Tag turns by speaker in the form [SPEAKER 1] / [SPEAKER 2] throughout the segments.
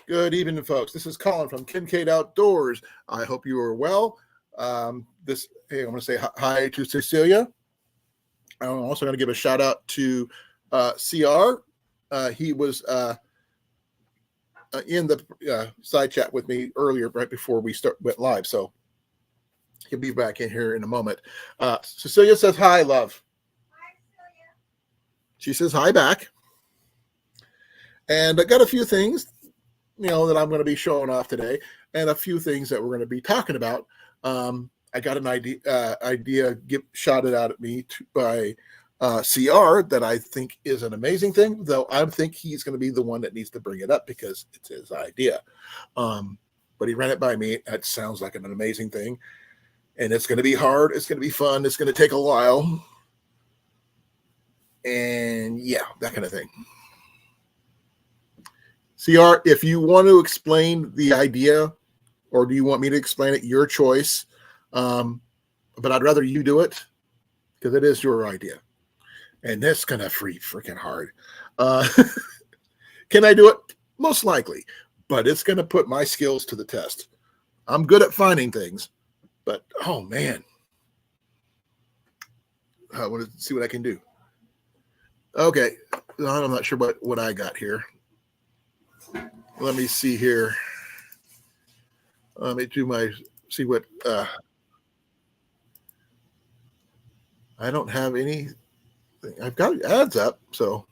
[SPEAKER 1] Good evening, folks. This is Colin from Kincaid Outdoors. I hope you are well. Hey, I'm going to say hi to Cecilia. I'm also going to give a shout out to CR. He was in the side chat with me earlier, right before we went live. So he'll be back in here in a moment. Cecilia says hi, love. Hi, Cecilia. She says hi back. And I got a few things, that I'm going to be showing off today, and a few things that we're going to be talking about. I got an idea shouted out at me by CR that I think is an amazing thing, though I think he's going to be the one that needs to bring it up because it's his idea. But he ran it by me. That sounds like an amazing thing, and it's going to be hard. It's going to be fun. It's going to take a while, and yeah, that kind of thing. CR, if you want to explain the idea, or do you want me to explain it, your choice. But I'd rather you do it because it is your idea. And that's kind of freaking hard. Can I do it? Most likely. But it's going to put my skills to the test. I'm good at finding things. But, oh, man. I want to see what I can do. Okay. I'm not sure what I got here. Let me see here. Let me see what, I don't have any, I've got ads up, so.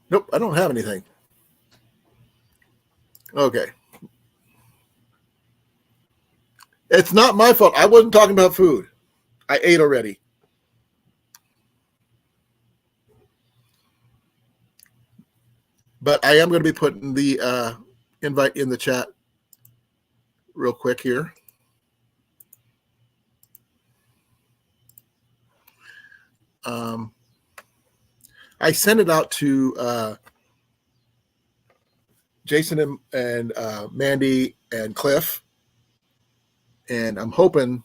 [SPEAKER 1] Nope, I don't have anything. Okay. It's not my fault. I wasn't talking about food. I ate already. But I am going to be putting the invite in the chat real quick here. I sent it out to Jason and Mandy and Cliff, and I'm hoping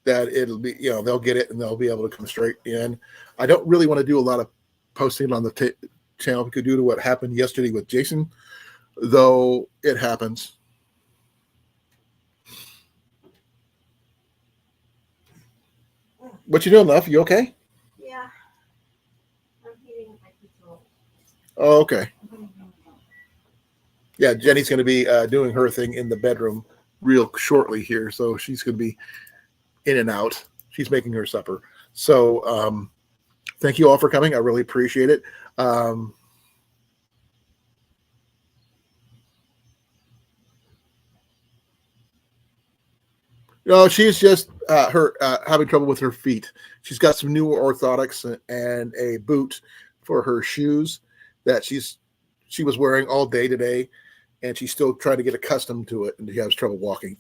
[SPEAKER 1] that it'll be, they'll get it and they'll be able to come straight in. I don't really want to do a lot of posting on the channel because due to what happened yesterday with Jason, though it happens. What you doing, love? You okay?
[SPEAKER 2] Yeah. I'm eating my pizza.
[SPEAKER 1] Oh, okay. Yeah, Jenny's going to be doing her thing in the bedroom real shortly here, so she's going to be in and out. She's making her supper. So thank you all for coming. I really appreciate it. No, she's just having trouble with her feet. She's got some new orthotics and a boot for her shoes that she was wearing all day today, and she's still trying to get accustomed to it, and she has trouble walking.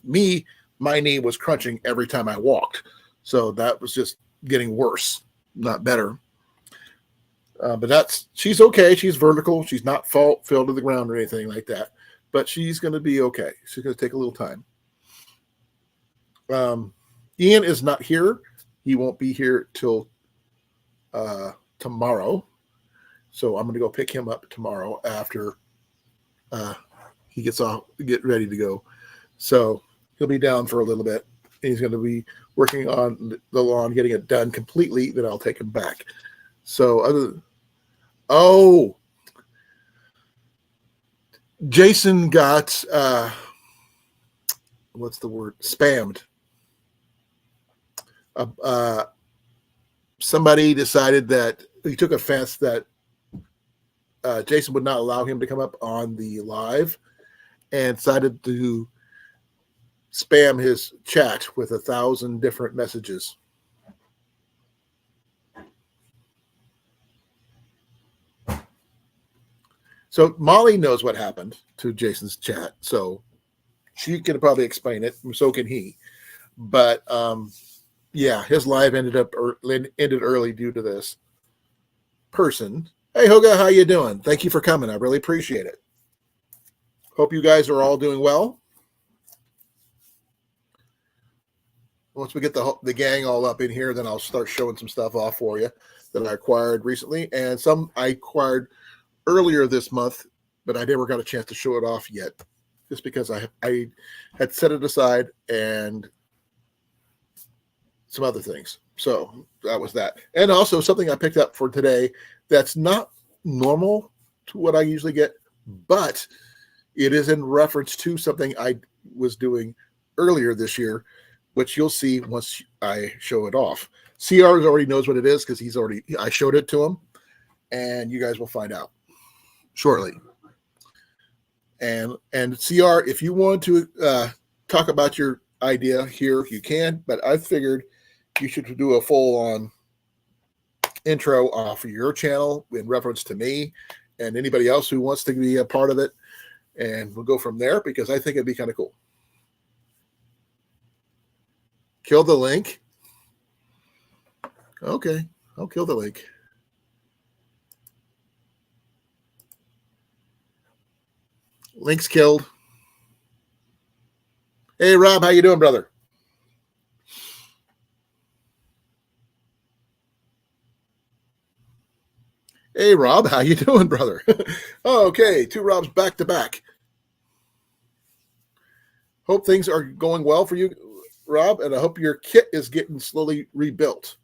[SPEAKER 1] My knee was crunching every time I walked, so that was just getting worse, not better. But she's okay. She's vertical. She's not fell to the ground or anything like that, but she's going to be okay. She's going to take a little time. Ian is not here. He won't be here till tomorrow. So I'm going to go pick him up tomorrow after he get ready to go. So he'll be down for a little bit. He's going to be working on the lawn, getting it done completely. Then I'll take him back. So Jason got what's the word? Spammed. Somebody decided that he took offense that Jason would not allow him to come up on the live and decided to spam his chat with 1,000 different messages. So Molly knows what happened to Jason's chat, so she can probably explain it, and so can he. But yeah, his live ended early due to this person. Hey, Hoga, how you doing? Thank you for coming. I really appreciate it. Hope you guys are all doing well. Once we get the gang all up in here, then I'll start showing some stuff off for you. that I acquired recently, and some I acquired earlier this month, but I never got a chance to show it off yet, just because I had set it aside and some other things. So that was that. And also something I picked up for today that's not normal to what I usually get, but it is in reference to something I was doing earlier this year, which you'll see once I show it off. CR already knows what it is because I showed it to him, and you guys will find out shortly. And CR, if you want to talk about your idea here, you can, but I figured you should do a full-on intro for your channel in reference to me and anybody else who wants to be a part of it, and we'll go from there because I think it'd be kind of cool. Kill the link. Okay, I'll kill the link. Link's killed. Hey, Rob, how you doing, brother? Hey, Rob, how you doing, brother? Okay, 2 Robs back to back. Hope things are going well for you, Rob, and I hope your kit is getting slowly rebuilt.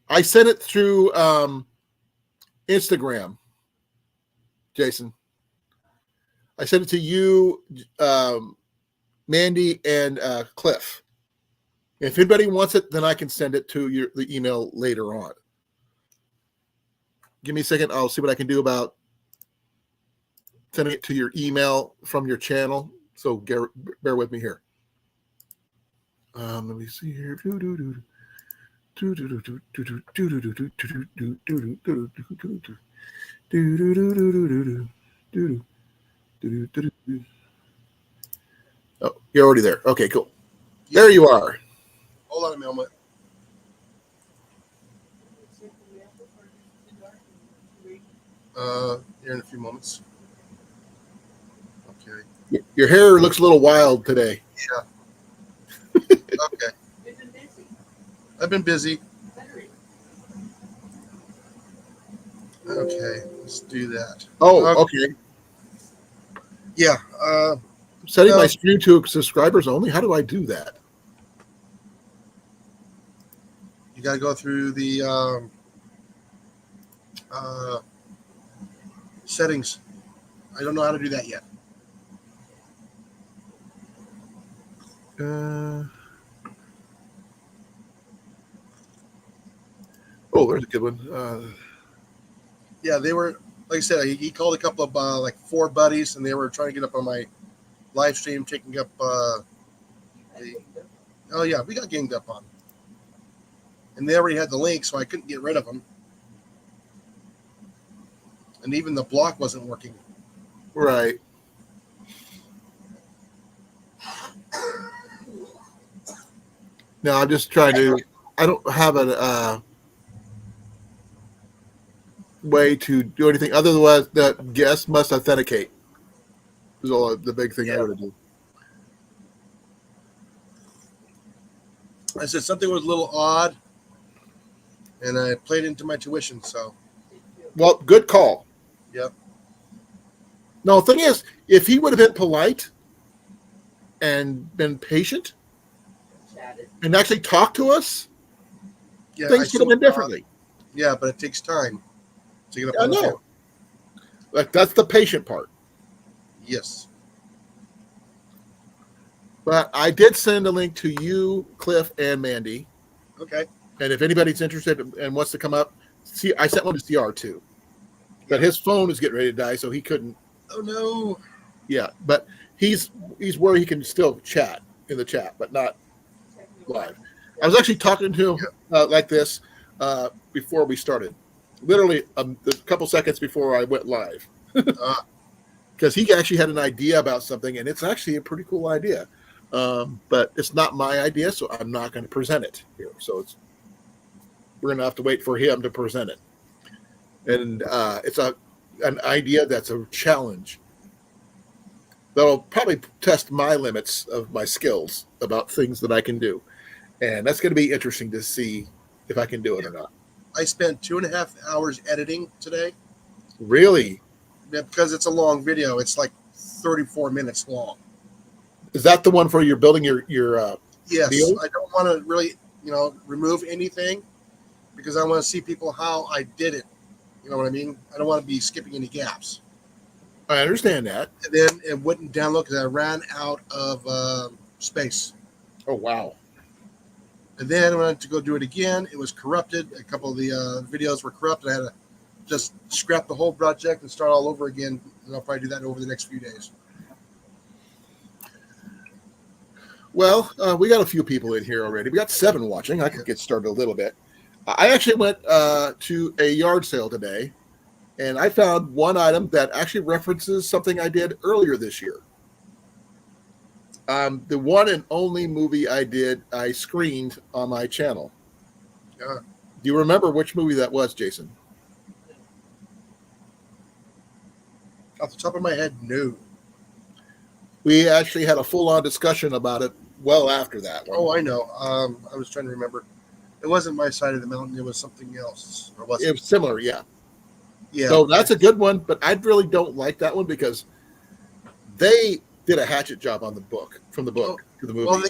[SPEAKER 1] I sent it through Instagram, Jason. I sent it to you, Mandy, and Cliff. If anybody wants it, then I can send it to the email later on. Give me a second. I'll see what I can do about sending it to your email from your channel. So bear with me here. Let me see here. Oh, you're already there. Okay, cool. There you are.
[SPEAKER 3] Hold on a moment. Here in a few moments. Okay.
[SPEAKER 1] Your hair looks a little wild today.
[SPEAKER 3] Yeah. Okay. I've been busy. Okay, let's do that.
[SPEAKER 1] Oh, okay.
[SPEAKER 3] Yeah.
[SPEAKER 1] Setting my stream to subscribers only. How do I do that?
[SPEAKER 3] You got to go through the settings. I don't know how to do that yet.
[SPEAKER 1] Oh, there's a good one.
[SPEAKER 3] Yeah, they were, like I said, he called a couple of like 4 buddies, and they were trying to get up on my live stream, taking up. Oh yeah, we got ganged up on, and they already had the link, so I couldn't get rid of them, and even the block wasn't working.
[SPEAKER 1] Right. No, I'm just trying to. I don't have a way to do anything other than the guest must authenticate. Is all the big thing I want to do.
[SPEAKER 3] I said something was a little odd, and I played into my tuition. So,
[SPEAKER 1] well, good call.
[SPEAKER 3] Yep.
[SPEAKER 1] No, the thing is, if he would have been polite and been patient and actually talked to us, things could have been differently.
[SPEAKER 3] Yeah, but it takes time to get up.
[SPEAKER 1] I know. Like, that's the patient part.
[SPEAKER 3] Yes.
[SPEAKER 1] But I did send a link to you, Cliff, and Mandy.
[SPEAKER 3] Okay.
[SPEAKER 1] And if anybody's interested and wants to come up, see, I sent one to CR too. But his phone is getting ready to die, so he couldn't.
[SPEAKER 3] Oh no.
[SPEAKER 1] Yeah, but he's where he can still chat in the chat, but not live. I was actually talking to him like this before we started, literally a couple seconds before I went live, because he actually had an idea about something, and it's actually a pretty cool idea, but it's not my idea, so I'm not going to present it here. So we're going to have to wait for him to present it, and it's an idea that's a challenge. that'll probably test my limits of my skills about things that I can do. And that's going to be interesting to see if I can do it or not.
[SPEAKER 3] I spent 2.5 hours editing today.
[SPEAKER 1] Really?
[SPEAKER 3] Yeah, because it's a long video. It's like 34 minutes long.
[SPEAKER 1] Is that the one for you're building your
[SPEAKER 3] Yes,
[SPEAKER 1] deal?
[SPEAKER 3] I don't want to really, remove anything because I want to see people how I did it. You know what I mean? I don't want to be skipping any gaps.
[SPEAKER 1] I understand that.
[SPEAKER 3] And then it wouldn't download because I ran out of space.
[SPEAKER 1] Oh, wow.
[SPEAKER 3] And then when I went to go do it again, it was corrupted. A couple of the videos were corrupted. I had to just scrap the whole project and start all over again. And I'll probably do that over the next few days.
[SPEAKER 1] Well, we got a few people in here already. We got 7 watching. I could get started a little bit. I actually went to a yard sale today, and I found one item that actually references something I did earlier this year. The one and only movie I screened on my channel.
[SPEAKER 3] Yeah.
[SPEAKER 1] Do you remember which movie that was, Jason?
[SPEAKER 3] Off the top of my head, no.
[SPEAKER 1] We actually had a full-on discussion about it well after that one.
[SPEAKER 3] Oh, I know. I was trying to remember. It wasn't My Side of the Mountain. It was something else. Or was
[SPEAKER 1] It
[SPEAKER 3] it?
[SPEAKER 1] was similar, yeah.
[SPEAKER 3] Yeah.
[SPEAKER 1] So that's a good one, but I really don't like that one because they did a hatchet job on the book, from the book to the movie.
[SPEAKER 3] Well,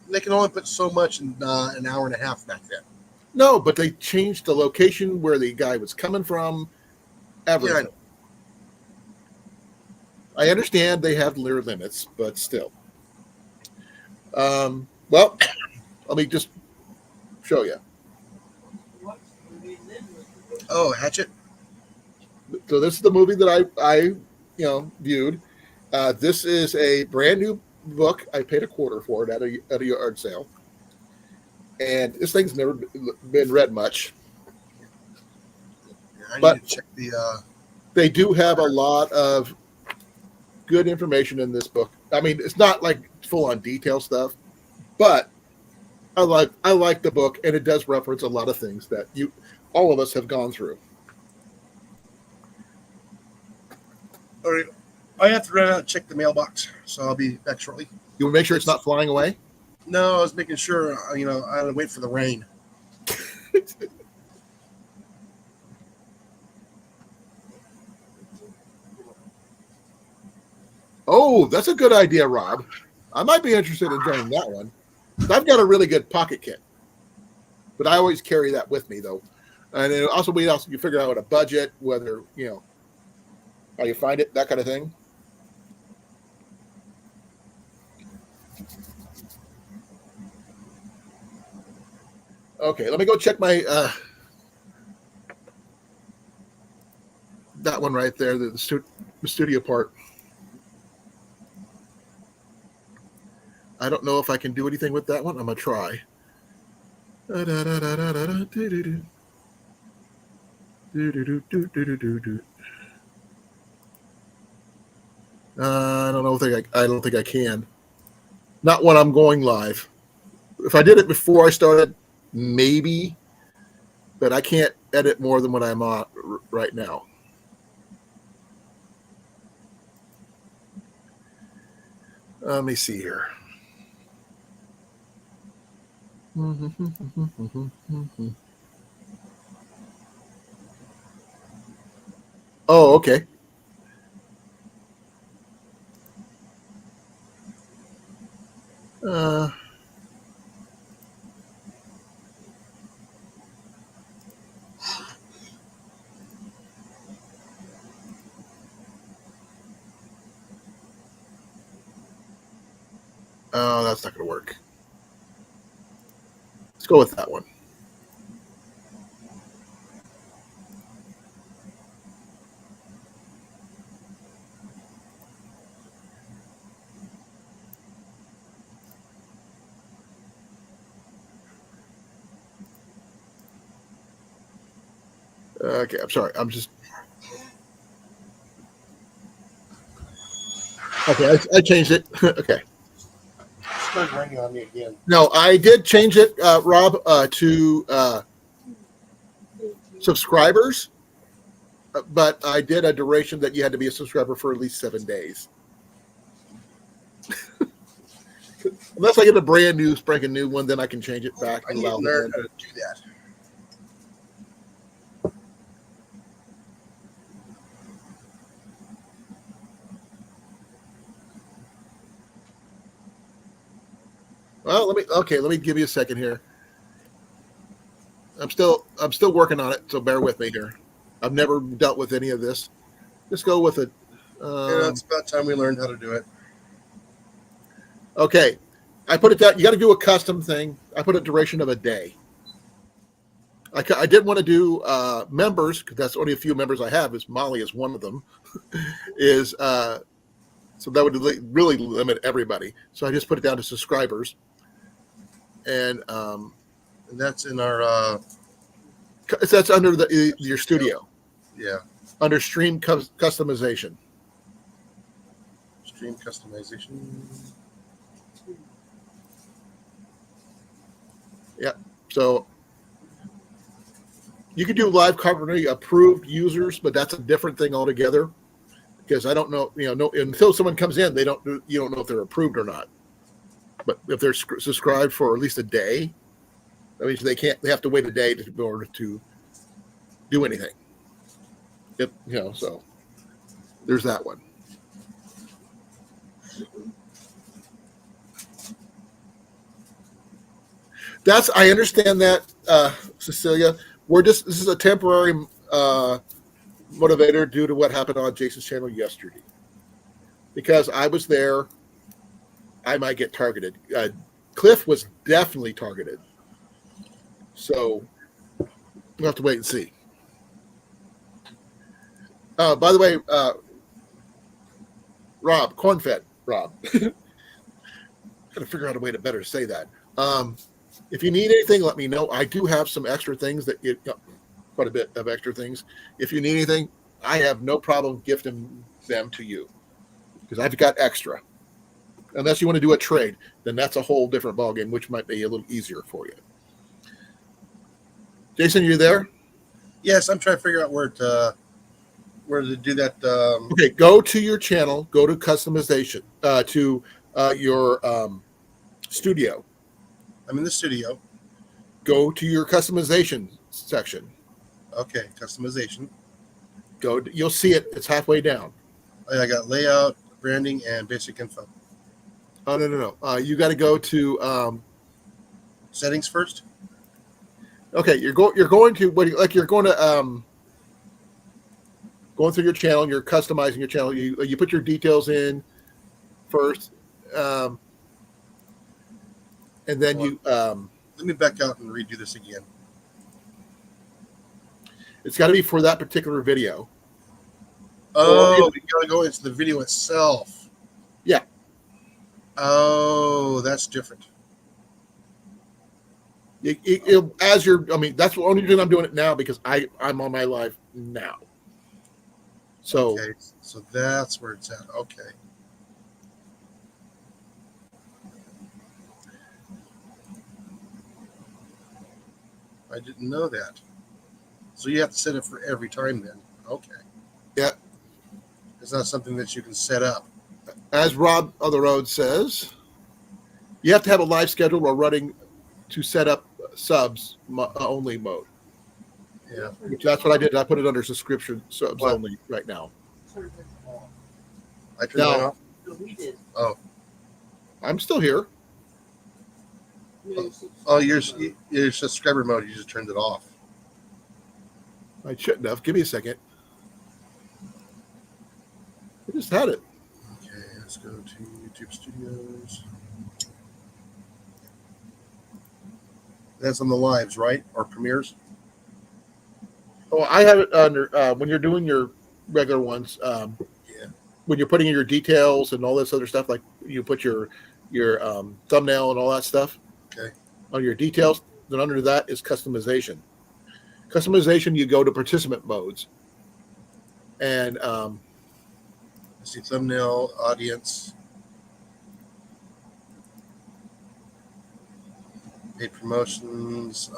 [SPEAKER 3] they can only put so much in an hour and a half back then.
[SPEAKER 1] No, but they changed the location where the guy was coming from, everything.
[SPEAKER 3] Yeah,
[SPEAKER 1] I understand they have their limits, but still. Well, let me just show you.
[SPEAKER 3] Oh, Hatchet.
[SPEAKER 1] So this is the movie that I viewed. This is a brand new book. I paid $0.25 for it at a yard sale, and this thing's never been read much.
[SPEAKER 3] Yeah, I
[SPEAKER 1] But-
[SPEAKER 3] need to check the.
[SPEAKER 1] They do have a lot of good information in this book. I mean, it's not like full on detail stuff, but I like the book, and it does reference a lot of things that all of us have gone through.
[SPEAKER 3] All right, I have to run out and check the mailbox, so I'll be back shortly.
[SPEAKER 1] You want to make sure it's not flying away?
[SPEAKER 3] No, I was making sure. I had to wait for the rain.
[SPEAKER 1] Oh, that's a good idea, Rob. I might be interested in joining that one. I've got a really good pocket kit, but I always carry that with me, though. And then also, you figure out a budget, whether how you find it, that kind of thing. Okay, let me go check my that one right there, the studio part. I don't know if I can do anything with that one. I'm gonna try. I don't think I can. Not when I'm going live. If I did it before I started, maybe, but I can't edit more than what I'm on right now. Let me see here. Oh, okay. Oh, that's not going to work. Let's go with that one. Okay, I'm sorry. I'm just... Okay, I changed it. Okay.
[SPEAKER 3] It started raining on me again.
[SPEAKER 1] No, I did change it, Rob, to subscribers, but I did a duration that you had to be a subscriber for at least 7 days. Unless I get a brand new, spanking new one, then I can change it back
[SPEAKER 3] I
[SPEAKER 1] and
[SPEAKER 3] need to
[SPEAKER 1] allow
[SPEAKER 3] learn
[SPEAKER 1] the
[SPEAKER 3] how to do that.
[SPEAKER 1] Well, let me give you a second here. I'm still working on it, so bear with me here. I've never dealt with any of this. Just go with it.
[SPEAKER 3] It's about time we learned how to do it.
[SPEAKER 1] Okay, I put it down. You got to do a custom thing. I put a duration of a day. I didn't want to do members because that's only a few members I have. Is Molly is one of them. Is so that would really limit everybody. So I just put it down to subscribers, and
[SPEAKER 3] And that's in our
[SPEAKER 1] that's under your studio
[SPEAKER 3] yeah,
[SPEAKER 1] under stream customization.
[SPEAKER 3] stream customization.
[SPEAKER 1] Yeah. So you can do live commentary approved users, but that's a different thing altogether. Because I don't know, no, until someone comes in, you don't know if they're approved or not. But if they're subscribed for at least a day, that means they have to wait a day in order to do anything. So there's that one. I understand that, Cecilia. This is a temporary motivator due to what happened on Jason's channel yesterday. Because I was there, I might get targeted. Cliff was definitely targeted. So we'll have to wait and see. By the way, Rob, corn-fed Rob. Got to figure out a way to better say that. If you need anything, let me know. I do have some extra things quite a bit of extra things. If you need anything, I have no problem gifting them to you because I've got extra. Unless you want to do a trade, then that's a whole different ballgame, which might be a little easier for you. Jason, you there?
[SPEAKER 3] Yes, I'm trying to figure out where to do that.
[SPEAKER 1] Okay, go to your channel, go to customization, to your studio.
[SPEAKER 3] I'm in the studio.
[SPEAKER 1] Go to your customization section.
[SPEAKER 3] Okay, customization.
[SPEAKER 1] You'll see it. It's halfway down.
[SPEAKER 3] I got layout, branding, and basic info.
[SPEAKER 1] Oh no. You got to go to
[SPEAKER 3] Settings first.
[SPEAKER 1] okay. You're going to you're going to going through your channel. You're customizing your channel. You put your details in first, and then
[SPEAKER 3] let me back out and redo this again.
[SPEAKER 1] It's got to be for that particular video.
[SPEAKER 3] Oh, you gotta go into the video itself.
[SPEAKER 1] Yeah.
[SPEAKER 3] Oh, that's different.
[SPEAKER 1] That's the only reason I'm doing it now because I'm on my live now. So
[SPEAKER 3] okay, so that's where it's at. Okay. I didn't know that. So you have to set it for every time then. Okay.
[SPEAKER 1] Yeah.
[SPEAKER 3] It's not something that you can set up.
[SPEAKER 1] As Rob on the Road says, you have to have a live schedule or running to set up subs only mode.
[SPEAKER 3] Yeah.
[SPEAKER 1] That's what I did. I put it under subscription subs only right now.
[SPEAKER 3] I turned mine off. Oh.
[SPEAKER 1] I'm still here.
[SPEAKER 3] Oh, your subscriber mode, you just turned it off.
[SPEAKER 1] I shouldn't have. Give me a second. I just had it.
[SPEAKER 3] Okay, let's go to YouTube Studios. That's on the lives, right? Or premieres?
[SPEAKER 1] Oh, I have it under when you're doing your regular ones.
[SPEAKER 3] Yeah.
[SPEAKER 1] When you're putting in your details and all this other stuff, like you put your thumbnail and all that stuff.
[SPEAKER 3] Okay.
[SPEAKER 1] On your details, then under that is customization. Customization, you go to participant modes, and
[SPEAKER 3] I see thumbnail, audience, paid promotions,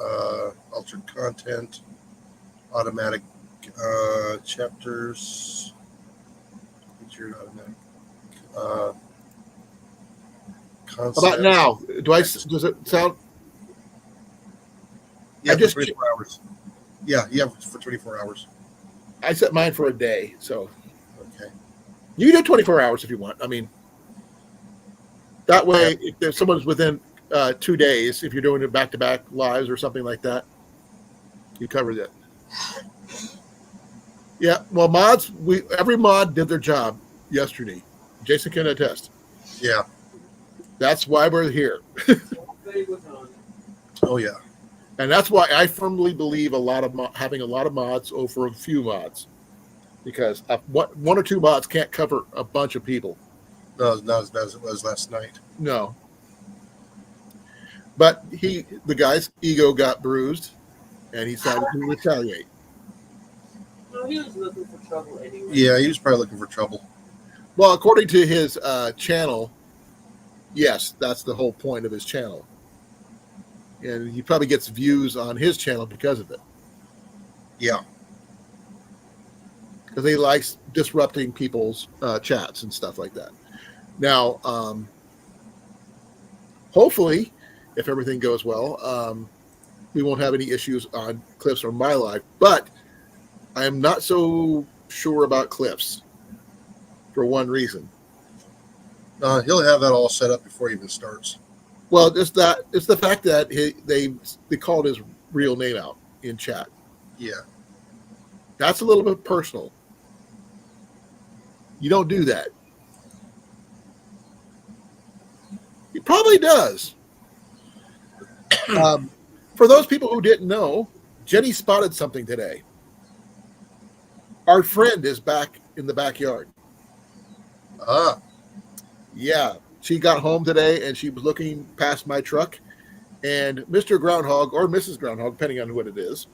[SPEAKER 3] altered content, automatic chapters, featured automatic
[SPEAKER 1] About now? Does it sound?
[SPEAKER 3] Yeah,
[SPEAKER 1] I just-
[SPEAKER 3] for 24 hours. Yeah, for 24 hours.
[SPEAKER 1] I set mine for a day, so
[SPEAKER 3] Okay.
[SPEAKER 1] you can do 24 hours if you want. I mean, that way, if someone's within 2 days, if you're doing it back-to-back lives or something like that, you covered it. Yeah, well, every mod did their job yesterday. Jason can attest.
[SPEAKER 3] Yeah.
[SPEAKER 1] That's why we're here.
[SPEAKER 3] Oh yeah.
[SPEAKER 1] And that's why I firmly believe having a lot of mods over a few mods, because one or two mods can't cover a bunch of people.
[SPEAKER 3] No, not as bad as it was last night.
[SPEAKER 1] No. But the guy's ego got bruised, and he decided to retaliate.
[SPEAKER 2] No, he was looking for trouble anyway.
[SPEAKER 3] Yeah, he was probably looking for trouble.
[SPEAKER 1] Well, according to his channel, yes, that's the whole point of his channel. And he probably gets views on his channel because of it.
[SPEAKER 3] Yeah.
[SPEAKER 1] Because he likes disrupting people's chats and stuff like that. Now, hopefully, if everything goes well, we won't have any issues on Cliffs or my live. But I am not so sure about Cliffs for one reason.
[SPEAKER 3] He'll have that all set up before he even starts.
[SPEAKER 1] Well, it's the fact that they called his real name out in chat.
[SPEAKER 3] Yeah.
[SPEAKER 1] That's a little bit personal. You don't do that. He probably does. For those people who didn't know, Jenny spotted something today. Our friend is back in the backyard. Yeah, she got home today and she was looking past my truck, and Mr. Groundhog or Mrs. Groundhog, depending on what it is,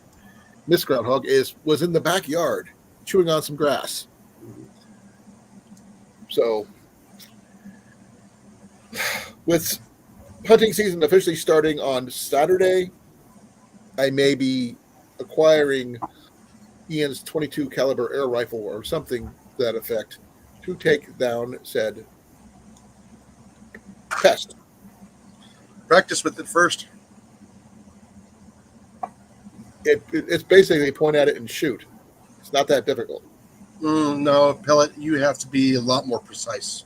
[SPEAKER 1] Miss Groundhog was in the backyard chewing on some grass. So, with hunting season officially starting on Saturday, I may be acquiring Ian's .22 caliber air rifle or something to that effect to take down said pest.
[SPEAKER 3] Practice with it first.
[SPEAKER 1] It's basically point at it and shoot. It's not that difficult.
[SPEAKER 3] No, pellet, you have to be a lot more precise.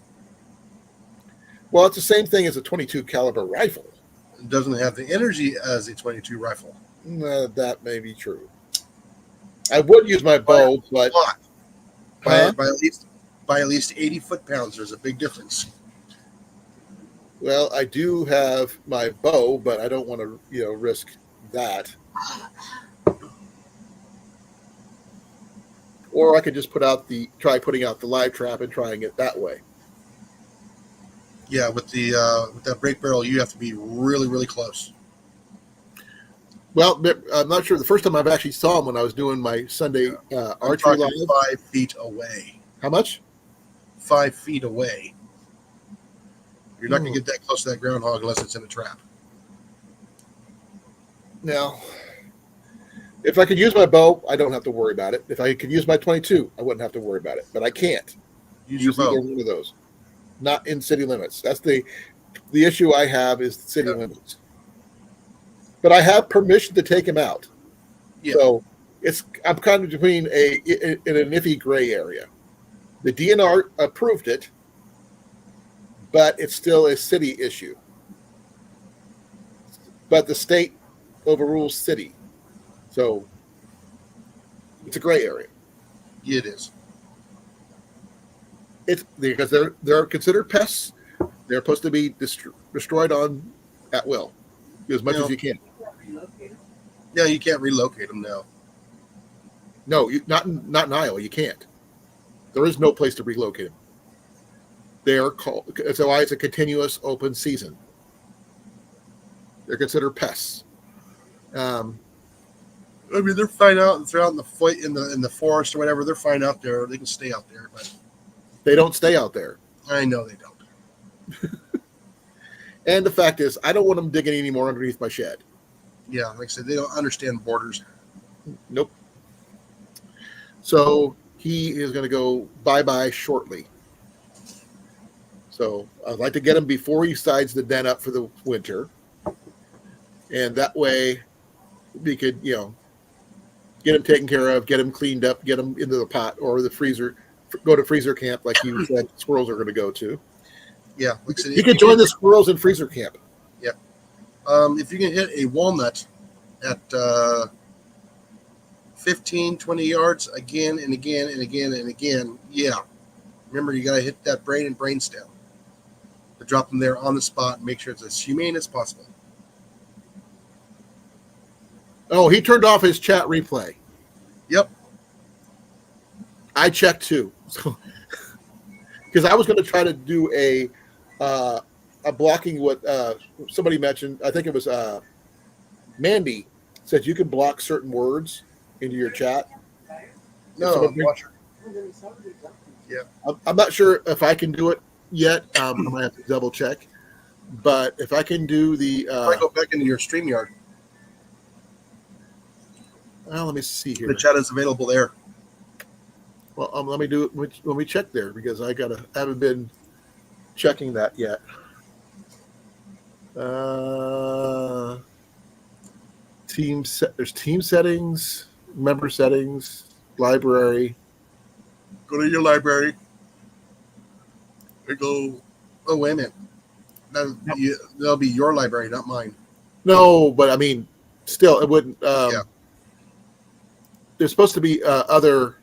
[SPEAKER 1] Well, it's the same thing as a .22 caliber rifle.
[SPEAKER 3] It doesn't have the energy as a .22 rifle.
[SPEAKER 1] That may be true. I would use my bow, but
[SPEAKER 3] by at least 80 foot-pounds, there's a big difference.
[SPEAKER 1] Well, I do have my bow, but I don't want to, risk that. Or I could just try putting out the live trap and trying it that way.
[SPEAKER 3] Yeah, with that break barrel, you have to be really, really close.
[SPEAKER 1] Well, I'm not sure. The first time I've actually saw him when I was doing my Sunday archery live.
[SPEAKER 3] 5 feet away.
[SPEAKER 1] How much?
[SPEAKER 3] 5 feet away. You're not going to get that close to that groundhog unless it's in a trap.
[SPEAKER 1] Now, if I could use my bow, I don't have to worry about it. If I could use my .22, I wouldn't have to worry about it. But I can't
[SPEAKER 3] Use your bow.
[SPEAKER 1] either one of those. Not in city limits. That's the issue I have is city limits. But I have permission to take him out.
[SPEAKER 3] Yeah.
[SPEAKER 1] So I'm kind of between in an iffy gray area. The DNR approved it, but it's still a city issue. But the state overrules city. So it's a gray area.
[SPEAKER 3] It is.
[SPEAKER 1] It's because they're considered pests. They're supposed to be destroyed at will, as much as you can.
[SPEAKER 3] Yeah, you can't relocate them now.
[SPEAKER 1] No, not in Iowa. You can't. There is no place to relocate them. They are called. That's why it's a continuous open season. They're considered pests.
[SPEAKER 3] I mean, they're fine out. If they're out in the forest or whatever, they're fine out there. They can stay out there, but
[SPEAKER 1] They don't stay out there.
[SPEAKER 3] I know they don't.
[SPEAKER 1] And the fact is, I don't want them digging any more underneath my shed.
[SPEAKER 3] Yeah, like I said, they don't understand borders.
[SPEAKER 1] Nope. So he is going to go bye-bye shortly. So I'd like to get him before he sides the den up for the winter. And that way we could, get him taken care of, get him cleaned up, get him into the pot or the freezer, go to freezer camp like you said squirrels are going to go to.
[SPEAKER 3] Yeah, like I said,
[SPEAKER 1] You can join the squirrels in freezer camp.
[SPEAKER 3] Yeah. If you can hit a walnut at 15, 20 yards again and again and again and again, yeah. Remember, you got to hit that brain and brainstem to drop them there on the spot and make sure it's as humane as possible.
[SPEAKER 1] Oh, he turned off his chat replay.
[SPEAKER 3] Yep.
[SPEAKER 1] I checked too. So, because I was going to try to do a blocking what somebody mentioned. I think it was Mandy said you can block certain words into your chat.
[SPEAKER 3] No,
[SPEAKER 1] yeah. I'm not sure if I can do it yet. I might have to double check. But if I can do the
[SPEAKER 3] I go back into your StreamYard.
[SPEAKER 1] Well, let me see here.
[SPEAKER 3] The chat is available there.
[SPEAKER 1] Well, let me do it when we check there because I haven't been checking that yet. There's team settings, member settings, library.
[SPEAKER 3] Go to your library. Go. Oh, wait a minute. That'll be your library, not mine.
[SPEAKER 1] No, but I mean, still, it wouldn't.
[SPEAKER 3] Yeah.
[SPEAKER 1] There's supposed to be other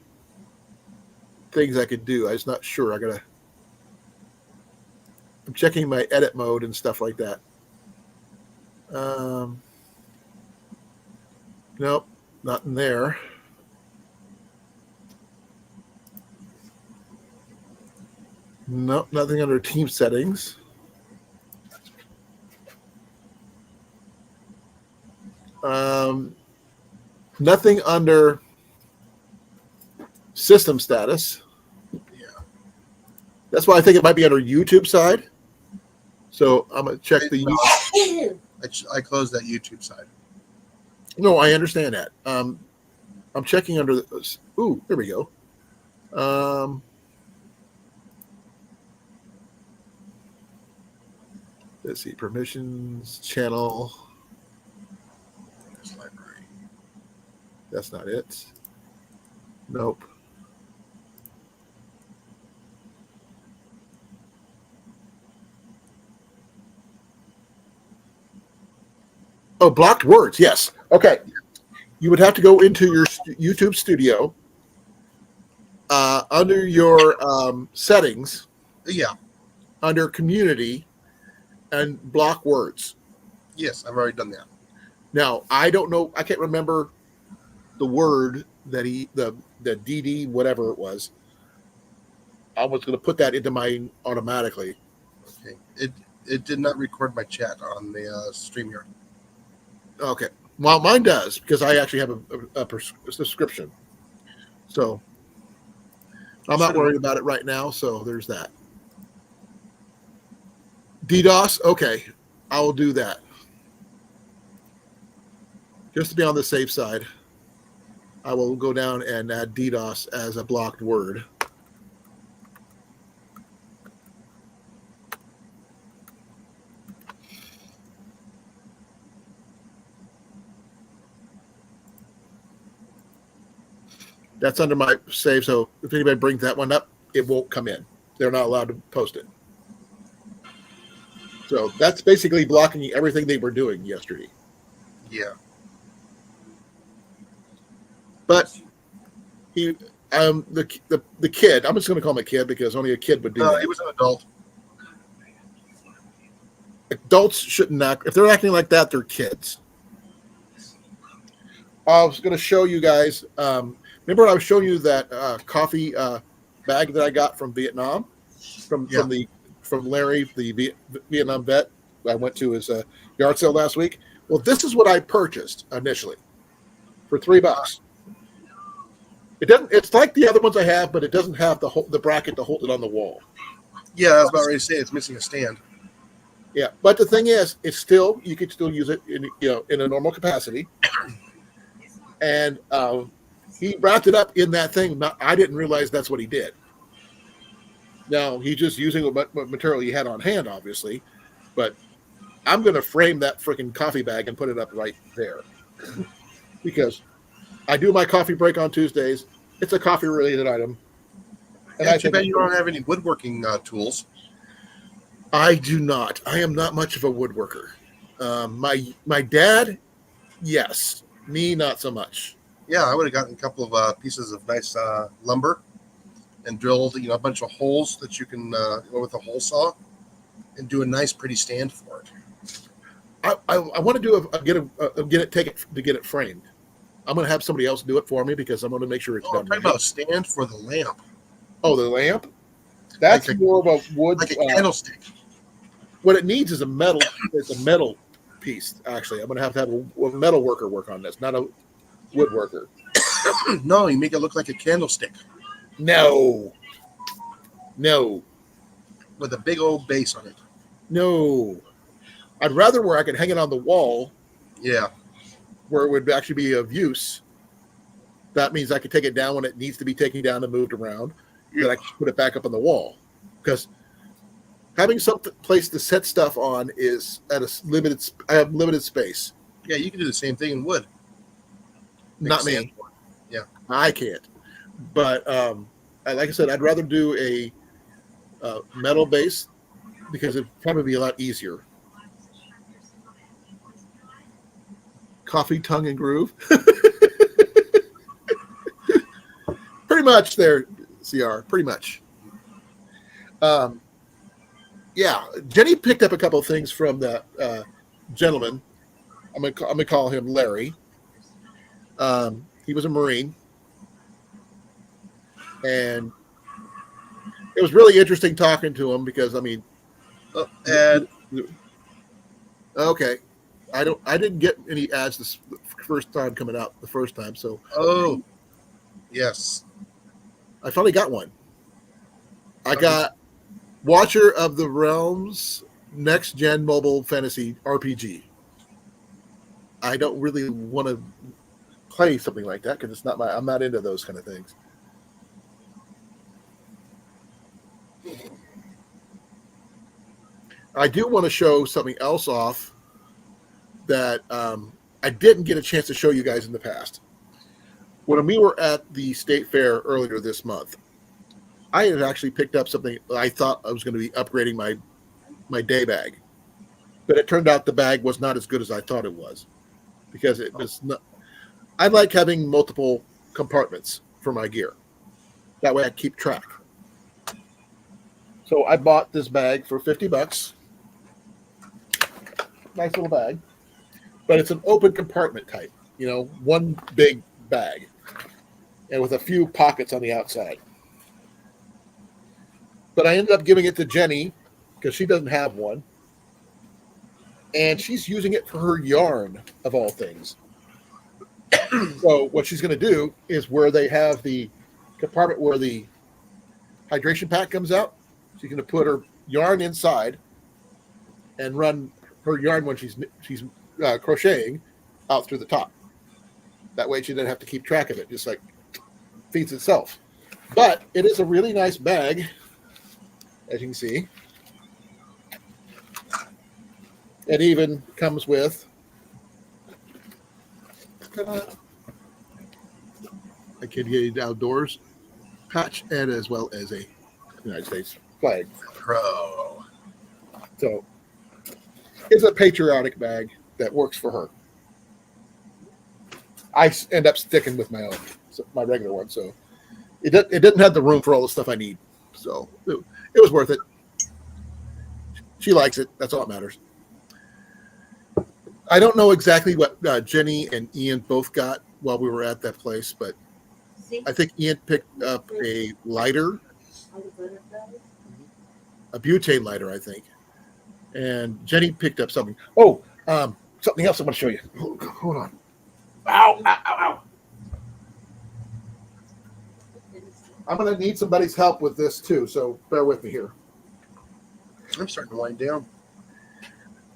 [SPEAKER 1] things I could do. I'm just not sure. I'm checking my edit mode and stuff like that. Nope, not in there. Nope, nothing under team settings. Nothing under system status.
[SPEAKER 3] Yeah.
[SPEAKER 1] That's why I think it might be under YouTube side. So I'm going to check the YouTube.
[SPEAKER 3] I closed that YouTube side.
[SPEAKER 1] No, I understand that. I'm checking under the. Ooh, there we go. Let's see. Permissions, channel.
[SPEAKER 3] Library.
[SPEAKER 1] That's not it. Nope. Oh, blocked words. Yes. Okay. You would have to go into your YouTube studio under your settings.
[SPEAKER 3] Yeah.
[SPEAKER 1] Under community and block words.
[SPEAKER 3] Yes, I've already done that.
[SPEAKER 1] Now, I don't know. I can't remember the word that the D.D. whatever it was. I was going to put that into mine automatically.
[SPEAKER 3] Okay. It did not record my chat on the StreamYard.
[SPEAKER 1] Okay. Well, mine does because I actually have a subscription. So I'm not worried about it right now. So there's that. DDoS. Okay. I will do that. Just to be on the safe side, I will go down and add DDoS as a blocked word. That's under my save, so if anybody brings that one up, it won't come in. They're not allowed to post it. So that's basically blocking everything they were doing yesterday.
[SPEAKER 3] Yeah.
[SPEAKER 1] But he, the kid, I'm just going to call him a kid because only a kid would do that.
[SPEAKER 3] He was an adult.
[SPEAKER 1] Adults shouldn't act. If they're acting like that, they're kids. I was going to show you guys. Remember when I was showing you that coffee bag that I got from Vietnam, from Larry, the Vietnam vet. I went to his yard sale last week. Well, this is what I purchased initially for $3. It doesn't. It's like the other ones I have, but it doesn't have the bracket to hold it on the wall.
[SPEAKER 3] Yeah, I was about ready to say it's missing a stand.
[SPEAKER 1] Yeah, but the thing is, you could still use it in a normal capacity. And he wrapped it up in that thing. I didn't realize that's what he did. Now he's just using what material he had on hand, obviously, but I'm going to frame that freaking coffee bag and put it up right there because I do my coffee break on Tuesdays. It's a coffee related item. And
[SPEAKER 3] Yeah,
[SPEAKER 1] I
[SPEAKER 3] too
[SPEAKER 1] think
[SPEAKER 3] bad you don't have any woodworking tools.
[SPEAKER 1] I do not. I am not much of a woodworker. My dad, yes. Me, not so much.
[SPEAKER 3] Yeah, I would have gotten a couple of pieces of nice lumber and drilled, a bunch of holes that you can go with a hole saw and do a nice, pretty stand for it.
[SPEAKER 1] I want to do get it framed. I'm going to have somebody else do it for me because I'm going to make sure it's
[SPEAKER 3] Oh,
[SPEAKER 1] done
[SPEAKER 3] I'm talking
[SPEAKER 1] right.
[SPEAKER 3] about a stand for the lamp,
[SPEAKER 1] Oh, the lamp? That's
[SPEAKER 3] Like
[SPEAKER 1] more of a wood.
[SPEAKER 3] like a candlestick.
[SPEAKER 1] What it needs is a metal. It's a metal piece. Actually, I'm going to have a metal worker work on this, not a woodworker.
[SPEAKER 3] No, you make it look like a candlestick
[SPEAKER 1] No,
[SPEAKER 3] with a big old base on it.
[SPEAKER 1] no. I'd rather where I can hang it on the wall
[SPEAKER 3] Yeah.
[SPEAKER 1] where it would actually be of use. That means I could take it down when it needs to be taken down and moved around. That I can put it back up on the wall. Because having some place to set stuff on is at a limited. I have limited space.
[SPEAKER 3] Yeah, you can do the same thing in wood.
[SPEAKER 1] Not
[SPEAKER 3] Make
[SPEAKER 1] me.
[SPEAKER 3] sand. Yeah.
[SPEAKER 1] I can't. But like I said, I'd rather do a metal base because it'd probably be a lot easier. Coffee, tongue, and groove. Pretty much there, CR. Pretty much. Yeah, Jenny picked up a couple of things from the gentleman. I'm gonna call him Larry. He was a Marine, and it was really interesting talking to him because
[SPEAKER 3] Oh, and
[SPEAKER 1] okay, I didn't get any ads this first time coming out the first time, so
[SPEAKER 3] oh, yes.
[SPEAKER 1] I finally got one. I got Watcher of the Realms Next Gen Mobile Fantasy RPG. I don't really want to play something like that because I'm not into those kind of things. I do want to show something else off that I didn't get a chance to show you guys in the past. When we were at the state fair earlier this month, I had actually picked up something I thought I was going to be upgrading my day bag. But it turned out the bag was not as good as I thought it was because it was not. I like having multiple compartments for my gear. That way I keep track. So I bought this bag for $50. Nice little bag. But it's an open compartment type, one big bag. And with a few pockets on the outside. But I ended up giving it to Jenny because she doesn't have one. And she's using it for her yarn, of all things. So what she's going to do is where they have the compartment where the hydration pack comes out, she's going to put her yarn inside and run her yarn when she's crocheting out through the top. That way she doesn't have to keep track of it, just like feeds itself. But it is a really nice bag, as you can see. It even comes with a Kid Outdoors patch and as well as a United States flag.
[SPEAKER 3] Pro.
[SPEAKER 1] So it's a patriotic bag that works for her. I end up sticking with my own, my regular one. So it didn't have the room for all the stuff I need. So it was worth it. She likes it. That's all that matters. I don't know exactly what Jenny and Ian both got while we were at that place, but I think Ian picked up a lighter, a butane lighter, I think. And Jenny picked up something. Oh, something else I want to show you. Hold on. Ow, ow, ow, ow. I'm going to need somebody's help with this too, so bear with me here.
[SPEAKER 3] I'm starting to wind down.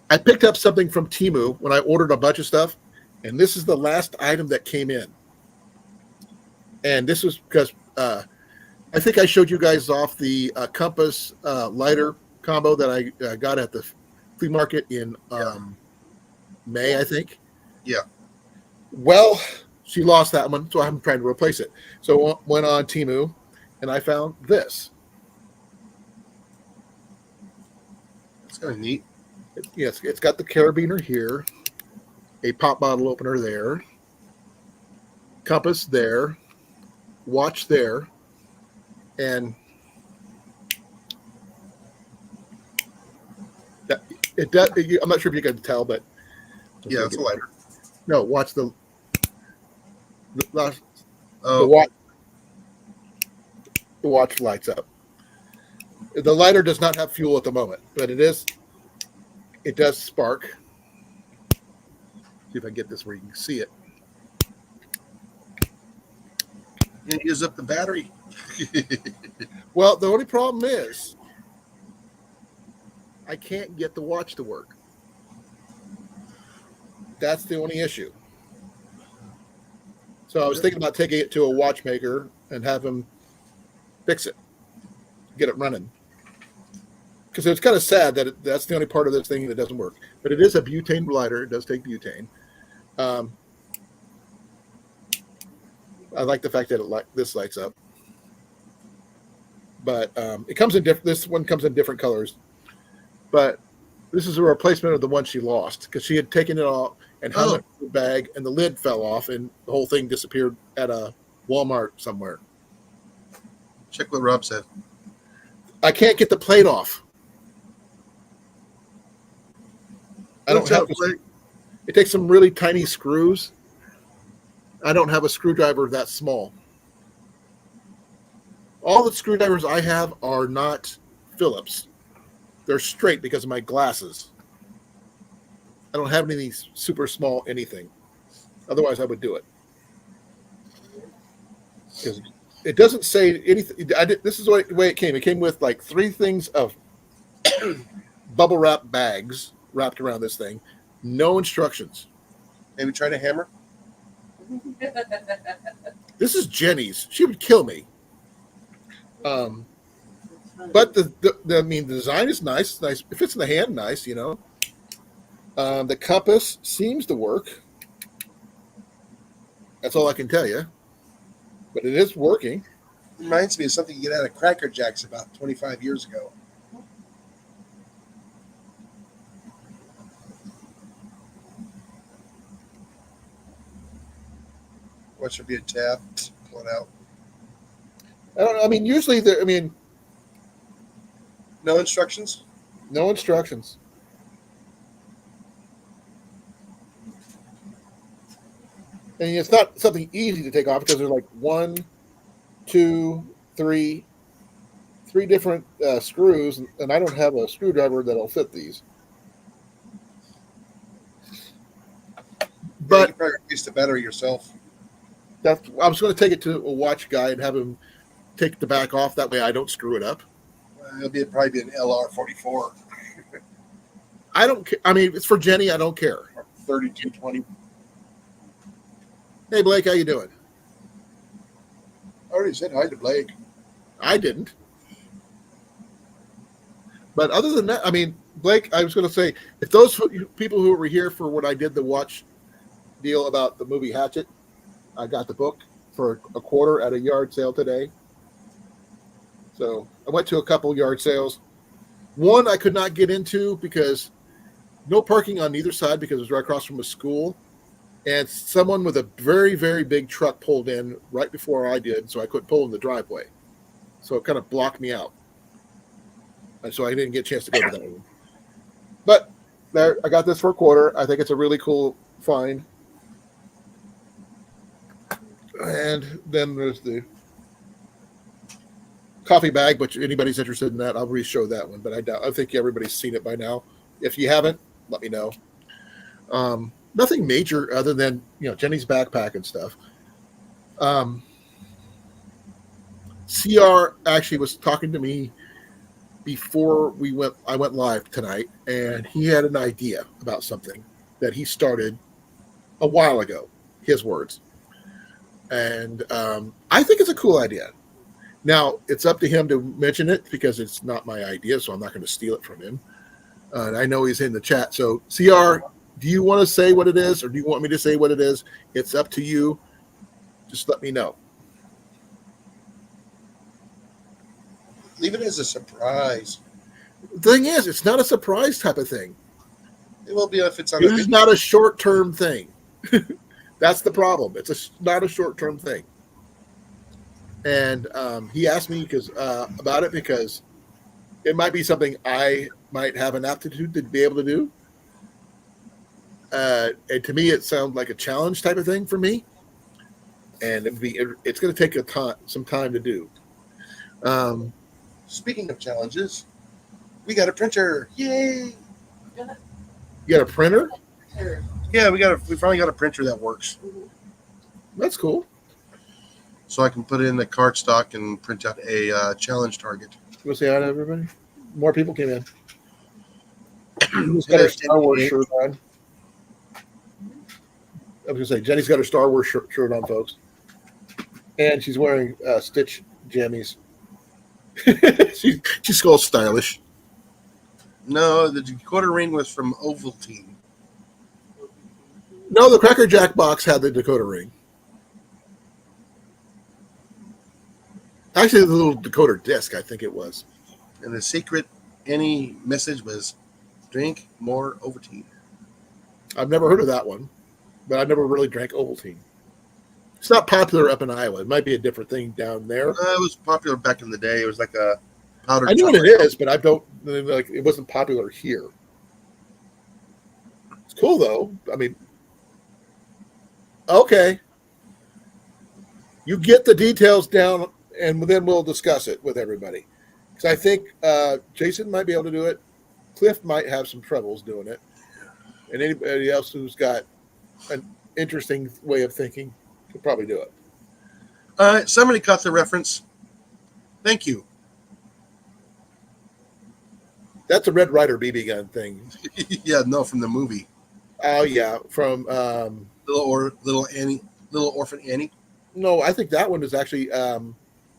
[SPEAKER 1] I picked up something from Temu when I ordered a bunch of stuff, and this is the last item that came in. And this was because I think I showed you guys off the compass lighter combo that I got at the flea market in May, I think.
[SPEAKER 3] Yeah.
[SPEAKER 1] Well, she lost that one, so I'm trying to replace it. So went on Temu, and I found this.
[SPEAKER 3] It's kind of neat.
[SPEAKER 1] Yes, it's got the carabiner here, a pop bottle opener there, compass there, watch there, and it does. I'm not sure if you can tell, but
[SPEAKER 3] Yeah, it's a lighter.
[SPEAKER 1] No, watch the
[SPEAKER 3] Oh,
[SPEAKER 1] watch. The watch lights up. The lighter does not have fuel at the moment, but it does spark. See if I can get this where you can see it.
[SPEAKER 3] you can use up the battery.
[SPEAKER 1] Well, the only problem is I can't get the watch to work. That's the only issue. So I was thinking about taking it to a watchmaker and have him fix it, get it running. Because it's kind of sad that that's the only part of this thing that doesn't work. But it is a butane lighter. It does take butane. I like the fact that this lights up. But it comes in different. This one comes in different colors. But this is a replacement of the one she lost because she had taken it off and hung it in the bag, and the lid fell off, and the whole thing disappeared at a Walmart somewhere.
[SPEAKER 3] Check what Rob said.
[SPEAKER 1] I can't get the plate off. I don't have. It takes some really tiny screws. I don't have a screwdriver that small. All the screwdrivers I have are not Phillips. They're straight because of my glasses. I don't have any of these super small anything. Otherwise, I would do it. Because it doesn't say anything. This is the way it came. It came with like 3 things of bubble wrap bags wrapped around this thing. No instructions.
[SPEAKER 3] Maybe try to hammer.
[SPEAKER 1] This is Jenny's. She would kill me. But the design is nice. Nice. It fits in the hand. Nice, you know. The compass seems to work. That's all I can tell you. But it is working.
[SPEAKER 3] Reminds me of something you get out of Cracker Jacks about 25 years ago. What should be a tab? Pull it out.
[SPEAKER 1] I don't know. I mean, usually
[SPEAKER 3] No instructions?
[SPEAKER 1] no instructions. And it's not something easy to take off because there's like 1, 2, 3 different screws, and I don't have a screwdriver that'll fit these. But
[SPEAKER 3] you probably replace the battery yourself.
[SPEAKER 1] I was going to take it to a watch guy and have him take the back off. That way I don't screw it up.
[SPEAKER 3] It'll probably be an LR44.
[SPEAKER 1] I don't care. I mean, it's for Jenny. I don't care.
[SPEAKER 3] Or 3220.
[SPEAKER 1] Hey, Blake, how you doing?
[SPEAKER 3] I already said hi to Blake.
[SPEAKER 1] I didn't. But other than that, I mean, Blake, I was going to say, if those people who were here for when I did the watch deal about the movie Hatchet, I got the book for $25 at a yard sale today. So I went to a couple yard sales. One I could not get into because no parking on either side because it was right across from a school. And someone with a very, very big truck pulled in right before I did, so I couldn't pull in the driveway. So it kind of blocked me out. And so I didn't get a chance to go to that one. But there, I got this for $25. I think it's a really cool find. And then there's the coffee bag, but if anybody's interested in that, I'll re-show that one. But I think everybody's seen it by now. If you haven't, let me know. Nothing major other than, Jenny's backpack and stuff. CR actually was talking to me before I went live tonight, and he had an idea about something that he started a while ago, his words. And I think it's a cool idea. Now, it's up to him to mention it because it's not my idea, so I'm not going to steal it from him. And I know he's in the chat. So, CR, do you want to say what it is, or do you want me to say what it is? It's up to you. Just let me know.
[SPEAKER 3] Leave it as a surprise.
[SPEAKER 1] The thing is, it's not a surprise type of thing.
[SPEAKER 3] It will be if it's on
[SPEAKER 1] This
[SPEAKER 3] a
[SPEAKER 1] is
[SPEAKER 3] video.
[SPEAKER 1] not a short-term thing. That's the problem. It's not a short-term thing. And he asked me about it because it might be something I might have an aptitude to be able to do. And to me, it sounds like a challenge type of thing for me. And it's going to take some time to do.
[SPEAKER 3] Speaking of challenges, we got a printer. Yay!
[SPEAKER 1] You got a printer?
[SPEAKER 3] Yeah, we finally got a printer that works.
[SPEAKER 1] That's cool.
[SPEAKER 3] So I can put it in the cardstock and print out a challenge target.
[SPEAKER 1] You want to say hi to everybody? More people came in. Jenny's got her Star Wars shirt on. I was going to say, Jenny's got her Star Wars shirt on, folks. And she's wearing Stitch jammies. she's all stylish.
[SPEAKER 3] No, the decoder ring was from Ovaltine.
[SPEAKER 1] No, the Cracker Jack box had the decoder ring. Actually, the little decoder disc, I think it was.
[SPEAKER 3] And the secret any message was drink more Ovaltine.
[SPEAKER 1] I've never heard of that one, but I've never really drank Ovaltine. It's not popular up in Iowa. It might be a different thing down there.
[SPEAKER 3] It was popular back in the day. It was like a powdered.
[SPEAKER 1] I know what it is, but I don't like. It wasn't popular here. It's cool though. I mean, okay. You get the details down, and then we'll discuss it with everybody. Because I think Jason might be able to do it. Cliff might have some troubles doing it, and anybody else who's got an interesting way of thinking could probably do it.
[SPEAKER 3] Somebody caught the reference. Thank you.
[SPEAKER 1] That's a Red Ryder BB gun thing.
[SPEAKER 3] Yeah, no, from the movie.
[SPEAKER 1] Oh yeah, from
[SPEAKER 3] Little Orphan Annie.
[SPEAKER 1] No, I think that one is actually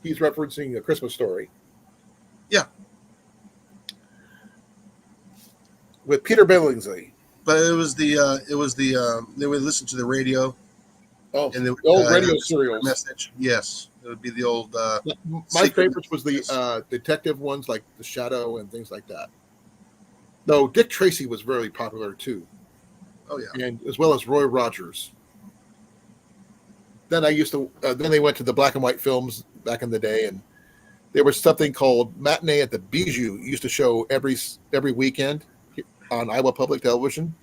[SPEAKER 1] he's referencing A Christmas Story.
[SPEAKER 3] Yeah,
[SPEAKER 1] with Peter Billingsley.
[SPEAKER 3] But it was the they would listen to the radio.
[SPEAKER 1] Oh,
[SPEAKER 3] and
[SPEAKER 1] the old radio serials.
[SPEAKER 3] Message. Yes, it would be the old.
[SPEAKER 1] My favorites was the detective ones, like The Shadow and things like that. No, Dick Tracy was very popular too.
[SPEAKER 3] Oh yeah,
[SPEAKER 1] and as well as Roy Rogers. Then then they went to the black and white films back in the day, and there was something called Matinee at the Bijou. It used to show every weekend on Iowa Public Television.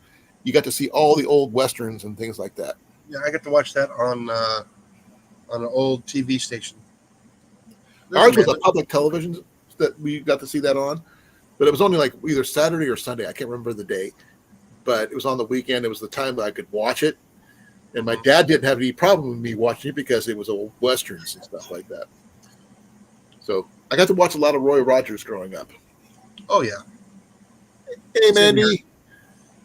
[SPEAKER 1] You got to see all the old westerns and things like that.
[SPEAKER 3] Yeah, I got to watch that on an old TV station.
[SPEAKER 1] Ours was a public television that we got to see that on, but it was only like either Saturday or Sunday. I can't remember the day, but it was on the weekend. It was the time that I could watch it, and my dad didn't have any problem with me watching it because it was old westerns and stuff like that. So I got to watch a lot of Roy Rogers growing up.
[SPEAKER 3] Oh yeah.
[SPEAKER 1] Hey Mandy.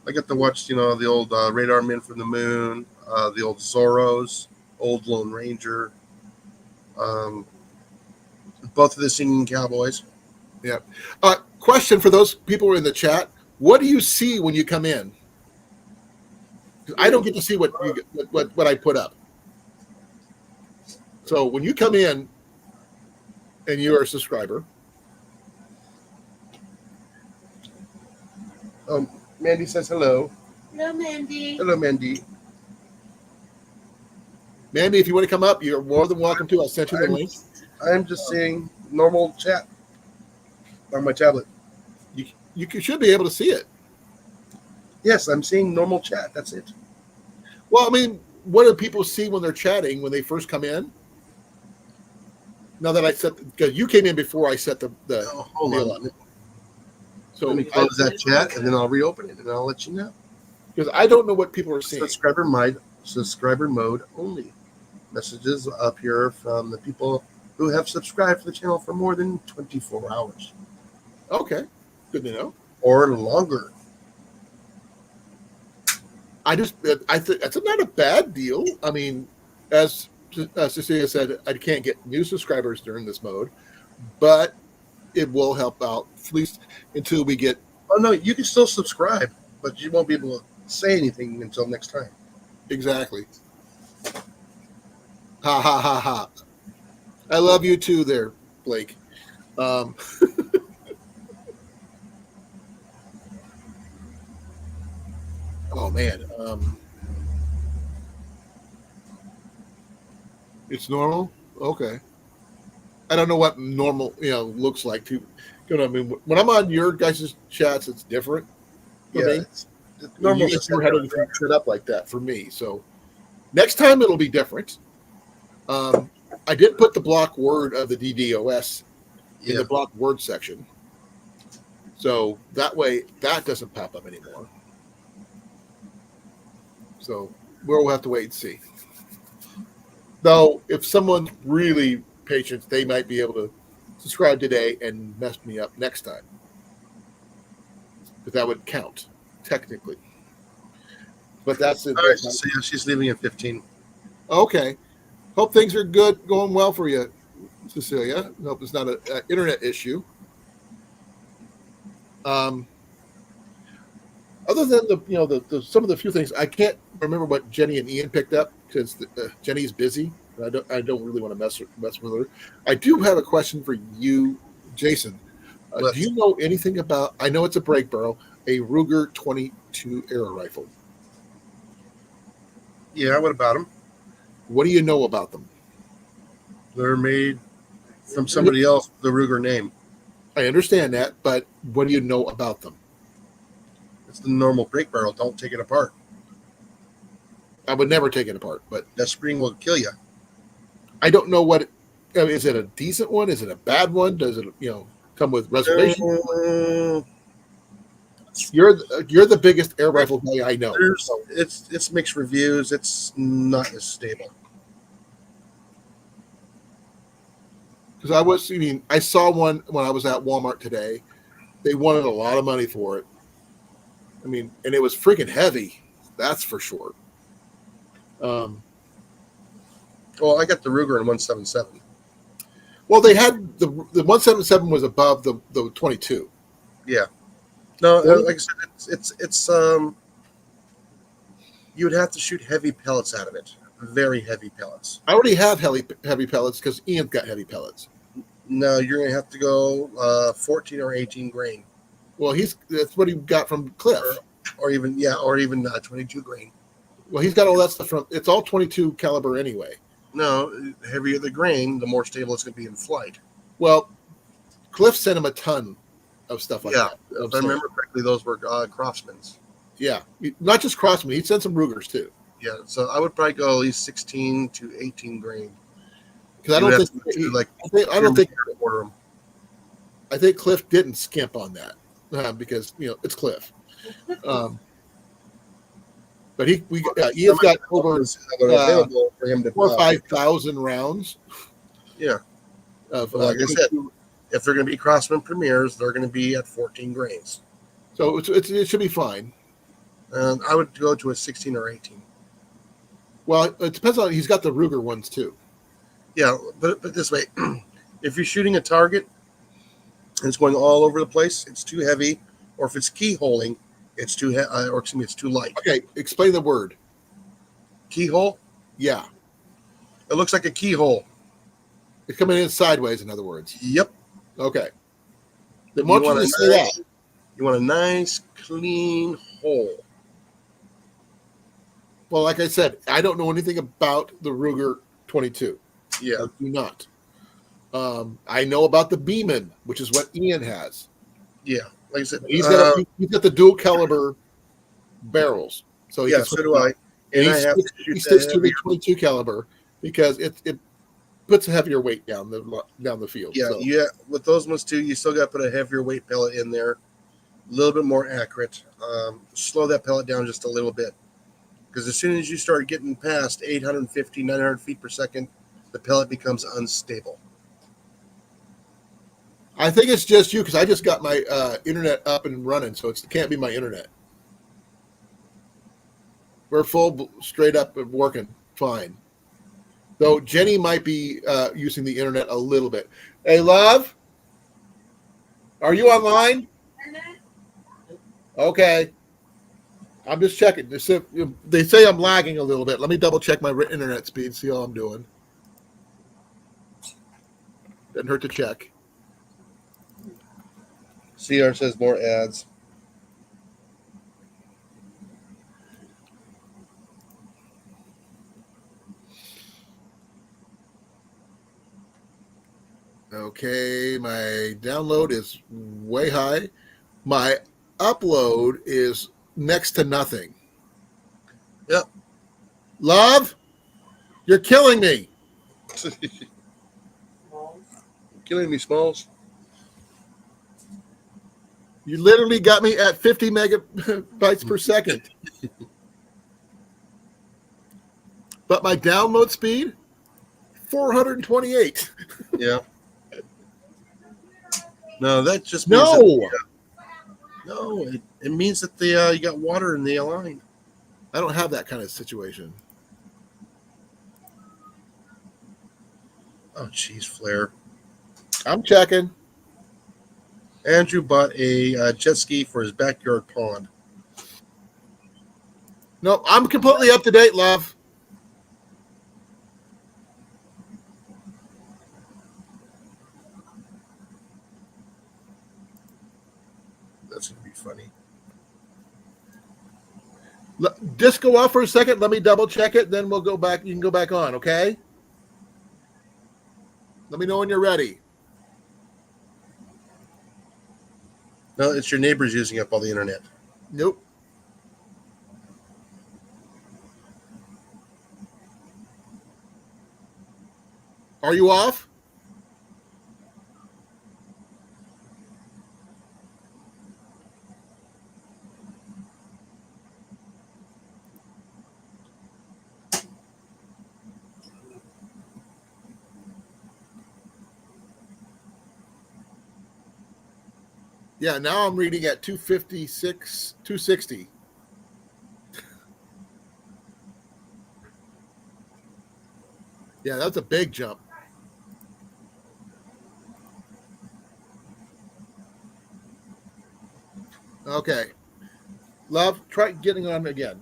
[SPEAKER 3] I got to watch, the old Radar Men from the Moon, the old Zorros, old Lone Ranger, both of the Singing Cowboys.
[SPEAKER 1] Yeah. Question for those people who are in the chat: what do you see when you come in? I don't get to see what I put up. So when you come in and you're a subscriber,
[SPEAKER 3] Mandy says hello.
[SPEAKER 2] Hello, Mandy.
[SPEAKER 3] Hello, Mandy.
[SPEAKER 1] Mandy, if you want to come up, you're more than welcome to. I'll send you the link.
[SPEAKER 3] I'm just seeing normal chat on my tablet.
[SPEAKER 1] You should be able to see it.
[SPEAKER 3] Yes, I'm seeing normal chat. That's it.
[SPEAKER 1] Well, I mean, what do people see when they're chatting when they first come in? Now that because you came in before I set the
[SPEAKER 3] hold
[SPEAKER 1] deal
[SPEAKER 3] on.
[SPEAKER 1] up. So
[SPEAKER 3] let me close that chat and then I'll reopen it and I'll let you know.
[SPEAKER 1] Because I don't know what people are seeing.
[SPEAKER 3] Subscriber mode only. Messages up here from the people who have subscribed to the channel for more than 24 hours.
[SPEAKER 1] Okay, good to know.
[SPEAKER 3] Or longer.
[SPEAKER 1] I think that's not a bad deal. I mean, as Cecilia said, I can't get new subscribers during this mode, but it will help out at least until we get.
[SPEAKER 3] Oh no, you can still subscribe, but you won't be able to say anything until next time.
[SPEAKER 1] Exactly. Ha ha ha ha. I love you too there, Blake. Um, oh man. It's normal? Okay. I don't know what normal, looks like too. You know what I mean? When I'm on your guys' chats, it's different for
[SPEAKER 3] Yeah,
[SPEAKER 1] me.
[SPEAKER 3] it's
[SPEAKER 1] You
[SPEAKER 3] normal.
[SPEAKER 1] guys never had anything set up like that for me. So next time it'll be different. I did put the block word of the DDoS in
[SPEAKER 3] Yeah,
[SPEAKER 1] the block word section. So that way that doesn't pop up anymore. So we'll have to wait and see. Though if someone's really patient, they might be able to subscribe today and mess me up next time. Because that would count, technically. But that's it.
[SPEAKER 3] all right. So yeah, she's leaving at 15.
[SPEAKER 1] Okay. Hope things are good, going well for you, Cecilia. Hope it's not an internet issue. Other than the some of the few things, I can't remember what Jenny and Ian picked up because Jenny's busy. I don't really want to mess with her. I do have a question for you, Jason. Do you know anything about? I know it's a break barrel, a Ruger 22 arrow rifle.
[SPEAKER 3] Yeah, what about them?
[SPEAKER 1] What do you know about them?
[SPEAKER 3] They're made from somebody else, the Ruger name.
[SPEAKER 1] I understand that, but what do you know about them?
[SPEAKER 3] It's the normal break barrel. Don't take it apart.
[SPEAKER 1] I would never take it apart, but
[SPEAKER 3] That spring will kill you.
[SPEAKER 1] I don't know what. Is it a decent one? Is it a bad one? Does it come with reservation? You're the biggest air rifle guy I know.
[SPEAKER 3] It's mixed reviews. It's not as stable.
[SPEAKER 1] Because I saw one when I was at Walmart today. They wanted a lot of money for it. And it was freaking heavy. That's for sure.
[SPEAKER 3] Well, I got the Ruger in 177.
[SPEAKER 1] Well, they had the 177 was above the 22.
[SPEAKER 3] Yeah. No, like I said, it's you would have to shoot heavy pellets out of it. Very heavy pellets.
[SPEAKER 1] I already have heavy pellets because Ian's got heavy pellets.
[SPEAKER 3] No, you're gonna have to go 14 or 18 grain.
[SPEAKER 1] Well, that's what he got from Cliff.
[SPEAKER 3] Or even 22 grain.
[SPEAKER 1] Well, he's got all that stuff from. It's all 22 caliber anyway.
[SPEAKER 3] No, the heavier the grain, the more stable it's going to be in flight.
[SPEAKER 1] Well, Cliff sent him a ton of stuff like that.
[SPEAKER 3] If I remember correctly, those were Craftsman's.
[SPEAKER 1] Yeah, not just Crossman. He sent some Rugers too.
[SPEAKER 3] Yeah, so I would probably go at least 16 to 18 grain.
[SPEAKER 1] Because I don't think
[SPEAKER 3] order them.
[SPEAKER 1] I think Cliff didn't skimp on that because it's Cliff. But Ian's got over
[SPEAKER 3] available for him to
[SPEAKER 1] 4,000 or 5,000 rounds.
[SPEAKER 3] Yeah,
[SPEAKER 1] of
[SPEAKER 3] like I said, if they're going to be Craftsman Premiers, they're going to be at 14 grains.
[SPEAKER 1] So it should be fine.
[SPEAKER 3] And I would go to a 16 or 18.
[SPEAKER 1] Well, it depends on. He's got the Ruger ones too.
[SPEAKER 3] Yeah, but this way, if you're shooting a target and it's going all over the place, it's too heavy, or if it's keyholing, it's too it's too light.
[SPEAKER 1] Okay, explain the word.
[SPEAKER 3] Keyhole?
[SPEAKER 1] Yeah.
[SPEAKER 3] It looks like a keyhole.
[SPEAKER 1] It's coming in sideways, in other words.
[SPEAKER 3] Yep.
[SPEAKER 1] Okay. Then why don't you say that?
[SPEAKER 3] You want a nice, clean hole.
[SPEAKER 1] Well, like I said, I don't know anything about the Ruger 22.
[SPEAKER 3] Yeah.
[SPEAKER 1] I do not. I know about the Beeman, which is what Ian has.
[SPEAKER 3] Yeah. Like I said,
[SPEAKER 1] he's got the dual caliber barrels. So
[SPEAKER 3] so do I. And
[SPEAKER 1] he sticks to the 22 caliber because it puts a heavier weight down the field.
[SPEAKER 3] Yeah,
[SPEAKER 1] so.
[SPEAKER 3] Yeah. With those ones too, you still got to put a heavier weight pellet in there, a little bit more accurate. Slow that pellet down just a little bit, because as soon as you start getting past 850, 900 feet per second, the pellet becomes unstable.
[SPEAKER 1] I think it's just you because I just got my internet up and running, so it can't be my internet. We're full straight up and working fine. Though Jenny might be using the internet a little bit. Hey, love, are you online?
[SPEAKER 2] Internet?
[SPEAKER 1] Okay. I'm just checking. They say I'm lagging a little bit. Let me double check my internet speed, see how I'm doing. Doesn't hurt to check.
[SPEAKER 3] CR says more ads.
[SPEAKER 1] Okay, my download is way high. My upload is next to nothing.
[SPEAKER 3] Yep.
[SPEAKER 1] Love, you're killing me.
[SPEAKER 3] Killing me, Smalls.
[SPEAKER 1] You literally got me at 50 megabytes per second. But my download speed, 428.
[SPEAKER 3] Yeah. No, that just means it means that the you got water in the line.
[SPEAKER 1] I don't have that kind of situation.
[SPEAKER 3] Oh, jeez, Flair.
[SPEAKER 1] I'm checking.
[SPEAKER 3] Andrew bought a jet ski for his backyard pond.
[SPEAKER 1] No, I'm completely up to date, love.
[SPEAKER 3] That's gonna be funny.
[SPEAKER 1] Just go off for a second. Let me double check it. Then we'll go back. You can go back on, okay? Let me know when you're ready.
[SPEAKER 3] No, it's your neighbors using up all the internet.
[SPEAKER 1] Nope. Are you off? Yeah, now I'm reading at 256, 260. Yeah, that's a big jump. Okay. Love, try getting on again.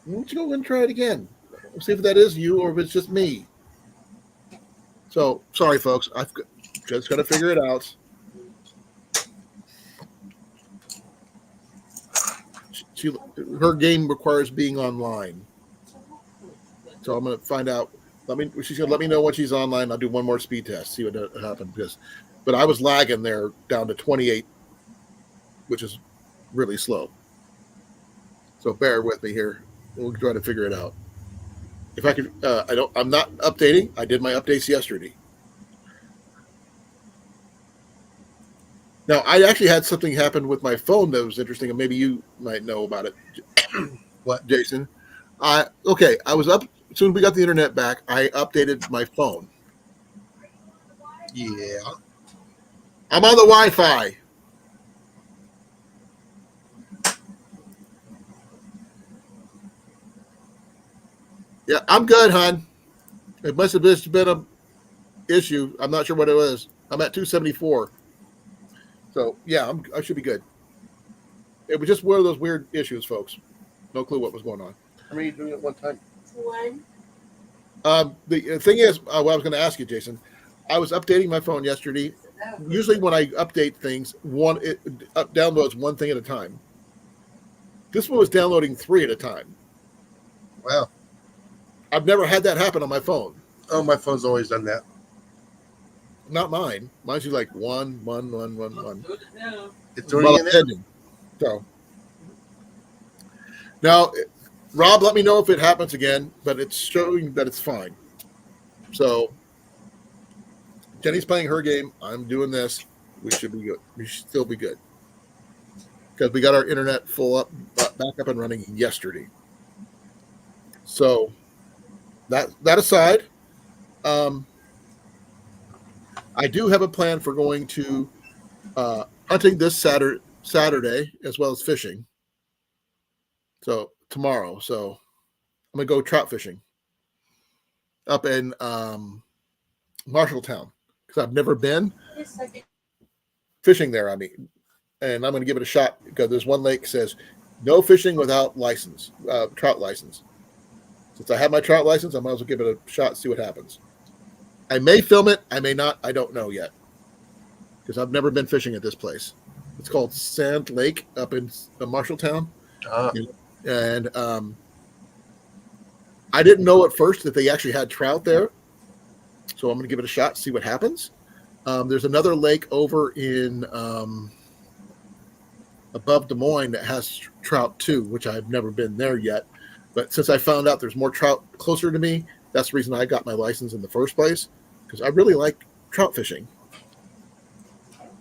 [SPEAKER 1] Why don't you go and try it again? We'll see if that is you or if it's just me. So, sorry, folks. I've just got to figure it out. Her game requires being online. So I'm going to find out. She's going to let me know when she's online. I'll do one more speed test, see what happens. But I was lagging there down to 28, which is really slow. So bear with me here. We'll try to figure it out. If I could, I'm not updating. I did my updates yesterday. Now, I actually had something happen with my phone that was interesting, and maybe you might know about it.
[SPEAKER 3] What,
[SPEAKER 1] Jason? Okay, I was up as soon as we got the internet back. I updated my phone.
[SPEAKER 3] Yeah.
[SPEAKER 1] I'm on the Wi-Fi. Yeah, I'm good, hon. It must have just been a issue. I'm not sure what it was. I'm at 274. So yeah, I should be good. It was just one of those weird issues, folks. No clue what was going on.
[SPEAKER 3] How many are you doing at one time?
[SPEAKER 2] One.
[SPEAKER 1] The thing is, what I was going to ask you, Jason, I was updating my phone yesterday. Usually, when I update things, it downloads one thing at a time. This one was downloading 3 at a time.
[SPEAKER 3] Wow.
[SPEAKER 1] I've never had that happen on my phone.
[SPEAKER 3] Oh, my phone's always done that.
[SPEAKER 1] Not mine. Mine's just like one.
[SPEAKER 3] It's doing it now.
[SPEAKER 1] So now, Rob, let me know if it happens again. But it's showing that it's fine. So Jenny's playing her game. I'm doing this. We should be good. We should still be good because we got our internet back up and running yesterday. So that aside, I do have a plan for going to hunting this Saturday as well as fishing. So tomorrow. So I'm gonna go trout fishing up in Marshalltown because I've never been
[SPEAKER 2] Just a second.
[SPEAKER 1] fishing there. I mean, and I'm gonna give it a shot because there's one lake that says no fishing without license, trout license. Since I have my trout license, I might as well give it a shot and see what happens. I may film it, I may not. I don't know yet because I've never been fishing at this place. It's called Sand Lake up in Marshalltown,
[SPEAKER 3] Ah,
[SPEAKER 1] and I didn't know at first that they actually had trout there, so I'm going to give it a shot, see what happens. There's another lake over in above Des Moines that has trout too, which I've never been there yet. But since I found out there's more trout closer to me, that's the reason I got my license in the first place, because I really like trout fishing.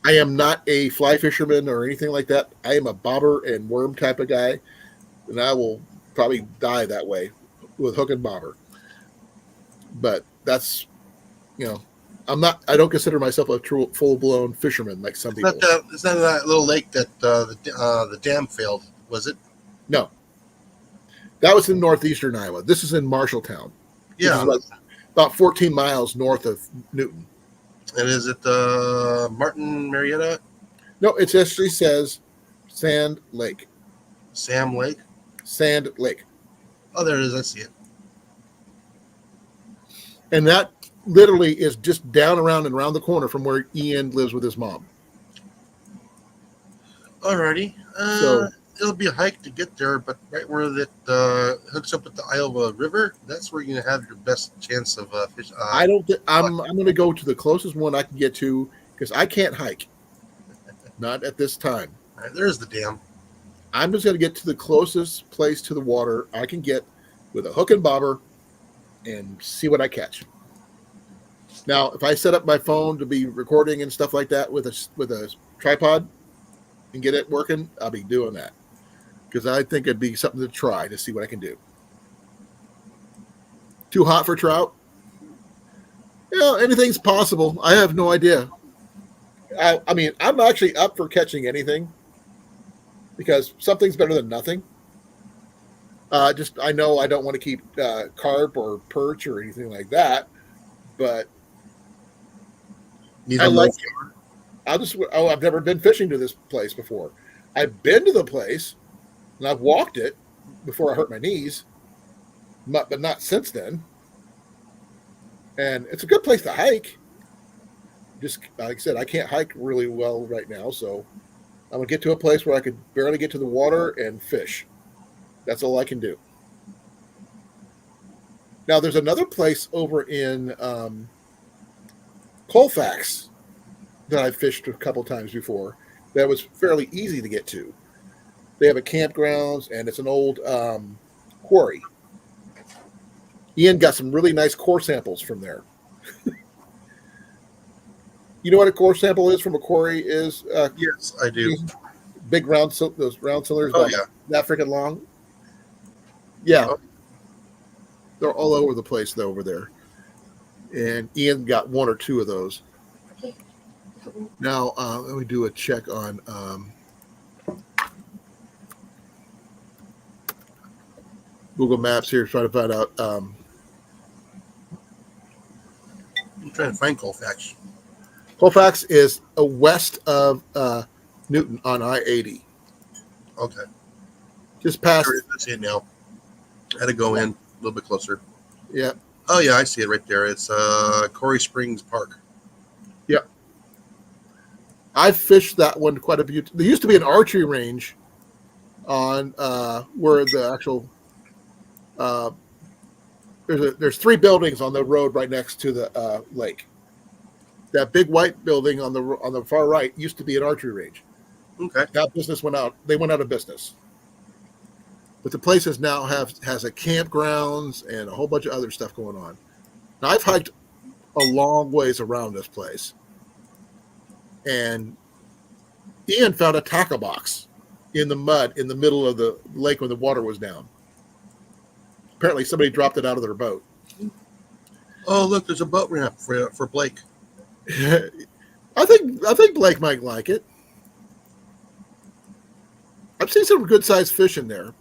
[SPEAKER 1] I am not a fly fisherman or anything like that. I am a bobber and worm type of guy, and I will probably die that way with hook and bobber. But that's, I don't consider myself a true full blown fisherman like some people.
[SPEAKER 3] it's not that little lake that the dam failed, was it?
[SPEAKER 1] No, that was in northeastern Iowa. This is in Marshalltown.
[SPEAKER 3] Yeah.
[SPEAKER 1] This is about 14 miles north of Newton.
[SPEAKER 3] And is it Martin Marietta?
[SPEAKER 1] No, it actually says Sand Lake.
[SPEAKER 3] Sam Lake?
[SPEAKER 1] Sand Lake.
[SPEAKER 3] Oh, there it is. I see it.
[SPEAKER 1] And that literally is just down around and around the corner from where Ian lives with his mom.
[SPEAKER 3] Alrighty.
[SPEAKER 1] So
[SPEAKER 3] it'll be a hike to get there, but right where that hooks up with the Iowa River, that's where you're gonna have your best chance of fish.
[SPEAKER 1] I don't. I'm going to go to the closest one I can get to because I can't hike. Not at this time.
[SPEAKER 3] All right, there's the dam.
[SPEAKER 1] I'm just going to get to the closest place to the water I can get with a hook and bobber and see what I catch. Now, if I set up my phone to be recording and stuff like that with a tripod and get it working, I'll be doing that because I think it'd be something to try to see what I can do. Too hot for trout? Anything's possible. I have no idea. I mean, I'm actually up for catching anything because something's better than nothing. I know I don't want to keep carp or perch or anything like that, but
[SPEAKER 3] Need
[SPEAKER 1] I
[SPEAKER 3] a
[SPEAKER 1] like.
[SPEAKER 3] low-
[SPEAKER 1] I've never been fishing to this place before. I've been to the place and I've walked it before I hurt my knees, but not since then. And it's a good place to hike. Just like I said, I can't hike really well right now, so I'm gonna get to a place where I could barely get to the water and fish. That's all I can do. Now, there's another place over in Colfax that I've fished a couple times before that was fairly easy to get to. They have a campgrounds and it's an old quarry. Ian got some really nice core samples from there. You know what a core sample is from a quarry is?
[SPEAKER 3] Yes, I do.
[SPEAKER 1] Big those round cylinders
[SPEAKER 3] Oh,
[SPEAKER 1] about
[SPEAKER 3] yeah.
[SPEAKER 1] that freaking long. Yeah.
[SPEAKER 3] Oh.
[SPEAKER 1] They're all over the place though over there. And Ian got one or two of those.
[SPEAKER 2] Okay.
[SPEAKER 1] Now, let me do a check on Google Maps here, trying to find out.
[SPEAKER 3] I'm trying to find Colfax.
[SPEAKER 1] Colfax is west of Newton on I-80.
[SPEAKER 3] Okay.
[SPEAKER 1] Just past.
[SPEAKER 3] There it is. I see it now. I had to go in a little bit closer.
[SPEAKER 1] Yeah.
[SPEAKER 3] Oh, yeah, I see it right there. It's Corey Springs Park.
[SPEAKER 1] I've fished that one quite a few. There used to be an archery range on where the actual there's three buildings on the road right next to the lake. That big white building on the far right used to be an archery range.
[SPEAKER 3] Okay.
[SPEAKER 1] That business went out. They went out of business. But the place now has a campgrounds and a whole bunch of other stuff going on. Now, I've hiked a long ways around this place. And Ian found a tackle box in the mud in the middle of the lake when the water was down. Apparently somebody dropped it out of their boat.
[SPEAKER 3] Oh, look, there's a boat ramp for Blake.
[SPEAKER 1] I think Blake might like it. I've seen some good sized fish in there,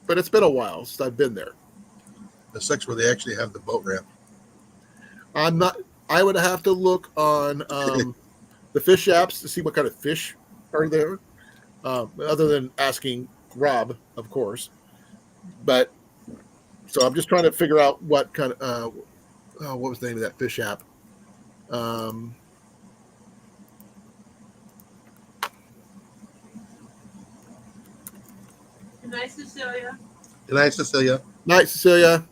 [SPEAKER 1] but it's been a while since I've been there.
[SPEAKER 3] It sucks where they actually have the boat ramp.
[SPEAKER 1] I'm not. I would have to look on the fish apps to see what kind of fish are there, other than asking Rob, of course. But so I'm just trying to figure out what kind of what was the name of that fish app? Um,
[SPEAKER 2] Good night, Cecilia.
[SPEAKER 3] Good night, Cecilia.
[SPEAKER 1] Night, Cecilia.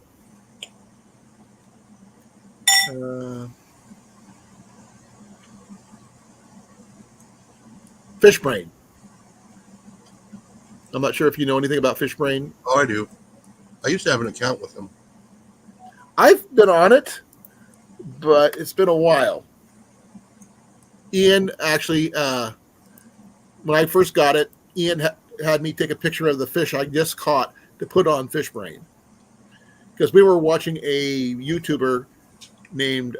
[SPEAKER 1] Uh, Fish Brain. I'm not sure if you know anything about Fish Brain.
[SPEAKER 3] Oh, I do. I used to have an account with them.
[SPEAKER 1] I've been on it, but it's been a while. Ian actually, when I first got it, Ian had me take a picture of the fish I just caught to put on Fish Brain, because we were watching a YouTuber named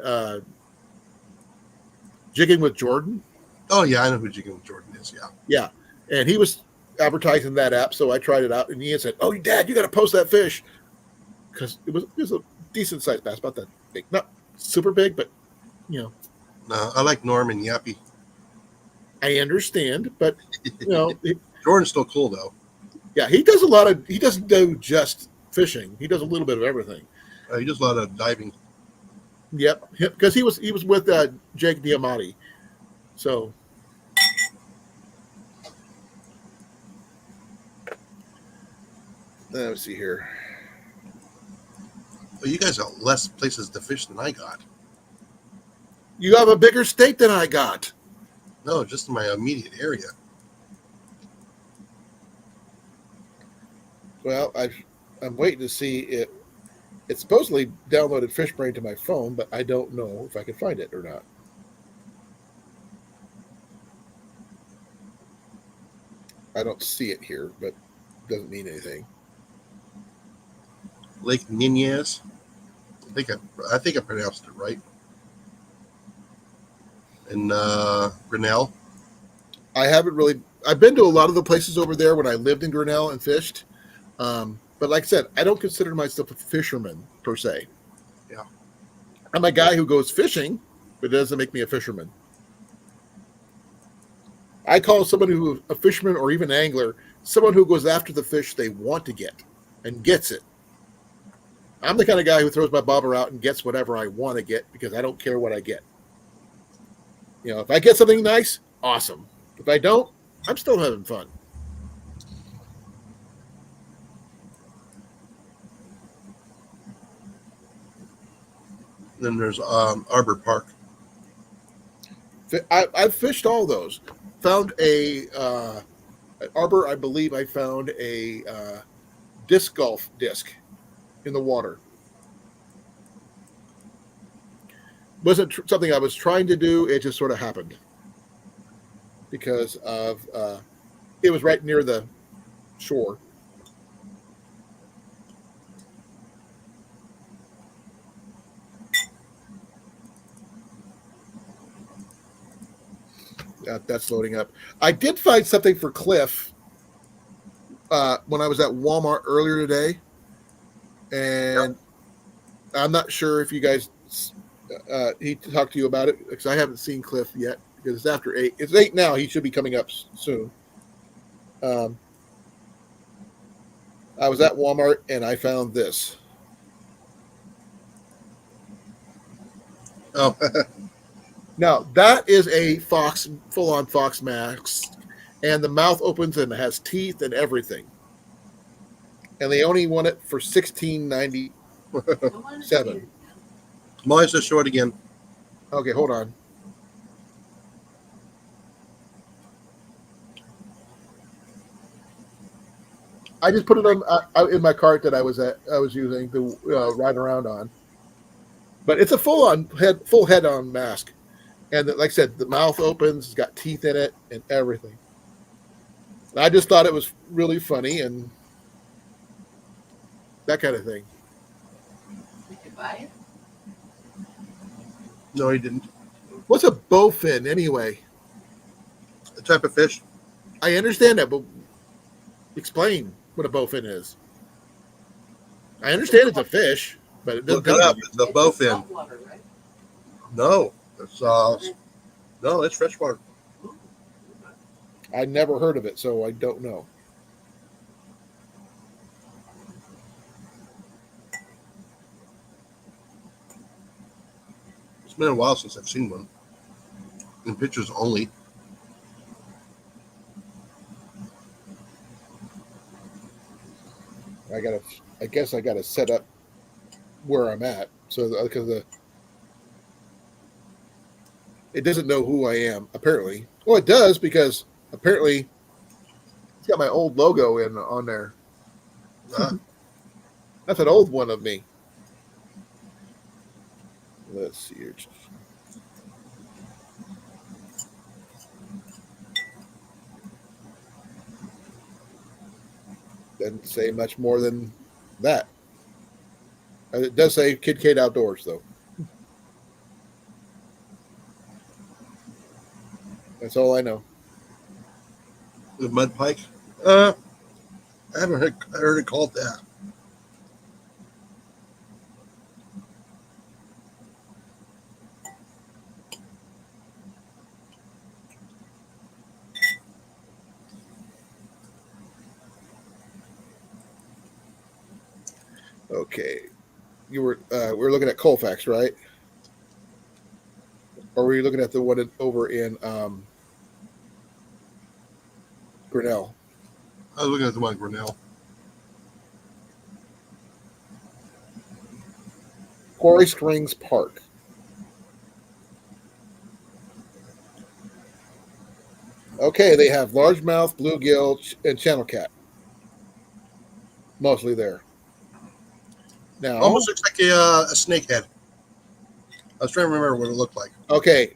[SPEAKER 1] Jigging with Jordan.
[SPEAKER 3] Oh, yeah, I know who Jigging with Jordan is, yeah.
[SPEAKER 1] Yeah, and he was advertising that app, so I tried it out, and Ian said, "Oh, Dad, you got to post that fish," because it was a decent sized bass, about that big, not super big, but you know.
[SPEAKER 3] No, I like Norm and Yappy.
[SPEAKER 1] I understand, but you know,
[SPEAKER 3] Jordan's still cool, though.
[SPEAKER 1] yeah, he does a lot of. He doesn't do just fishing. He does a little bit of everything.
[SPEAKER 3] He does a lot of diving.
[SPEAKER 1] Yep, because he was with Jake Diamati, so. Let's see here.
[SPEAKER 3] Well, you guys got less places to fish than I got.
[SPEAKER 1] You have a bigger state than I got.
[SPEAKER 3] No, just in my immediate area.
[SPEAKER 1] Well, I'm waiting to see it. It supposedly downloaded FishBrain to my phone, but I don't know if I can find it or not. I don't see it here, but it doesn't mean anything.
[SPEAKER 3] Lake Nunez. I think I pronounced it right. And Grinnell.
[SPEAKER 1] I haven't really. I've been to a lot of the places over there when I lived in Grinnell and fished. But like I said, I don't consider myself a fisherman per se.
[SPEAKER 3] Yeah.
[SPEAKER 1] I'm a guy who goes fishing, but it doesn't make me a fisherman. I call somebody who a fisherman or even an angler someone who goes after the fish they want to get and gets it. I'm the kind of guy who throws my bobber out and gets whatever I want to get because I don't care what I get. You know, if I get something nice, awesome. If I don't, I'm still having fun.
[SPEAKER 3] Then there's Arbor Park.
[SPEAKER 1] I've fished all those. Found at Arbor, I believe I found a disc golf disc in the water. Wasn't something I was trying to do. It just sort of happened because of it was right near the shore. That's loading up. I did find something for Cliff when I was at Walmart earlier today, and I'm not sure if you guys he talked to you about it because I haven't seen Cliff yet because it's after 8. It's 8 now. He should be coming up soon. I was at Walmart and I found this.
[SPEAKER 3] Oh,
[SPEAKER 1] Now that is a fox, full-on fox mask, and the mouth opens and it has teeth and everything. And they only want it for $16.97.
[SPEAKER 3] Molly's just short again.
[SPEAKER 1] Okay, hold on. I just put it on in my cart that I was using to ride around on. But it's a full head-on mask, and like I said, the mouth opens, it's got teeth in it, and everything. And I just thought it was really funny and that kind of thing.
[SPEAKER 2] Did you buy it?
[SPEAKER 3] No, he didn't.
[SPEAKER 1] What's a bowfin anyway?
[SPEAKER 3] The type of fish.
[SPEAKER 1] I understand that, but explain what a bowfin is. I understand it's a fish, but it doesn't
[SPEAKER 3] Look it
[SPEAKER 1] tell
[SPEAKER 3] up.
[SPEAKER 1] me.
[SPEAKER 3] It's a bowfin.
[SPEAKER 2] Saltwater, right?
[SPEAKER 3] No, it's freshwater.
[SPEAKER 1] I never heard of it, so I don't know.
[SPEAKER 3] It's been a while since I've seen one. In pictures only.
[SPEAKER 1] I guess I gotta set up where I'm at, so because it doesn't know who I am. Apparently, well, it does because apparently it's got my old logo in on there.
[SPEAKER 3] Ah,
[SPEAKER 1] That's an old one of me. Let's see here. Doesn't say much more than that. It does say Kid Kate Outdoors, though. That's all I know.
[SPEAKER 3] the mud pike. I haven't heard it called that.
[SPEAKER 1] Okay, you were we were looking at Colfax, right? Or were you looking at the one over in Grinnell?
[SPEAKER 3] I was looking at the one in Grinnell.
[SPEAKER 1] Quarry Springs Park. Okay, they have largemouth, bluegill, and channel cat. Mostly there. Now,
[SPEAKER 3] Almost looks like a snakehead. I was trying to remember what it looked like.
[SPEAKER 1] okay,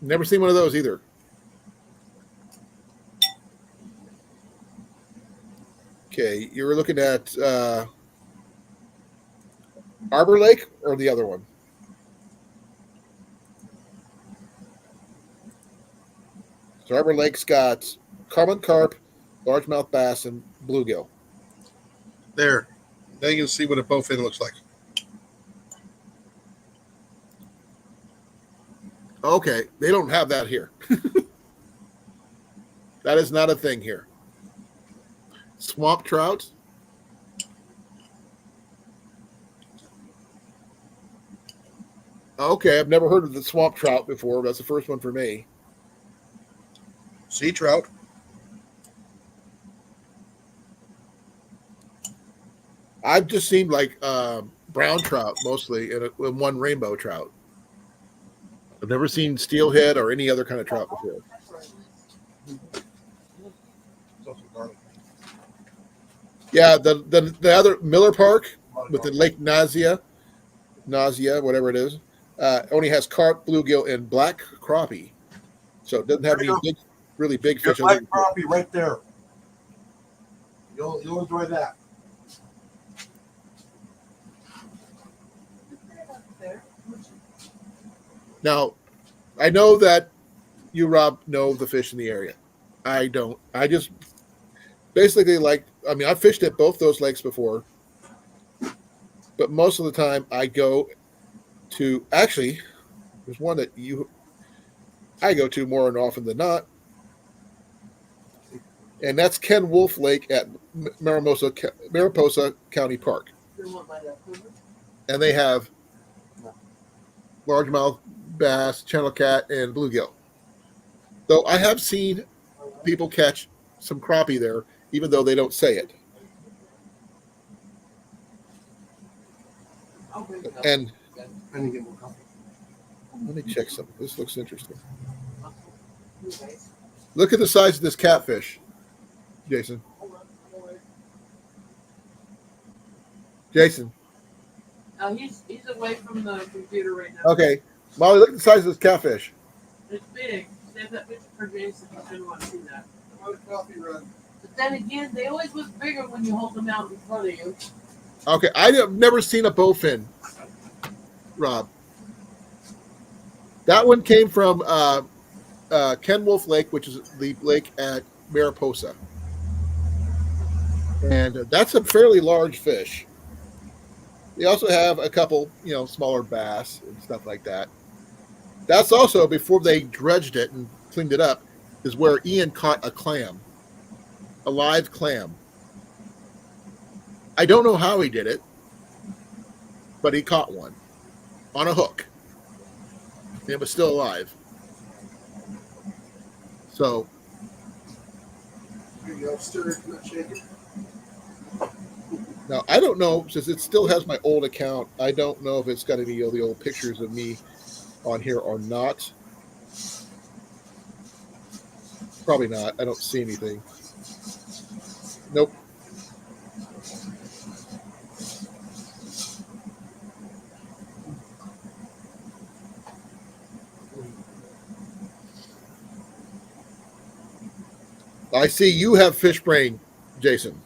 [SPEAKER 1] never seen one of those either. Okay, you were looking at Arbor Lake or the other one? So Arbor Lake's got common carp, largemouth bass, and bluegill.
[SPEAKER 3] There. Now you can see what a bowfin looks like.
[SPEAKER 1] Okay, they don't have that here. That is not a thing here. Swamp trout. Okay, I've never heard of the swamp trout before. That's the first one for me.
[SPEAKER 3] Sea trout.
[SPEAKER 1] I've just seen like brown trout mostly and one rainbow trout. I've never seen steelhead or any other kind of trout before. Yeah, the other Miller Park with the Lake Nausea, whatever it is, only has carp, bluegill, and black crappie. So it doesn't have any big, really big
[SPEAKER 3] Your
[SPEAKER 1] fish.
[SPEAKER 3] black crappie right there. You'll enjoy that.
[SPEAKER 1] Now, I know that you, Rob, know the fish in the area. I don't. I just basically I've fished at both those lakes before, but most of the time I go to, actually, there's one that I go to more often than not, and that's Ken Wolf Lake at Mariposa County Park. And they have largemouth bass, channel cat, and bluegill. Though I have seen people catch some crappie there, even though they don't say it. And let me check something. This looks interesting. Look at the size of this catfish, Jason. Jason.
[SPEAKER 2] He's away from the computer right now.
[SPEAKER 1] Okay. Molly, look at the size of this catfish.
[SPEAKER 2] It's big. Save that picture for Jason. He's going to want to see that.
[SPEAKER 3] Coffee run.
[SPEAKER 2] But then again, they always look bigger when you hold them out in front of you.
[SPEAKER 1] Okay, I have never seen a bowfin, Rob. That one came from Ken Wolf Lake, which is the lake at Mariposa. And that's a fairly large fish. They also have a couple, smaller bass and stuff like that. That's also before they dredged it and cleaned it up, is where Ian caught a clam, a live clam. I don't know how he did it, but he caught one on a hook. And it was still alive. So
[SPEAKER 3] Here you go. Stir it, not shake it.
[SPEAKER 1] now I don't know, since it still has my old account, I don't know if it's got any of the old pictures of me on here or not. Probably not. I don't see anything. Nope. I see you have fish brain, Jason.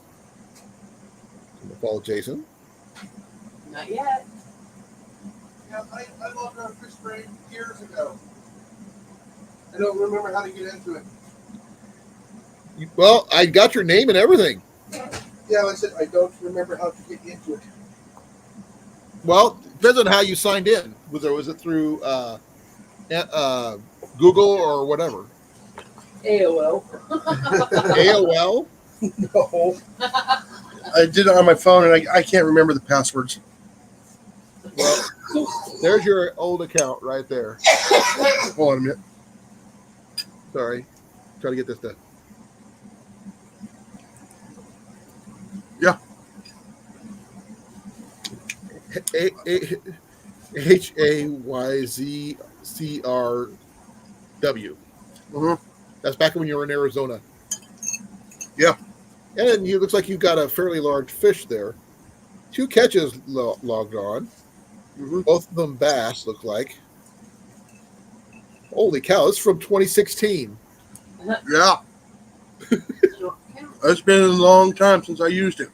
[SPEAKER 1] I'm gonna follow Jason.
[SPEAKER 2] Not yet.
[SPEAKER 3] Yeah, I logged on fish brain years ago. I don't remember how to get into it.
[SPEAKER 1] Well, I got your name and everything.
[SPEAKER 3] Yeah, I said I don't remember how to get into it.
[SPEAKER 1] Well, depends on how you signed in. Was it through Google or whatever?
[SPEAKER 2] AOL.
[SPEAKER 1] AOL?
[SPEAKER 3] No. I did it on my phone, and I can't remember the passwords.
[SPEAKER 1] Well, there's your old account right there.
[SPEAKER 3] Hold on a minute.
[SPEAKER 1] Sorry. Try to get this done.
[SPEAKER 3] Yeah.
[SPEAKER 1] HAYZCRW.
[SPEAKER 3] Mm-hmm.
[SPEAKER 1] That's back when you were in Arizona.
[SPEAKER 3] Yeah.
[SPEAKER 1] And it looks like you got a fairly large fish there. 2 catches logged on.
[SPEAKER 3] Mm-hmm.
[SPEAKER 1] Both of them bass, look like. Holy cow, this is from 2016.
[SPEAKER 3] Yeah. It's been a long time since I used it.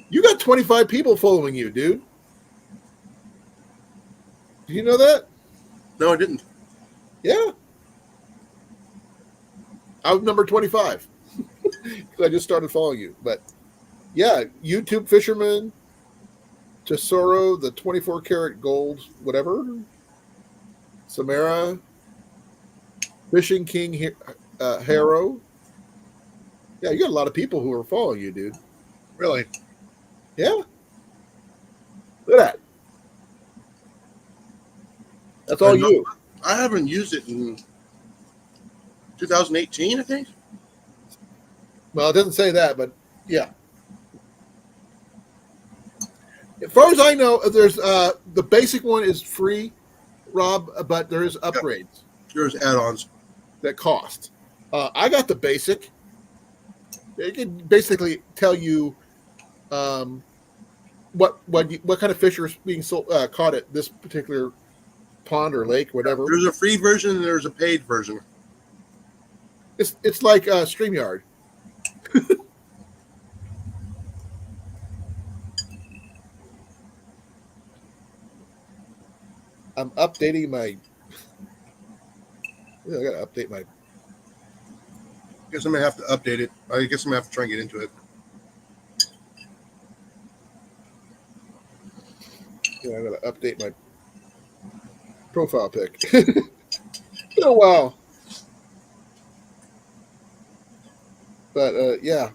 [SPEAKER 1] You got 25 people following you, dude. Do you know that?
[SPEAKER 3] No, I didn't.
[SPEAKER 1] Yeah. I was number 25. Because I just started following you. But yeah, YouTube fisherman, Tesoro, the 24 karat gold, whatever. Samara, Fishing King Harrow. Yeah, you got a lot of people who are following you, dude.
[SPEAKER 3] Really?
[SPEAKER 1] Yeah. Look at that. That's all you.
[SPEAKER 3] I haven't used it in 2018, I think.
[SPEAKER 1] Well, it doesn't say that, but yeah. As far as I know, there's the basic one is free, Rob, but there is upgrades
[SPEAKER 3] There's add-ons.
[SPEAKER 1] that cost. I got the basic. It can basically tell you what kind of fish are being caught at this particular pond or lake, whatever.
[SPEAKER 3] There's a free version and there's a paid version.
[SPEAKER 1] It's like StreamYard. I'm updating my. I gotta update my.
[SPEAKER 3] I guess I'm gonna have to update it. I guess I'm gonna have to try and get into it.
[SPEAKER 1] I gotta update my profile pic. Been a while, but yeah.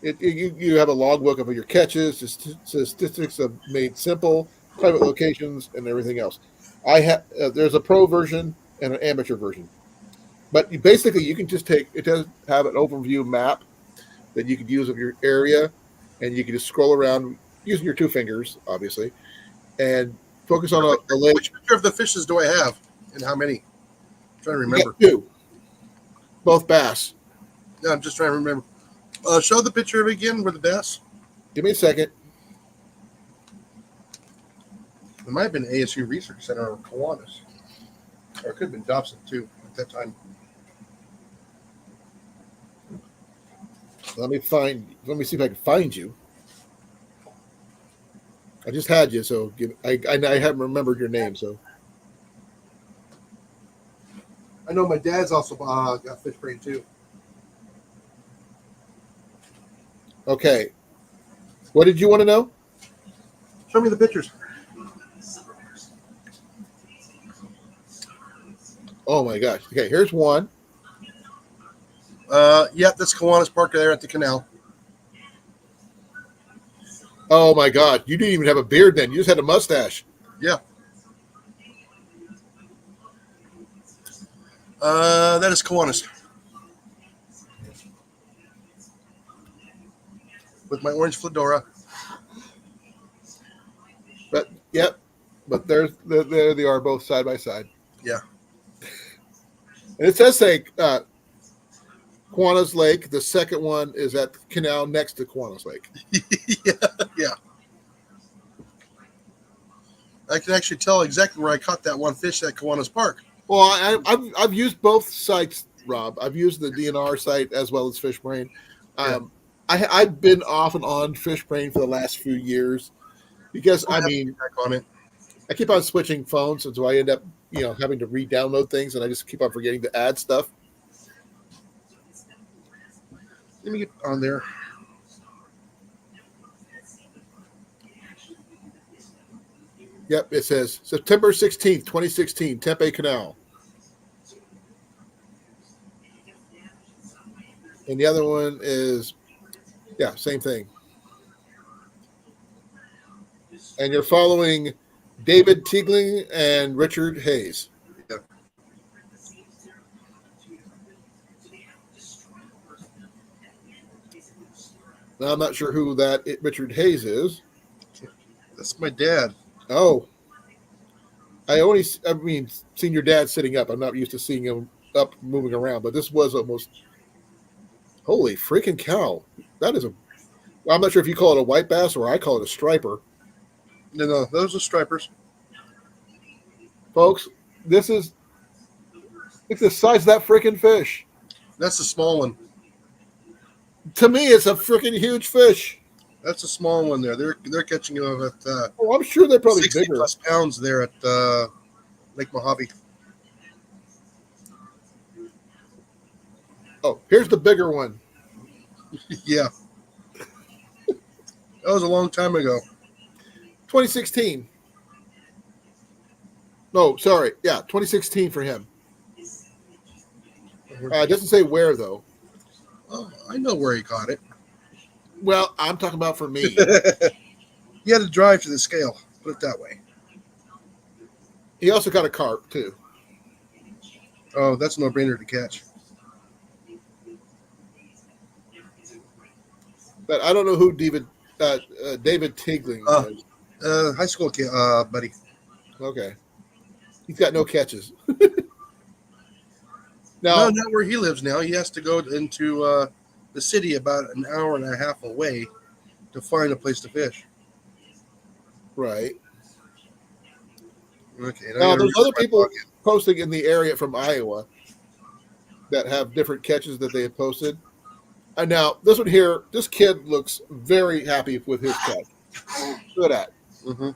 [SPEAKER 1] You have a logbook of your catches, statistics of made simple, private locations, and everything else. I have there's a pro version and an amateur version, but basically you can just it does have an overview map that you could use of your area, and you can just scroll around using your 2 fingers, obviously, and focus on a lake.
[SPEAKER 3] Which picture of the fishes do I have, and how many? I'm trying to
[SPEAKER 1] You
[SPEAKER 3] remember.
[SPEAKER 1] got 2, both bass.
[SPEAKER 3] Yeah, I'm just trying to remember. Show the picture of it again with the bass.
[SPEAKER 1] Give me a second.
[SPEAKER 3] It might have been ASU Research Center or Kiwanis. Or it could have been Dobson, too, at that time.
[SPEAKER 1] Let me see if I can find you. I just had you, so I haven't remembered your name, so.
[SPEAKER 3] I know my dad's also got fish brain, too.
[SPEAKER 1] Okay. What did you want to know?
[SPEAKER 3] Show me the pictures.
[SPEAKER 1] Oh my gosh. Okay, here's one.
[SPEAKER 3] Yep, that's Kiwanis Park there at the canal.
[SPEAKER 1] Oh my God. You didn't even have a beard then. You just had a mustache.
[SPEAKER 3] Yeah. That is Kiwanis. With my orange fedora.
[SPEAKER 1] But yep. But there they are, both side by side.
[SPEAKER 3] Yeah.
[SPEAKER 1] And it says say Kiwanis Lake. The second one is at the canal next to Kiwanis Lake.
[SPEAKER 3] yeah. I can actually tell exactly where I caught that one fish at Kiwanis Park.
[SPEAKER 1] Well, I've used both sites, Rob. I've used the DNR site as well as FishBrain. I've been off and on FishBrain for the last few years because I mean
[SPEAKER 3] Back on it.
[SPEAKER 1] I keep on switching phones, and so I end up having to re-download things, and I just keep on forgetting to add stuff.
[SPEAKER 3] Let me get on there.
[SPEAKER 1] Yep, it says September 16th, 2016, Tempe Canal. And the other one is, same thing. And you're following David Tiegling and Richard Hayes.
[SPEAKER 3] Yeah.
[SPEAKER 1] Now, I'm not sure who that Richard Hayes is.
[SPEAKER 3] That's my dad.
[SPEAKER 1] Oh. Seen your dad sitting up. I'm not used to seeing him up moving around, but this was almost, holy freaking cow. That is I'm not sure if you call it a white bass or I call it a striper.
[SPEAKER 3] No, those are stripers.
[SPEAKER 1] Folks, look the size of that freaking fish.
[SPEAKER 3] That's a small one.
[SPEAKER 1] To me, it's a freaking huge fish.
[SPEAKER 3] That's a small one there. They're catching it at
[SPEAKER 1] I'm sure they're probably
[SPEAKER 3] 60
[SPEAKER 1] bigger.
[SPEAKER 3] plus pounds there at Lake Mojave.
[SPEAKER 1] Oh, here's the bigger one.
[SPEAKER 3] Yeah. That was a long time ago.
[SPEAKER 1] 2016. No, sorry. Yeah, 2016 for him. It doesn't say where, though.
[SPEAKER 3] Oh, I know where he caught it.
[SPEAKER 1] Well, I'm talking about for me.
[SPEAKER 3] He had to drive to the scale, put it that way.
[SPEAKER 1] He also got a carp, too.
[SPEAKER 3] Oh, that's a no-brainer to catch.
[SPEAKER 1] But I don't know who David Tiegling is.
[SPEAKER 3] High school kid, buddy.
[SPEAKER 1] Okay. He's got no catches.
[SPEAKER 3] No,
[SPEAKER 1] Now,
[SPEAKER 3] not where he lives now. He has to go into the city about an hour and a half away to find a place to fish.
[SPEAKER 1] right.
[SPEAKER 3] Okay.
[SPEAKER 1] Now, there's other people posting in the area from Iowa that have different catches that they have posted. And now, this one here, this kid looks very happy with his catch. Look at that.
[SPEAKER 3] Mm-hmm.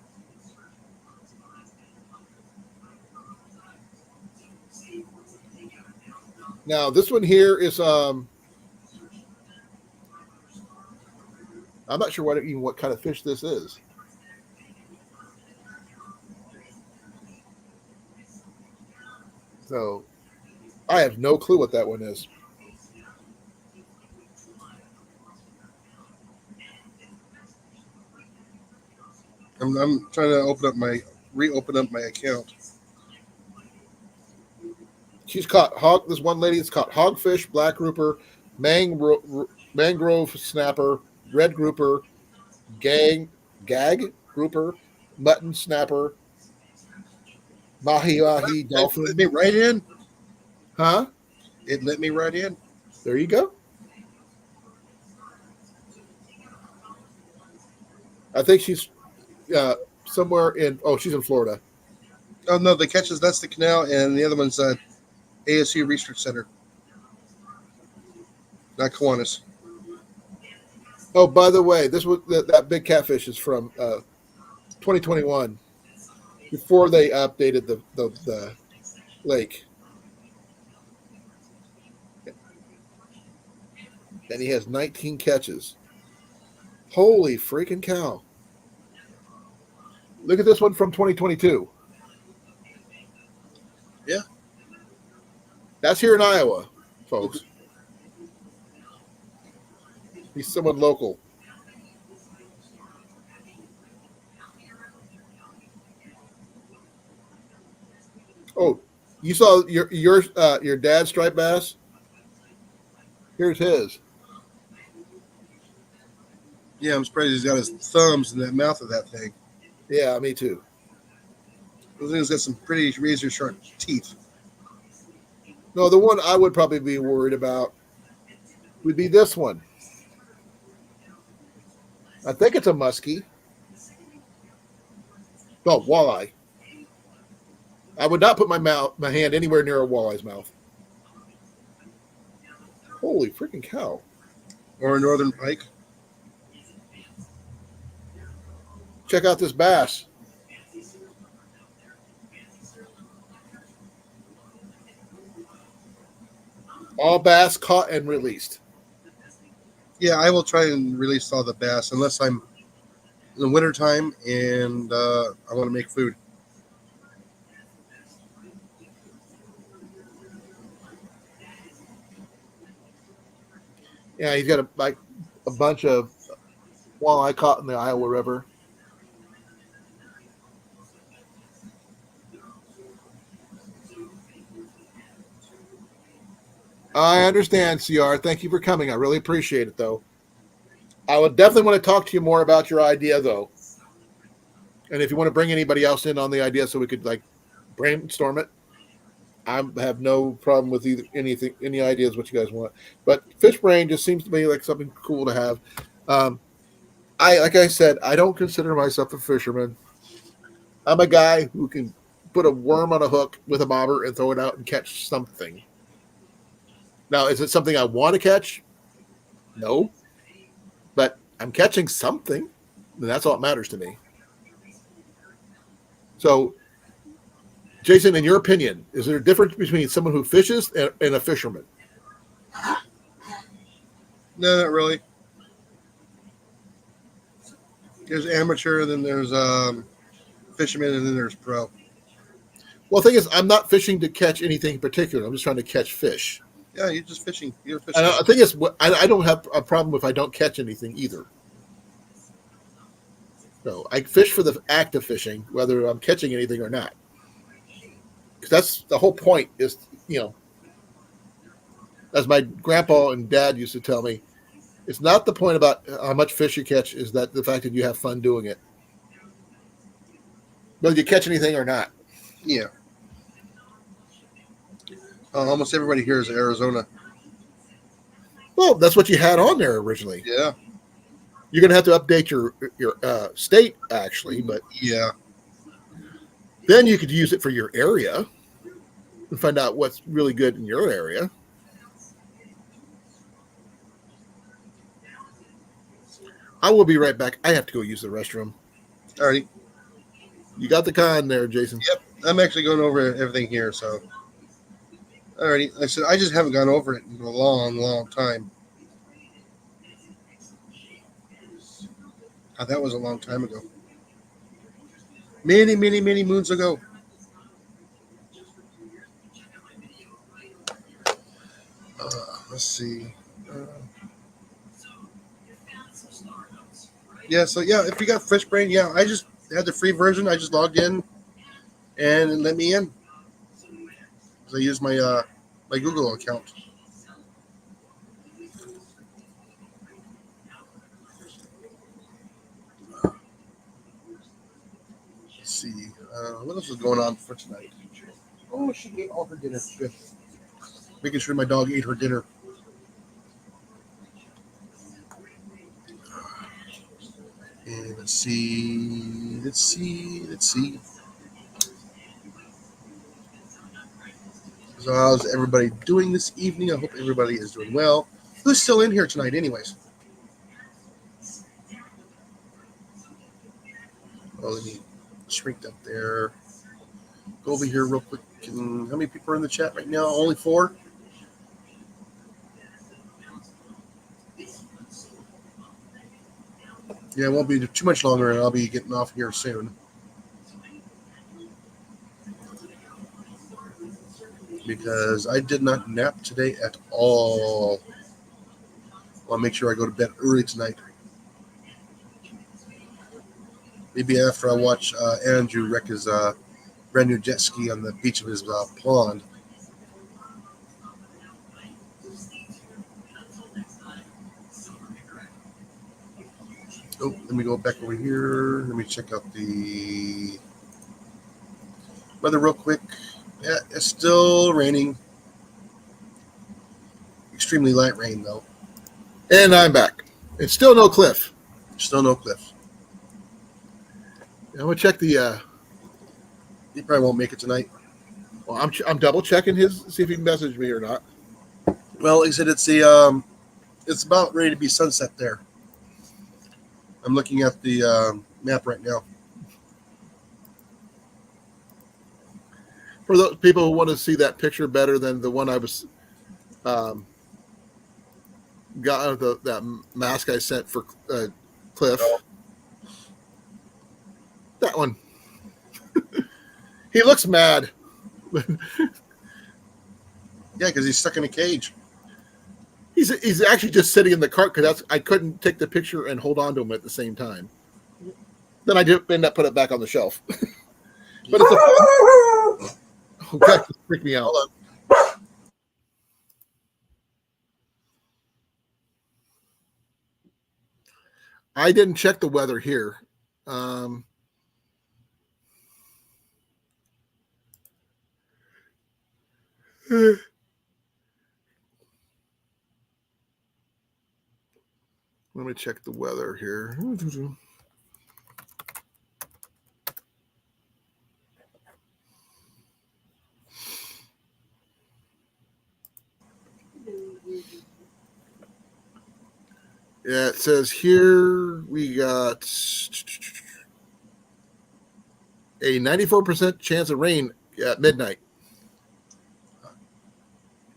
[SPEAKER 1] Now, this one here is I'm not sure what kind of fish this is. So I have no clue what that one is.
[SPEAKER 3] I'm trying to reopen up my account.
[SPEAKER 1] She's caught hog. This one lady has caught hogfish, black grouper, mangrove snapper, red grouper, gag grouper, mutton snapper, mahi dolphin.
[SPEAKER 3] It let me right in.
[SPEAKER 1] Huh?
[SPEAKER 3] It let me right in.
[SPEAKER 1] There you go. I think she's somewhere in. Oh, she's in Florida.
[SPEAKER 3] Oh no, the catches, that's the canal, and the other one's ASU Research Center. Not Kiwanis.
[SPEAKER 1] Oh, by the way, this was that big catfish is from 2021, before they updated the lake. And he has 19 catches. Holy freaking cow. Look at this one from 2022.
[SPEAKER 3] Yeah.
[SPEAKER 1] That's here in Iowa, folks. He's someone local. Oh, you saw your dad's striped bass? Here's his.
[SPEAKER 3] Yeah, I'm surprised he's got his thumbs in that mouth of that thing.
[SPEAKER 1] Yeah, me too.
[SPEAKER 3] The thing's got some pretty razor sharp teeth.
[SPEAKER 1] No, the one I would probably be worried about would be this one. I think it's a muskie. No, walleye. I would not put my hand anywhere near a walleye's mouth. Holy freaking cow.
[SPEAKER 3] Or a northern pike.
[SPEAKER 1] Check out this bass. All bass caught and released.
[SPEAKER 3] Yeah, I will try and release all the bass unless I'm in the wintertime and I want to make food.
[SPEAKER 1] Yeah, he's got a bunch of walleye caught in the Iowa River. I understand, CR. Thank you for coming. I really appreciate it, though. I would definitely want to talk to you more about your idea, though. And if you want to bring anybody else in on the idea so we could like brainstorm it, I have no problem with any ideas what you guys want. But fish brain just seems to me like something cool to have. Like I said, I don't consider myself a fisherman. I'm a guy who can put a worm on a hook with a bobber and throw it out and catch something. Now, is it something I want to catch? No. But I'm catching something, and that's all that matters to me. So, Jason, in your opinion, is there a difference between someone who fishes and a fisherman?
[SPEAKER 3] No, not really. There's amateur, then there's fisherman, and then there's pro.
[SPEAKER 1] Well, the thing is, I'm not fishing to catch anything in particular. I'm just trying to catch fish.
[SPEAKER 3] Yeah, you're just fishing. You're a fisherman.
[SPEAKER 1] And I think it's I don't have a problem if I don't catch anything either. So I fish for the act of fishing, whether I'm catching anything or not. Because that's the whole point. Is as my grandpa and dad used to tell me, it's not the point about how much fish you catch. Is that the fact that you have fun doing it, whether you catch anything or not.
[SPEAKER 3] Yeah. Almost everybody here is Arizona.
[SPEAKER 1] Well, that's what you had on there originally.
[SPEAKER 3] Yeah.
[SPEAKER 1] You're going to have to update your state actually, but
[SPEAKER 3] yeah,
[SPEAKER 1] then you could use it for your area and find out what's really good in your area. I will be right back. I have to go use the restroom.
[SPEAKER 3] Alrighty.
[SPEAKER 1] You got the con there, Jason.
[SPEAKER 3] Yep. I'm actually going over everything here, so. Alrighty. I said I just haven't gone over it in a long, long time. Oh, that was a long time ago. Many, many, many moons ago. Let's see. Yeah, so yeah, if you got Fish Brain, yeah, I just had the free version. I just logged in and it let me in. So I used my my Google account. Let's see. What else is going on for tonight? Oh, she ate all her dinner. Good. Making sure my dog ate her dinner. And let's see. So how's everybody doing this evening? I hope everybody is doing well. Who's still in here tonight anyways? Oh, let me shrink up there. Go over here real quick. How many people are in the chat right now? Only 4? Yeah, it won't be too much longer, and I'll be getting off here soon. Because I did not nap today at all. I'll make sure I go to bed early tonight. Maybe after I watch Andrew wreck his brand new jet ski on the beach of his pond. Oh, let me go back over here. Let me check out the weather real quick. Yeah, it's still raining. Extremely light rain, though.
[SPEAKER 1] And I'm back. It's still no cliff.
[SPEAKER 3] Still no cliff.
[SPEAKER 1] I'm gonna check the.
[SPEAKER 3] He probably won't make it tonight.
[SPEAKER 1] Well, I'm double checking his, see if he can message me or not.
[SPEAKER 3] Well, like I said, it's about ready to be sunset there. I'm looking at the map right now.
[SPEAKER 1] For those people who want to see that picture better than the one I was got that mask I sent for Cliff.
[SPEAKER 3] Oh.
[SPEAKER 1] That one. He looks mad.
[SPEAKER 3] Yeah, because he's stuck in a cage.
[SPEAKER 1] He's actually just sitting in the cart because I couldn't take the picture and hold on to him at the same time. Then I did end up put it back on the shelf. But it's oh, God, it freaked me out.
[SPEAKER 3] Hold on.
[SPEAKER 1] I didn't check the weather here. Let me check the weather here. Yeah, it says here we got a 94% chance of rain at midnight.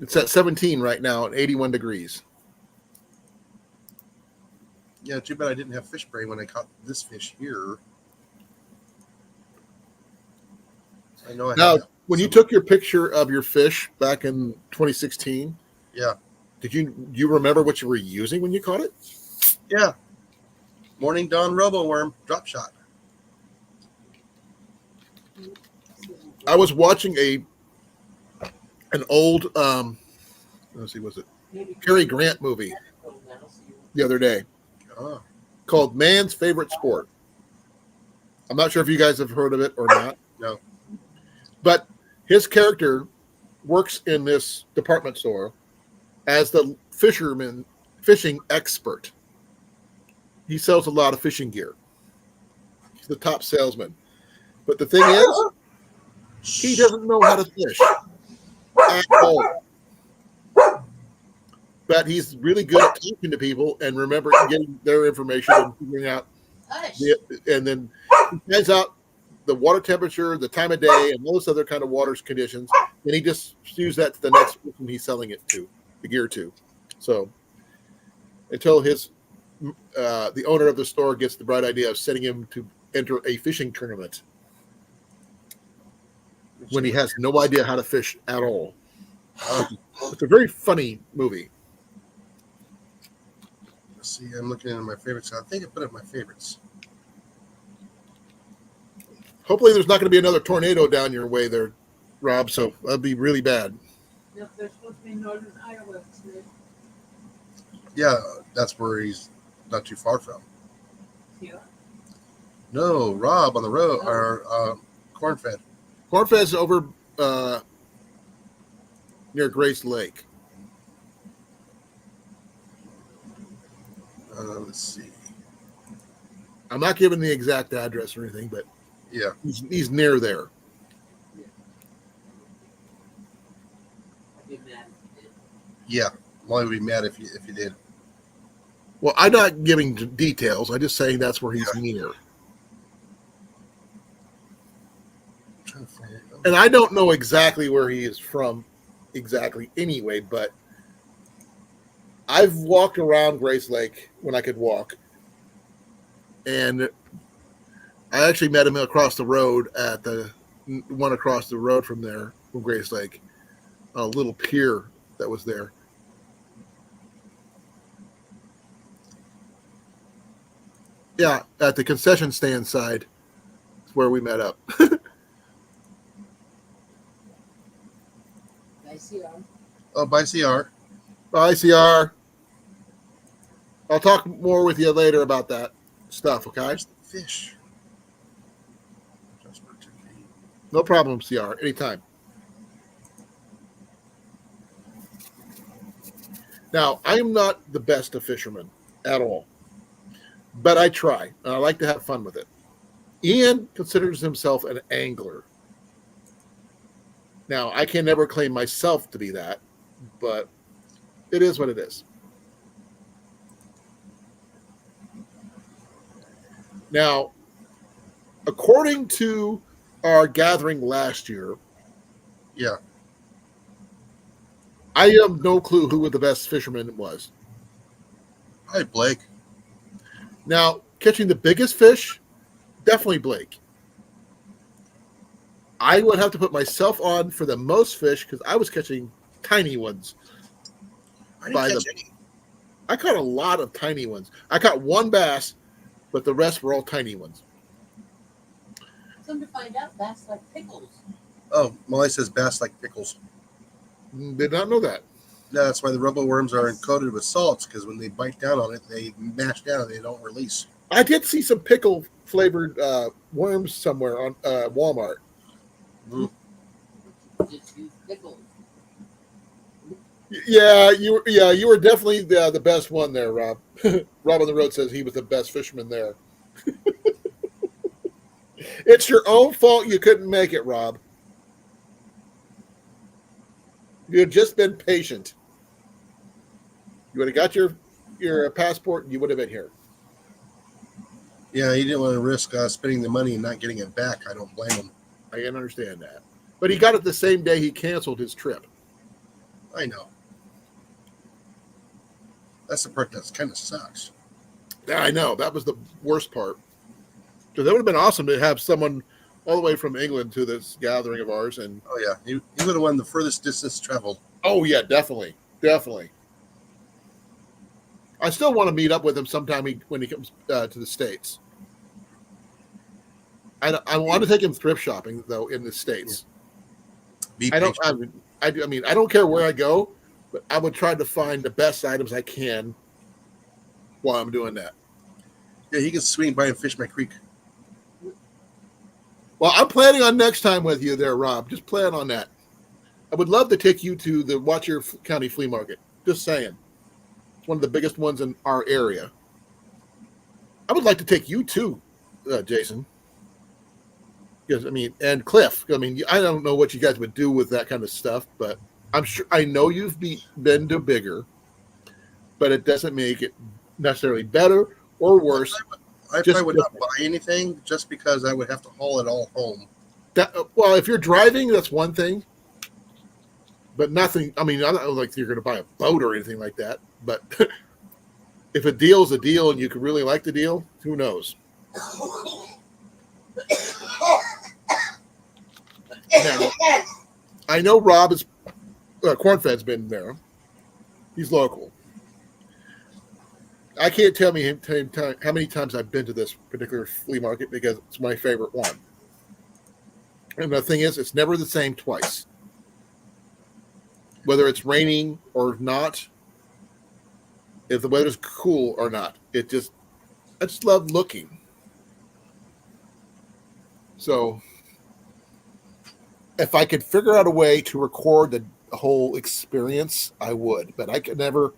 [SPEAKER 1] It's at 17 right now at 81 degrees.
[SPEAKER 3] Yeah, too bad I didn't have fish brain when I caught this fish here. I know I
[SPEAKER 1] Now,
[SPEAKER 3] had
[SPEAKER 1] when you took your picture of your fish back in 2016,
[SPEAKER 3] Yeah.
[SPEAKER 1] do you remember what you were using when you caught it?
[SPEAKER 3] Yeah. Morning Dawn Robo Worm drop shot.
[SPEAKER 1] I was watching an old let's see, was it Cary Grant movie the other day
[SPEAKER 3] Oh.
[SPEAKER 1] called Man's Favorite Sport. I'm not sure if you guys have heard of it or not.
[SPEAKER 3] No.
[SPEAKER 1] But his character works in this department store as the fishing expert. He sells a lot of fishing gear. He's the top salesman. But the thing is, he doesn't know how to fish at all. But he's really good at talking to people and getting their information and figuring out. And then he finds out the water temperature, the time of day, and all this other kind of water conditions. And he just spews that to the next person he's selling it to, the gear to. So until the owner of the store gets the bright idea of sending him to enter a fishing tournament when he has no idea how to fish at all. It's a very funny movie.
[SPEAKER 3] Let's see, I'm looking at my favorites. I think I put up my favorites.
[SPEAKER 1] Hopefully there's not going to be another tornado down your way there, Rob, so that'd be really bad.
[SPEAKER 2] Yep, there's supposed to be northern Iowa today.
[SPEAKER 3] Yeah, that's where he's not too far from.
[SPEAKER 2] Yeah.
[SPEAKER 3] No, Rob on the road, or corn-fed.
[SPEAKER 1] Cornfed's over near Grace Lake.
[SPEAKER 3] Let's see.
[SPEAKER 1] I'm not giving the exact address or anything, but
[SPEAKER 3] Yeah.
[SPEAKER 1] he's near there.
[SPEAKER 3] Yeah. Molly would be mad if you did.
[SPEAKER 1] Well, I'm not giving details. I'm just saying that's where he's near.
[SPEAKER 3] I'm trying to find it.
[SPEAKER 1] And I don't know exactly where he is from exactly anyway, but I've walked around Grace Lake when I could walk. and I actually met him across the road at the one across the road from there, from Grace Lake, a little pier that was there. Yeah, at the concession stand side is where we met up.
[SPEAKER 3] Oh, by CR.
[SPEAKER 1] Bye, CR. I'll talk more with you later about that stuff, okay?
[SPEAKER 3] Where's the fish?
[SPEAKER 1] No problem, CR. Anytime. Now, I am not the best of fishermen at all, but I try, and I like to have fun with it. Ian considers himself an angler. Now, I can never claim myself to be that, but it is what it is. Now, according to our gathering last year,
[SPEAKER 3] Yeah.
[SPEAKER 1] I have no clue who the best fisherman was.
[SPEAKER 3] Hi, Blake.
[SPEAKER 1] Now, catching the biggest fish, definitely Blake. I would have to put myself on for the most fish because I was catching tiny ones.
[SPEAKER 3] I didn't
[SPEAKER 1] By
[SPEAKER 3] catch
[SPEAKER 1] the-
[SPEAKER 3] any.
[SPEAKER 1] I caught a lot of tiny ones. I caught one bass, but the rest were all tiny ones.
[SPEAKER 2] Come to find out, bass like pickles.
[SPEAKER 3] Oh, Molly says bass like pickles.
[SPEAKER 1] Did not know that.
[SPEAKER 3] No, that's why the rubble worms are coated with salts, because when they bite down on it, they mash down and they don't release.
[SPEAKER 1] I did see some pickle flavored worms somewhere on Walmart.
[SPEAKER 2] Just use pickles.
[SPEAKER 1] Yeah, you were definitely the best one there, Rob. Rob on the road says he was the best fisherman there. It's your own fault you couldn't make it, Rob. You had just been patient. You would have got your passport and you would have been here.
[SPEAKER 3] Yeah, he didn't want to risk spending the money and not getting it back. I don't blame him.
[SPEAKER 1] I can understand that. But he got it the same day he canceled his trip.
[SPEAKER 3] I know. That's the part that kind of sucks.
[SPEAKER 1] Yeah, I know. That was the worst part. Because that would have been awesome to have someone all the way from England to this gathering of ours. And
[SPEAKER 3] Oh, yeah. He would have won the furthest distance traveled.
[SPEAKER 1] oh, yeah, definitely. Definitely. I still want to meet up with him sometime when he comes to the States. I want to take him thrift shopping, though, in the States.
[SPEAKER 3] Be
[SPEAKER 1] I don't.
[SPEAKER 3] patient.
[SPEAKER 1] I mean, I don't care where I go, but I would try to find the best items I can while I'm doing that.
[SPEAKER 3] Yeah, he can swing by and fish my creek.
[SPEAKER 1] Well, I'm planning on next time with you there, Rob. Just plan on that. I would love to take you to the Watcher County Flea Market. Just saying. It's one of the biggest ones in our area. I would like to take you too, Jason. Because, I mean, and Cliff. I mean, I don't know what you guys would do with that kind of stuff, but I'm sure I know you've been to bigger, but it doesn't make it necessarily better or worse.
[SPEAKER 3] I
[SPEAKER 1] Just
[SPEAKER 3] probably would not buy anything just because I would have to haul it all home.
[SPEAKER 1] Well, if you're driving, that's one thing, but nothing. I mean, I don't like you're going to buy a boat or anything like that. But if a deal's a deal and you could really like the deal, who knows? Now, I know Rob is Cornfed's been there. He's local. I can't tell me how many times I've been to this particular flea market because it's my favorite one. And the thing is, it's never the same twice. Whether it's raining or not, if the weather's cool or not, I just love looking. So, if I could figure out a way to record the whole experience, I would. But I could never.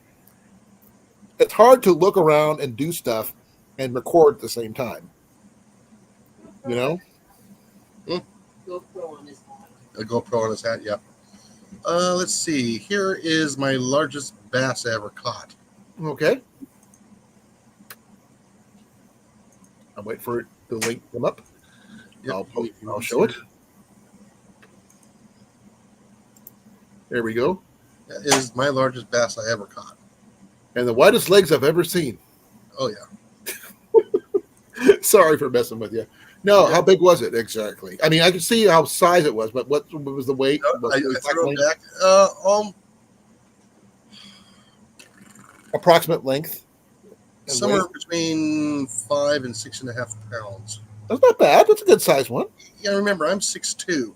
[SPEAKER 1] It's hard to look around and do stuff and record at the same time. You know?
[SPEAKER 2] GoPro on his hat.
[SPEAKER 3] A GoPro on his hat, yeah. Let's see. Here is my largest bass I ever caught.
[SPEAKER 1] Okay. I'll wait for the link to come up.
[SPEAKER 3] Yep.
[SPEAKER 1] I'll show it. There we go.
[SPEAKER 3] That is my largest bass I ever caught.
[SPEAKER 1] And the widest legs I've ever seen.
[SPEAKER 3] Oh, yeah.
[SPEAKER 1] Sorry for messing with you. No, how big was it exactly? I mean, I can see how size it was, but what was the weight?
[SPEAKER 3] I threw it back.
[SPEAKER 1] Approximate length? And
[SPEAKER 3] Somewhere
[SPEAKER 1] weight?
[SPEAKER 3] between 5 and 6.5 pounds.
[SPEAKER 1] That's not bad. That's a good size one.
[SPEAKER 3] Yeah, remember, I'm 6'2".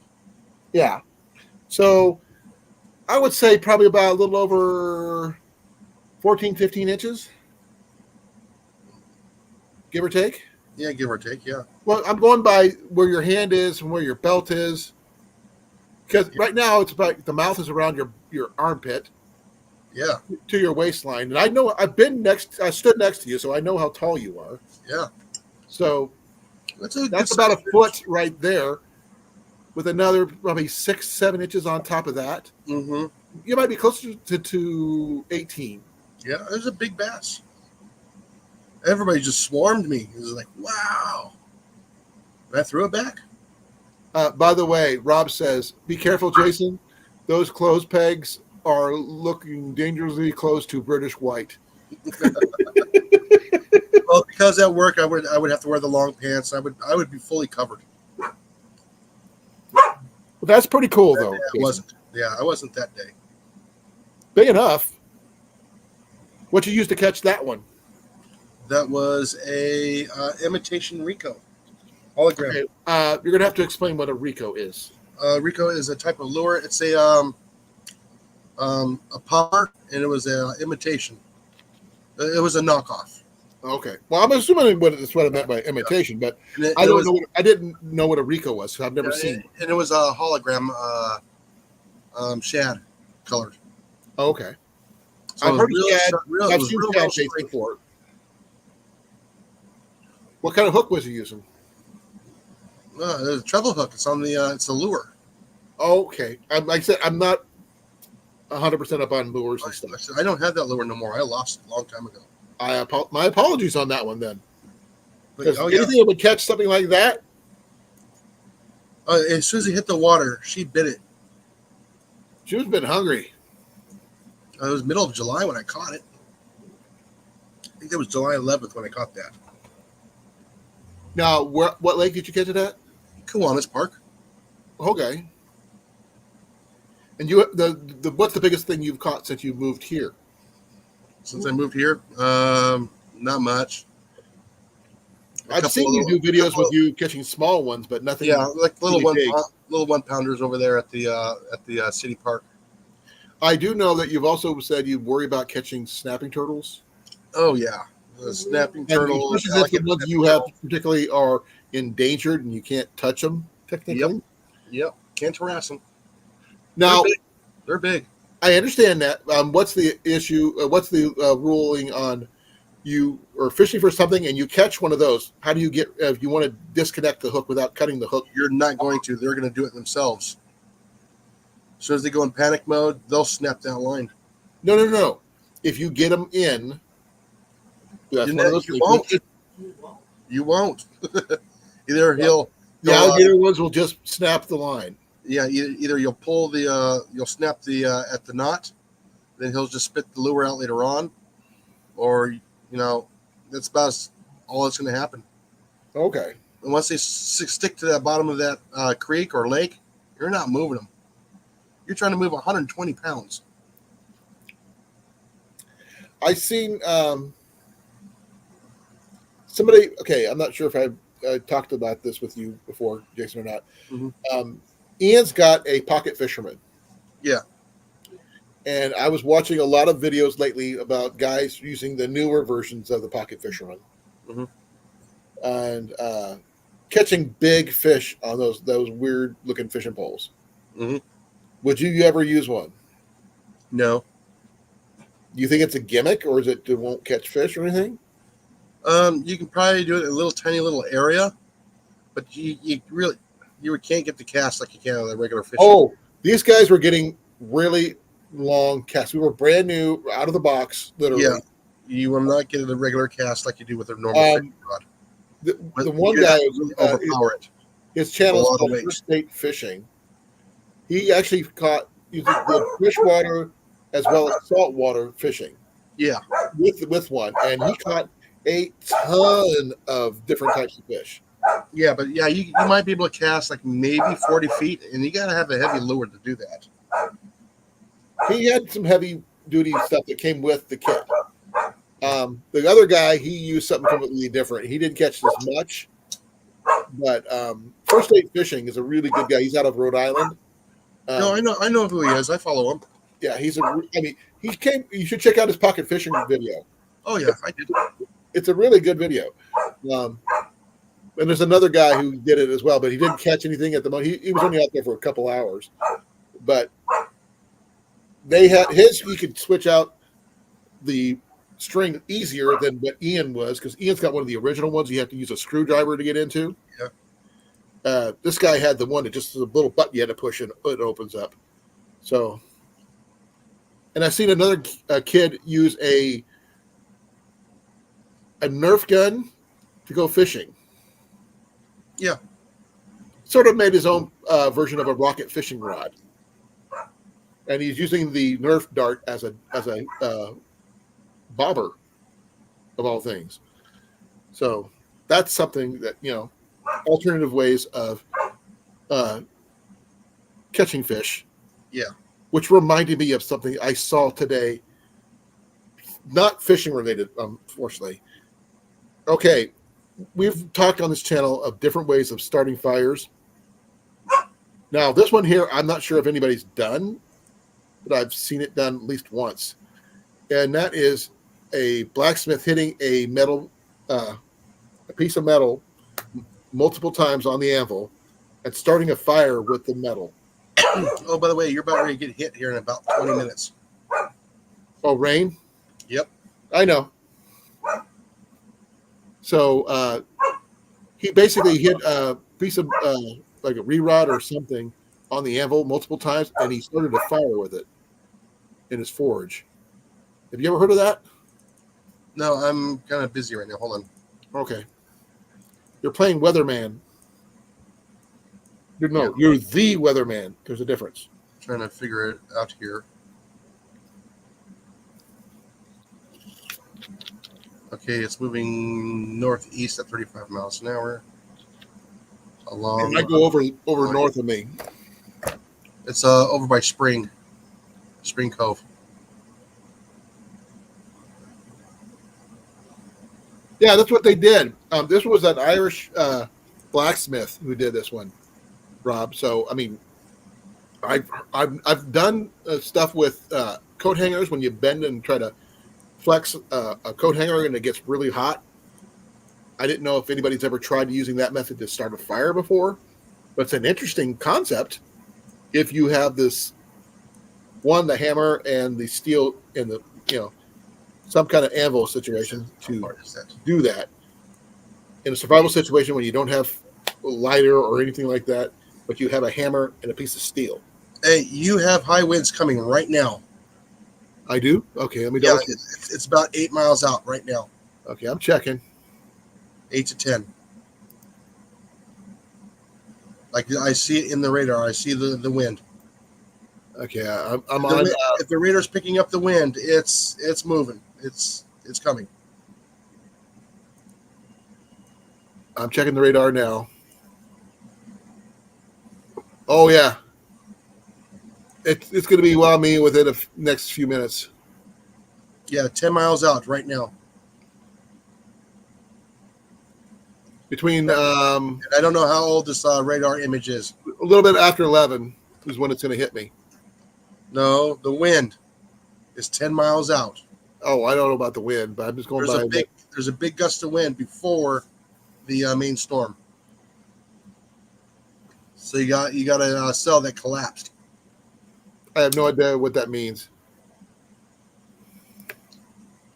[SPEAKER 1] Yeah. So I would say probably about a little over 14, 15 inches, give or take.
[SPEAKER 3] Yeah, give or take. Yeah.
[SPEAKER 1] Well, I'm going by where your hand is and where your belt is. Because right now it's about the mouth is around your armpit
[SPEAKER 3] Yeah.
[SPEAKER 1] to your waistline. And I know I stood next to you, so I know how tall you are.
[SPEAKER 3] Yeah.
[SPEAKER 1] So
[SPEAKER 3] That's a
[SPEAKER 1] that's
[SPEAKER 3] good
[SPEAKER 1] about a
[SPEAKER 3] size
[SPEAKER 1] foot right there with another probably 6, 7 inches on top of that.
[SPEAKER 3] fish. Mm-hmm.
[SPEAKER 1] You might be closer to 18.
[SPEAKER 3] Yeah, there's a big bass. Everybody just swarmed me. It was like, wow. And I threw it back.
[SPEAKER 1] By the way, Rob says, be careful, Jason. Those clothes pegs are looking dangerously close to British white.
[SPEAKER 3] Well, because at work I would have to wear the long pants. I would be fully covered.
[SPEAKER 1] Well, that's pretty cool, though.
[SPEAKER 3] I wasn't. Yeah, I wasn't that day.
[SPEAKER 1] Big enough. What you used to catch that one?
[SPEAKER 3] That was a imitation Rico hologram.
[SPEAKER 1] Okay. You're gonna have to explain what a Rico is.
[SPEAKER 3] Rico is a type of lure. It's a popper, and it was an imitation. It was a knockoff.
[SPEAKER 1] Okay. Well, I'm assuming that's what I meant by imitation, but I didn't know what a Rico was, so I've never seen it.
[SPEAKER 3] And it was a hologram, shad colored.
[SPEAKER 1] Oh, okay.
[SPEAKER 3] So
[SPEAKER 1] I've heard I've
[SPEAKER 3] was
[SPEAKER 1] seen
[SPEAKER 3] real
[SPEAKER 1] shad baits before. What kind of hook was you using?
[SPEAKER 3] There's a treble hook. It's on the. It's a lure.
[SPEAKER 1] Okay. Like I said, I'm not 100% up on lures and stuff.
[SPEAKER 3] I don't have that lure no more. I lost it a long time ago.
[SPEAKER 1] My apologies on that one then.
[SPEAKER 3] But,
[SPEAKER 1] Because anything that would catch something like that,
[SPEAKER 3] as soon as it hit the water, she bit it.
[SPEAKER 1] she was been hungry.
[SPEAKER 3] It was middle of July when I caught it. I think it was July 11th when I caught that.
[SPEAKER 1] Now, what lake did you catch it at?
[SPEAKER 3] Kiwanis Park.
[SPEAKER 1] Okay. And what's the biggest thing you've caught since you moved here?
[SPEAKER 3] Since I moved here, not much.
[SPEAKER 1] I've seen you do videos with you catching small ones, but nothing.
[SPEAKER 3] Yeah, like little
[SPEAKER 1] really
[SPEAKER 3] little 1 pounders over there at the city park.
[SPEAKER 1] I do know that you've also said you worry about catching snapping turtles.
[SPEAKER 3] Oh yeah, the snapping turtle.
[SPEAKER 1] Especially if the ones you have particularly are endangered and you can't touch them technically.
[SPEAKER 3] Yep. Can't harass them.
[SPEAKER 1] Now
[SPEAKER 3] they're big.
[SPEAKER 1] I understand that. What's the issue? What's the ruling on you are fishing for something and you catch one of those? How do you get if you want to disconnect the hook without cutting the hook?
[SPEAKER 3] You're not going to. They're going to do it themselves. As soon as they go in panic mode, they'll snap that line.
[SPEAKER 1] No. If you get them in, that's one of those
[SPEAKER 3] you won't. You won't. Either he'll
[SPEAKER 1] the alligator ones will just snap the line.
[SPEAKER 3] Yeah, either you'll pull you'll snap the at the knot, then he'll just spit the lure out later on, or that's about all that's going to happen.
[SPEAKER 1] Okay.
[SPEAKER 3] And once they stick to the bottom of that creek or lake, you're not moving them. You're trying to move 120 pounds.
[SPEAKER 1] I seen somebody. Okay, I'm not sure if I talked about this with you before, Jason, or not.
[SPEAKER 3] Mm-hmm.
[SPEAKER 1] Ian's got a pocket fisherman.
[SPEAKER 3] Yeah.
[SPEAKER 1] And I was watching a lot of videos lately about guys using the newer versions of the pocket fisherman, and catching big fish on those weird looking fishing poles.
[SPEAKER 3] Mm-hmm.
[SPEAKER 1] Would you ever use one?
[SPEAKER 3] No.
[SPEAKER 1] Do you think it's a gimmick, or is it won't catch fish or anything?
[SPEAKER 3] You can probably do it in a little tiny little area, but you can't get the cast like you can on a regular fish.
[SPEAKER 1] Oh, these guys were getting really long casts. We were brand new, out of the box, literally.
[SPEAKER 3] Yeah, you will not get a regular cast like you do with a normal fishing rod.
[SPEAKER 1] The one guy
[SPEAKER 3] overpower it.
[SPEAKER 1] His channel is called First State Fishing. He actually caught using the freshwater as well as saltwater fishing.
[SPEAKER 3] Yeah,
[SPEAKER 1] with one, and he caught a ton of different types of fish.
[SPEAKER 3] Yeah, but yeah, you might be able to cast like maybe 40 feet, and you got to have a heavy lure to do that.
[SPEAKER 1] He had some heavy duty stuff that came with the kit. The other guy, he used something completely different. He didn't catch as much, but First Aid Fishing is a really good guy. He's out of Rhode Island.
[SPEAKER 3] No, I know who he is. I follow him.
[SPEAKER 1] Yeah, I mean, he came. You should check out his pocket fishing video.
[SPEAKER 3] Oh yeah, I did.
[SPEAKER 1] It's a really good video. And there's another guy who did it as well, but he didn't catch anything at the moment. He was only out there for a couple hours, but they had his. You could switch out the string easier than what Ian was because Ian's got one of the original ones. You have to use a screwdriver to get into.
[SPEAKER 3] Yeah.
[SPEAKER 1] This guy had the one that just a little button you had to push and it opens up. So, and I've seen another kid use a Nerf gun to go fishing.
[SPEAKER 3] Yeah.
[SPEAKER 1] Sort of made his own version of a rocket fishing rod, and he's using the Nerf dart as a bobber, of all things. So that's something that alternative ways of catching fish.
[SPEAKER 3] Yeah.
[SPEAKER 1] Which reminded me of something I saw today, not fishing related, unfortunately. Okay. We've talked on this channel of different ways of starting fires. Now, this one here, I'm not sure if anybody's done, but I've seen it done at least once. And that is a blacksmith hitting a piece of metal multiple times on the anvil and starting a fire with the metal.
[SPEAKER 3] Oh, by the way, you're about ready to get hit here in about 20 minutes.
[SPEAKER 1] Oh, rain?
[SPEAKER 3] Yep.
[SPEAKER 1] I know. So he basically hit a piece of like a re-rod or something on the anvil multiple times, and he started a fire with it in his forge. Have you ever heard of that?
[SPEAKER 3] No, I'm kind of busy right now. Hold on.
[SPEAKER 1] Okay. You're playing weatherman. You're the weatherman. There's a difference.
[SPEAKER 3] Trying to figure it out here. Okay, it's moving northeast at 35 miles an hour.
[SPEAKER 1] It might go over north of me.
[SPEAKER 3] It's over by Spring Cove.
[SPEAKER 1] Yeah, that's what they did. This was an Irish blacksmith who did this one, Rob. So I mean, I've done stuff with coat hangers when you bend and try to flex a coat hanger and it gets really hot. I didn't know if anybody's ever tried using that method to start a fire before, but it's an interesting concept. If you have this the hammer and the steel and the some kind of anvil situation to do that in a survival situation when you don't have a lighter or anything like that, but you have a hammer and a piece of steel.
[SPEAKER 3] Hey, you have high winds coming right now.
[SPEAKER 1] I do? Okay, let me
[SPEAKER 3] double check. It's about 8 miles out right now.
[SPEAKER 1] Okay, I'm checking.
[SPEAKER 3] 8 to 10. Like I see it in the radar. I see the wind.
[SPEAKER 1] Okay, I'm on.
[SPEAKER 3] If the radar's picking up the wind, it's moving. It's coming.
[SPEAKER 1] I'm checking the radar now. Oh yeah, it's going to be wild me within the next few minutes.
[SPEAKER 3] Yeah, 10 miles out right now.
[SPEAKER 1] Between
[SPEAKER 3] I don't know how old this radar image is.
[SPEAKER 1] A little bit after 11 is when it's going to hit me.
[SPEAKER 3] No, the wind is 10 miles out.
[SPEAKER 1] Oh, I don't know about the wind, but I'm just going by.
[SPEAKER 3] There's a big gust of wind before the main storm. So you got a cell that collapsed.
[SPEAKER 1] I have no idea what that means.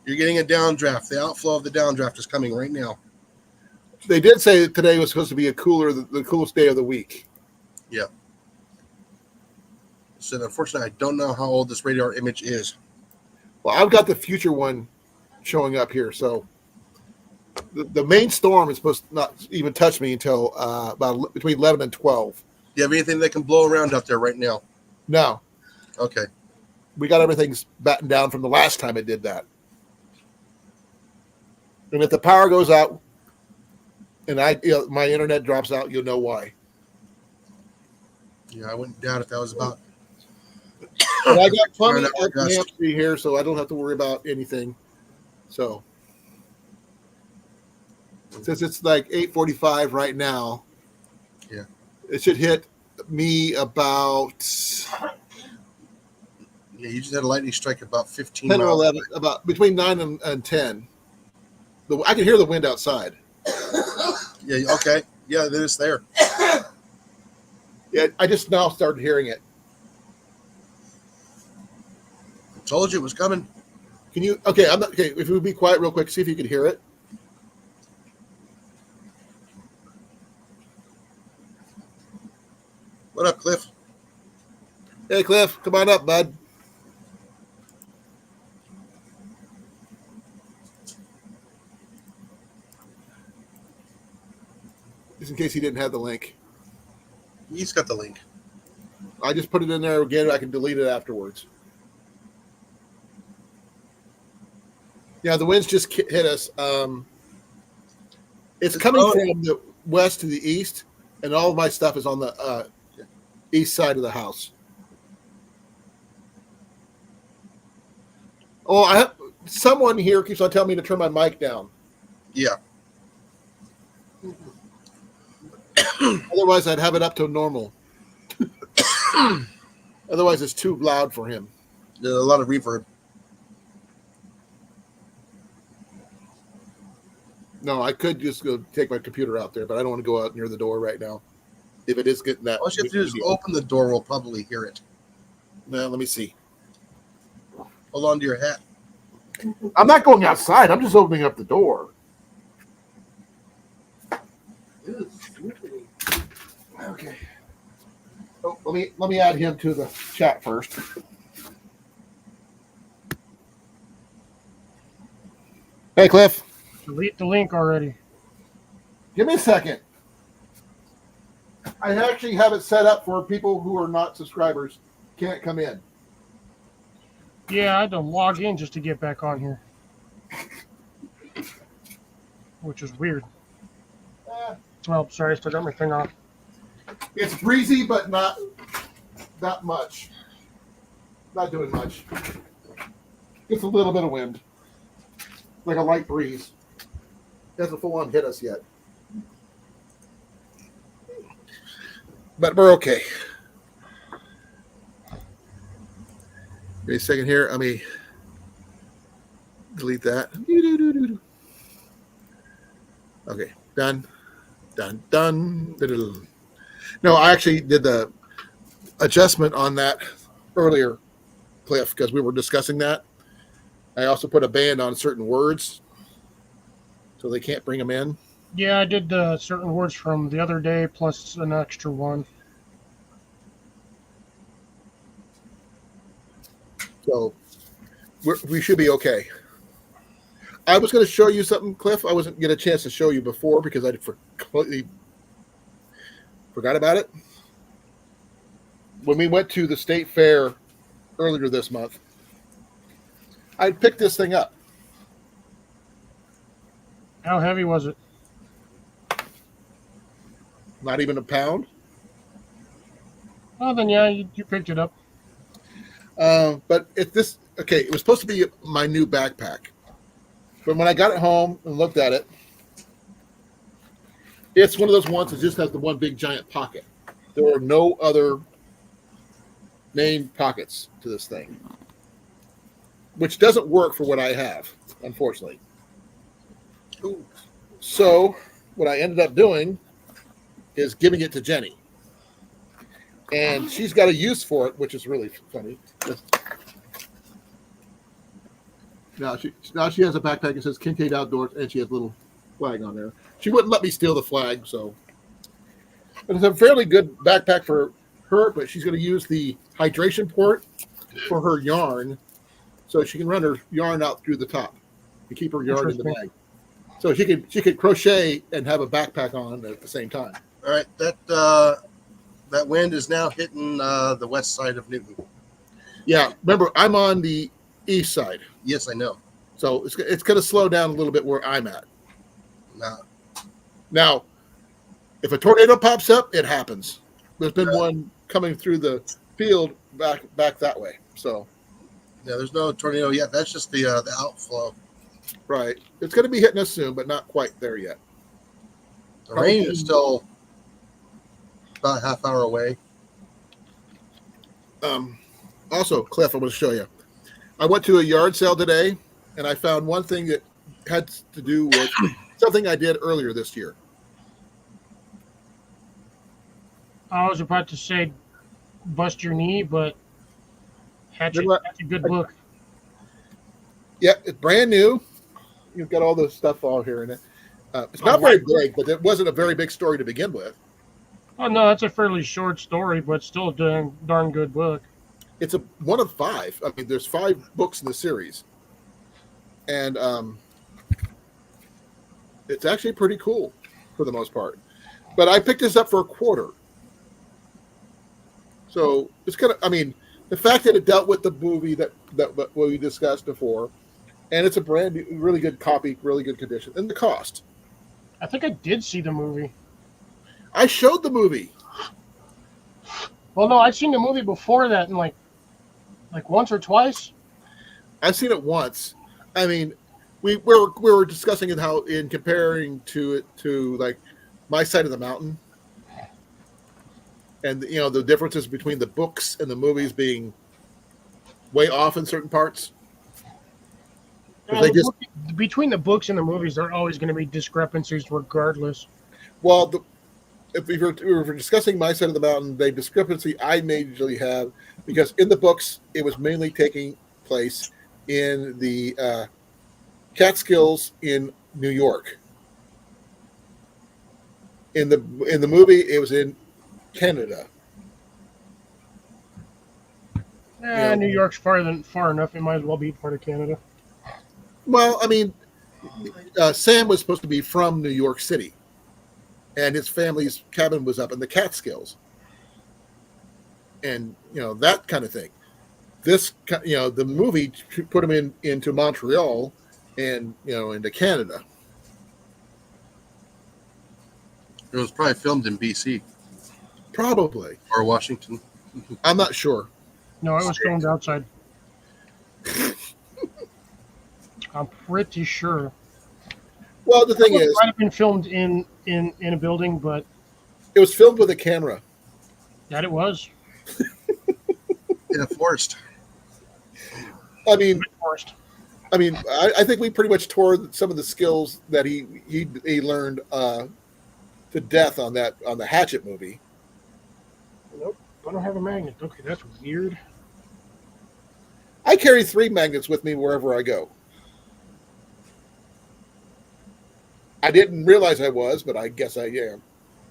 [SPEAKER 3] You're getting a downdraft. The outflow of the downdraft is coming right now.
[SPEAKER 1] They did say that today was supposed to be the coolest day of the week.
[SPEAKER 3] Yeah. So unfortunately, I don't know how old this radar image is.
[SPEAKER 1] Well, I've got the future one showing up here. So the main storm is supposed to not even touch me until about between 11 and 12.
[SPEAKER 3] Do you have anything that can blow around out there right now?
[SPEAKER 1] No.
[SPEAKER 3] Okay.
[SPEAKER 1] We got everything battened down from the last time it did that. And if the power goes out and my internet drops out, you'll know why.
[SPEAKER 3] Yeah, I wouldn't doubt if that was about.
[SPEAKER 1] But I got plenty
[SPEAKER 3] Turn
[SPEAKER 1] of
[SPEAKER 3] that gust.
[SPEAKER 1] history here, so I don't have to worry about anything. So since it's like 8:45 right now,
[SPEAKER 3] Yeah.
[SPEAKER 1] it should hit me about
[SPEAKER 3] Yeah, you just had a lightning strike about 15
[SPEAKER 1] 10 or
[SPEAKER 3] miles.
[SPEAKER 1] 11, about between 9 and 10. I can hear the wind outside.
[SPEAKER 3] Yeah, okay. Yeah, then it's there.
[SPEAKER 1] Yeah, I just now started hearing it.
[SPEAKER 3] I told you it was coming.
[SPEAKER 1] Can you? Okay, I'm not, okay. If you would be quiet real quick, see if you could hear it.
[SPEAKER 3] What up, Cliff?
[SPEAKER 1] Hey, Cliff, come on up, bud. Just in case he didn't have the link,
[SPEAKER 3] He's got the link.
[SPEAKER 1] I just put it in there again. I can delete it afterwards. Yeah, the winds just hit us. It's coming from the west to the east, and all of my stuff is on the east side of the house. Oh, someone here keeps on telling me to turn my mic down.
[SPEAKER 3] Yeah.
[SPEAKER 1] Otherwise, I'd have it up to normal. Otherwise, it's too loud for him.
[SPEAKER 3] There's a lot of reverb.
[SPEAKER 1] No, I could just go take my computer out there, but I don't want to go out near the door right now. If it is getting that.
[SPEAKER 3] All you have to do is open the door. We'll probably hear it.
[SPEAKER 1] Well, let me see.
[SPEAKER 3] Hold on to your hat.
[SPEAKER 1] I'm not going outside. I'm just opening up the door. Okay. Oh, let me add him to the chat first. Hey, Cliff.
[SPEAKER 4] Delete the link already.
[SPEAKER 1] Give me a second. I actually have it set up for people who are not subscribers can't come in.
[SPEAKER 4] Yeah, I had to log in just to get back on here, which is weird. Well, sorry, I still got my thing off.
[SPEAKER 1] It's breezy, but not much. Not doing much. Just a little bit of wind, like a light breeze. Hasn't full on hit us yet, but we're okay. Give me a second here. Let me delete that. Okay, done. No, I actually did the adjustment on that earlier, Cliff, because we were discussing that. I also put a ban on certain words so they can't bring them in.
[SPEAKER 4] Yeah, I did certain words from the other day plus an extra one.
[SPEAKER 1] So we should be okay. I was going to show you something, Cliff. I wasn't get a chance to show you before because I completely forgot about it. When we went to the state fair earlier this month, I picked this thing up.
[SPEAKER 4] How heavy was it?
[SPEAKER 1] Not even a pound.
[SPEAKER 4] Oh, then yeah, you picked it up.
[SPEAKER 1] But it was supposed to be my new backpack. But when I got it home and looked at it, it's one of those ones that just has the one big giant pocket. There are no other named pockets to this thing, which doesn't work for what I have, unfortunately.
[SPEAKER 3] Ooh.
[SPEAKER 1] So what I ended up doing is giving it to Jenny. And she's got a use for it, which is really funny. Now she has a backpack that says Kincaid Outdoors, and she has a little flag on there. She wouldn't let me steal the flag, so. But it's a fairly good backpack for her, but she's going to use the hydration port for her yarn, so she can run her yarn out through the top and keep her yarn in the bag. So she could crochet and have a backpack on at the same time.
[SPEAKER 3] All right, that wind is now hitting the west side of Newton.
[SPEAKER 1] Yeah, remember I'm on the east side.
[SPEAKER 3] Yes, I know.
[SPEAKER 1] So it's going to slow down a little bit where I'm at.
[SPEAKER 3] No.
[SPEAKER 1] Now, if a tornado pops up, it happens. There's been
[SPEAKER 3] Yeah.
[SPEAKER 1] one coming through the field back that way. So,
[SPEAKER 3] Yeah, there's no tornado yet. That's just the outflow.
[SPEAKER 1] right. It's going to be hitting us soon, but not quite there yet.
[SPEAKER 3] The
[SPEAKER 1] Probably
[SPEAKER 3] rain is still about a half hour away.
[SPEAKER 1] Also, Cliff, I want to show you. I went to a yard sale today, and I found one thing that had to do with something I did earlier this year.
[SPEAKER 4] I was about to say bust your knee, but Hatchet, that's a good book.
[SPEAKER 1] Yeah, it's brand new. You've got all the stuff all here in it. It's not very big, but it wasn't a very big story to begin with.
[SPEAKER 4] Oh, no, that's a fairly short story, but still a darn good book.
[SPEAKER 1] It's one of 5. I mean, there's 5 books in the series. And it's actually pretty cool for the most part. But I picked this up for $0.25. So it's kind of, I mean, the fact that it dealt with the movie that we discussed before, and it's a brand new, really good copy, really good condition, and the cost.
[SPEAKER 4] I think I did see the movie.
[SPEAKER 1] I showed the movie.
[SPEAKER 4] Well, no, I'd seen the movie before that, and like once or twice.
[SPEAKER 1] I've seen it once. I mean, we were discussing how in comparing to it to like My Side of the Mountain, and the differences between the books and the movies being way off in certain parts.
[SPEAKER 4] Between the books and the movies, there are always going to be discrepancies, regardless.
[SPEAKER 1] Well, if we were discussing My Side of the Mountain, the discrepancy I majorly have, because in the books it was mainly taking place in the Catskills in New York. In the movie, it was in Canada.
[SPEAKER 4] New York's far enough. It might as well be part of Canada.
[SPEAKER 1] Well, I mean, Sam was supposed to be from New York City, and his family's cabin was up in the Catskills, and that kind of thing. This, the movie put him into Montreal, and into Canada.
[SPEAKER 3] It was probably filmed in BC.
[SPEAKER 1] Probably.
[SPEAKER 3] Or Washington.
[SPEAKER 1] I'm not sure.
[SPEAKER 4] No, it was filmed outside. I'm pretty sure.
[SPEAKER 1] Well, the thing is,
[SPEAKER 4] it might have been filmed in a building, but
[SPEAKER 1] it was filmed with a camera.
[SPEAKER 4] That it was.
[SPEAKER 3] In a forest.
[SPEAKER 1] I mean, I think we pretty much tore some of the skills that he learned to death on the Hatchet movie.
[SPEAKER 4] Nope, I don't have a magnet. Okay, that's weird.
[SPEAKER 1] I carry 3 magnets with me wherever I go. I didn't realize I was, but I guess I am.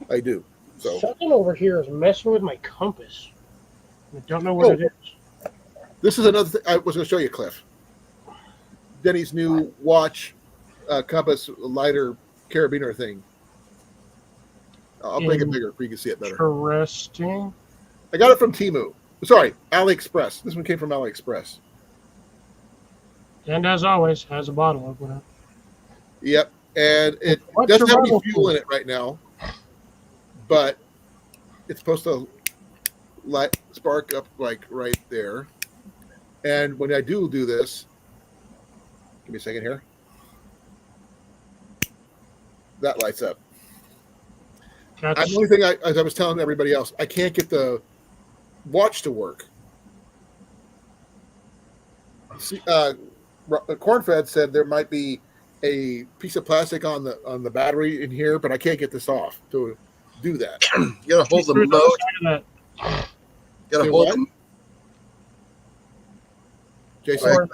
[SPEAKER 1] I do. So
[SPEAKER 4] something over here is messing with my compass. I don't know what it is.
[SPEAKER 1] This is another thing I was going to show you, Cliff. Denny's new watch, compass, lighter carabiner thing. I'll make it bigger so you can see it better.
[SPEAKER 4] Interesting.
[SPEAKER 1] I got it from Temu. Sorry, AliExpress. This one came from AliExpress.
[SPEAKER 4] And as always, has a bottle opener.
[SPEAKER 1] Yep. And it doesn't have any fuel in it right now, but it's supposed to spark up like right there. And when I do this, give me a second here. That lights up. The only thing as I was telling everybody else, I can't get the watch to work. See, Cornfed said there might be a piece of plastic on the battery in here, but I can't get this off to do that.
[SPEAKER 3] You gotta hold the mode. You gotta hold them.
[SPEAKER 1] Jason.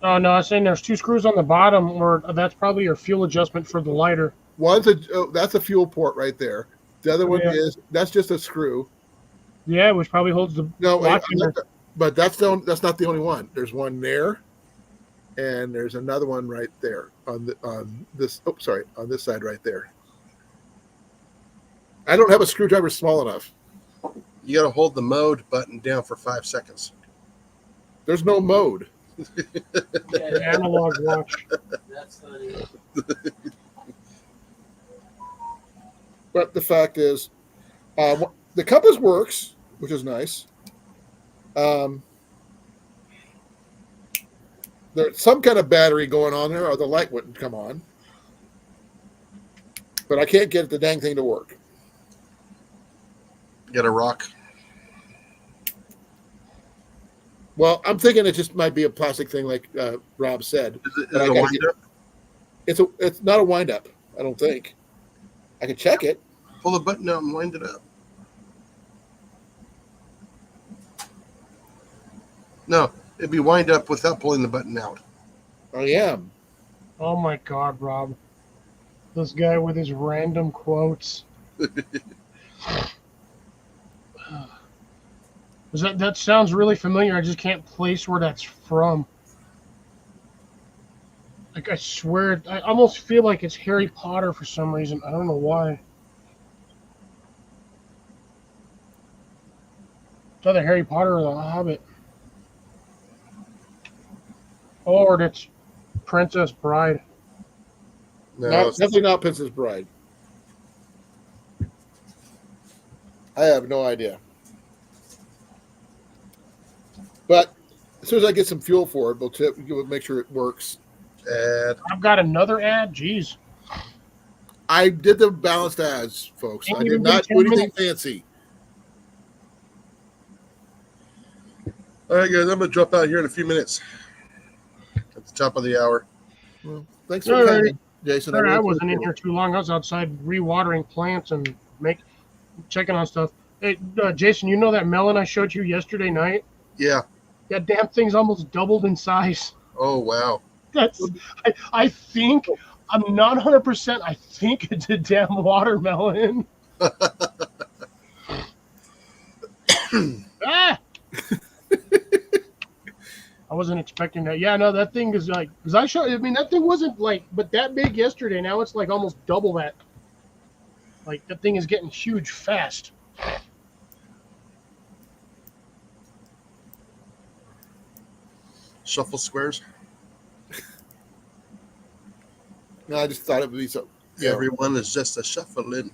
[SPEAKER 4] Oh no, I was saying there's 2 screws on the bottom, or that's probably your fuel adjustment for the lighter.
[SPEAKER 1] That's a fuel port right there. The other one that's just a screw.
[SPEAKER 4] Yeah, which probably holds the
[SPEAKER 1] but that's not the only one. There's one there, and there's another one right there on this side right there. I don't have a screwdriver small enough.
[SPEAKER 3] You got to hold the mode button down for 5 seconds.
[SPEAKER 1] There's no mode.
[SPEAKER 4] The analog watch.
[SPEAKER 5] That's funny.
[SPEAKER 1] But the fact is, the compass works, which is nice. There's some kind of battery going on there, or the light wouldn't come on. But I can't get the dang thing to work.
[SPEAKER 3] Get a rock.
[SPEAKER 1] Well, I'm thinking it just might be a plastic thing, like Rob said.
[SPEAKER 3] Is it
[SPEAKER 1] But I
[SPEAKER 3] a
[SPEAKER 1] gotta
[SPEAKER 3] wind up?
[SPEAKER 1] It's not a wind up. I don't think. I can check it.
[SPEAKER 3] Pull the button out and wind it up. No, it'd be wind up without pulling the button out.
[SPEAKER 1] I am.
[SPEAKER 4] Oh my God, Rob. This guy with his random quotes. That sounds really familiar. I just can't place where that's from. Like, I swear, I almost feel like it's Harry Potter for some reason. I don't know why. It's either Harry Potter or The Hobbit. Or it's Princess Bride.
[SPEAKER 3] No,
[SPEAKER 1] Definitely not Princess Bride. I have no idea. But as soon as I get some fuel for it, we'll make sure it works.
[SPEAKER 4] I've got another ad. Jeez.
[SPEAKER 1] I did the balanced ads, folks.
[SPEAKER 4] Ain't
[SPEAKER 1] I did
[SPEAKER 4] even
[SPEAKER 1] not
[SPEAKER 4] been
[SPEAKER 1] do
[SPEAKER 4] 10
[SPEAKER 1] anything
[SPEAKER 4] minutes.
[SPEAKER 1] fancy.
[SPEAKER 3] all right, guys, I'm gonna drop out here in a few minutes. At the top of the hour.
[SPEAKER 1] Well, thanks for
[SPEAKER 4] All right.
[SPEAKER 1] coming, Jason.
[SPEAKER 4] Sorry, I
[SPEAKER 1] really
[SPEAKER 4] wasn't in
[SPEAKER 1] appreciate
[SPEAKER 4] here
[SPEAKER 1] it.
[SPEAKER 4] too long. I was outside rewatering plants and checking on stuff. Hey, Jason, you know that melon I showed you yesterday night?
[SPEAKER 3] Yeah.
[SPEAKER 4] That damn thing's almost doubled in size.
[SPEAKER 3] Oh wow.
[SPEAKER 4] I think, I'm not 100%, I think it's a damn watermelon. Ah! I wasn't expecting that. Yeah, no, that thing is like, because that thing wasn't like, but that big yesterday. Now it's like almost double that. Like, that thing is getting huge fast.
[SPEAKER 3] Shuffle squares.
[SPEAKER 1] No, I just thought it would be so. Yeah.
[SPEAKER 3] Everyone is just a shuffling.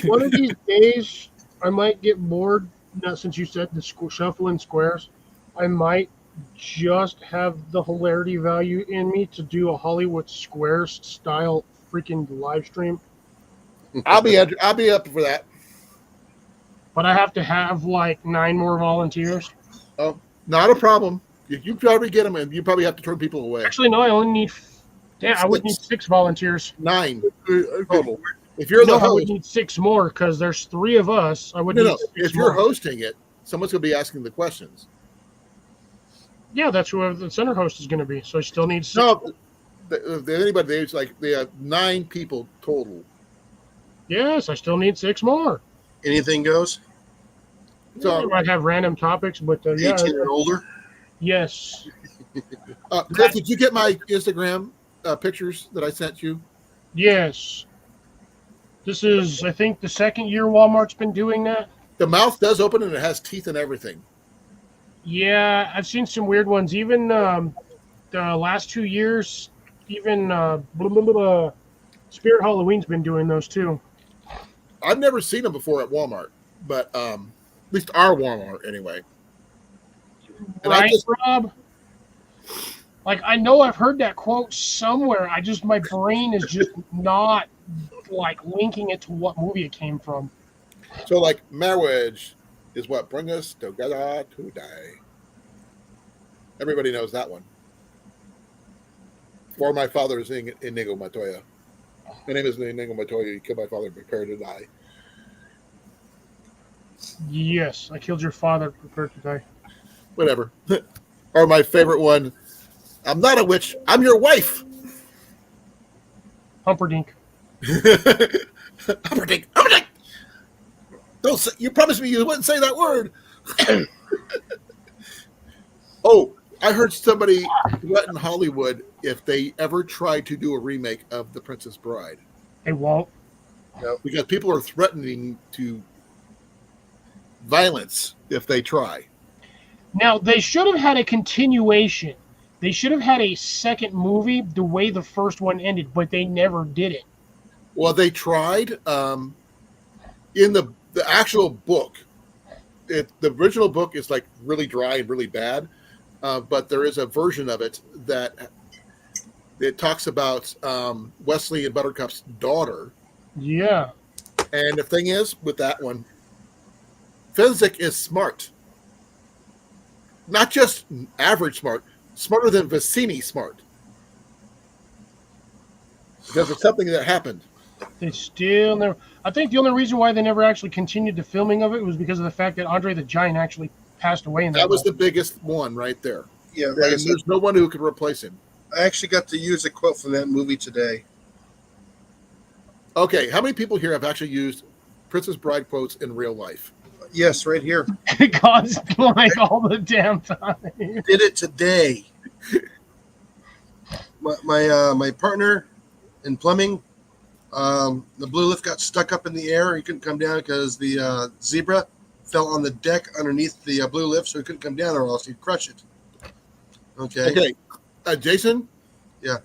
[SPEAKER 4] One of these days, I might get bored. Now, since you said the shuffling squares, I might just have the hilarity value in me to do a Hollywood Squares style freaking live stream.
[SPEAKER 1] I'll be up for that.
[SPEAKER 4] But I have to have like 9 more volunteers.
[SPEAKER 1] Oh, not a problem. You probably get them, and you probably have to turn people away.
[SPEAKER 4] Actually, no, I only need. Damn, I would need 6 volunteers.
[SPEAKER 1] 9 total. If you're the
[SPEAKER 4] I would
[SPEAKER 1] host,
[SPEAKER 4] need 6 more because there's 3 of us. I would need
[SPEAKER 1] no.
[SPEAKER 4] 6
[SPEAKER 1] If
[SPEAKER 4] more.
[SPEAKER 1] you're hosting it, someone's going to be asking the questions.
[SPEAKER 4] Yeah, that's whoever the center host is going to be. So I still need 6.
[SPEAKER 1] No, anybody. It's like they have 9 people total.
[SPEAKER 4] Yes, I still need 6 more.
[SPEAKER 3] Anything goes.
[SPEAKER 1] So
[SPEAKER 4] I might have random topics, but yeah.
[SPEAKER 3] 18 and older.
[SPEAKER 4] Yes.
[SPEAKER 1] Cliff, did you get my Instagram pictures that I sent you?
[SPEAKER 4] Yes. This is, I think, the 2nd year Walmart's been doing that.
[SPEAKER 1] The mouth does open and it has teeth and everything.
[SPEAKER 4] Yeah, I've seen some weird ones. Even the last 2 years, even Spirit Halloween's been doing those too.
[SPEAKER 1] I've never seen them before at Walmart, but at least our Walmart anyway. And
[SPEAKER 4] Right, Rob? Like, I know I've heard that quote somewhere. My brain is just not, like, linking it to what movie it came from.
[SPEAKER 1] So, like, marriage is what brings us together today. Everybody knows that one. For my father is Inigo Montoya. My name is Inigo Montoya. You killed my father, prepare to die.
[SPEAKER 4] Yes, I killed your father, prepared to die.
[SPEAKER 1] Whatever. Or my favorite one, I'm not a witch, I'm your wife.
[SPEAKER 4] Humperdinck.
[SPEAKER 1] Humperdinck. Don't say, you promised me you wouldn't say that word. Oh, I heard somebody threaten Hollywood if they ever tried to do a remake of The Princess Bride.
[SPEAKER 4] They won't.
[SPEAKER 1] Because people are threatening to violence if they try.
[SPEAKER 4] Now, they should have had a continuation. They should have had a second movie the way the first one ended, but they never did it.
[SPEAKER 1] Well, they tried. In the actual book, the original book is like really dry and really bad, but there is a version of it that it talks about Wesley and Buttercup's daughter.
[SPEAKER 4] Yeah.
[SPEAKER 1] And the thing is, with that one, Fezzik is smart. Not just average smart, smarter than Vicini smart. Because it's something that happened.
[SPEAKER 4] They still never. I think the only reason why they never actually continued the filming of it was because of the fact that Andre the Giant actually passed away in that.
[SPEAKER 1] That was the biggest one right there.
[SPEAKER 3] Yeah,
[SPEAKER 1] And
[SPEAKER 3] like I said,
[SPEAKER 1] there's no one who could replace him.
[SPEAKER 3] I actually got to use a quote from that movie today.
[SPEAKER 1] Okay, how many people here have actually used Princess Bride quotes in real life?
[SPEAKER 3] Yes, right here.
[SPEAKER 4] Because like all the damn time.
[SPEAKER 3] Did it today. My partner in plumbing, the blue lift got stuck up in the air. He couldn't come down because the zebra fell on the deck underneath the blue lift, so he couldn't come down or else he'd crush it. Okay.
[SPEAKER 1] Jason?
[SPEAKER 3] Yeah.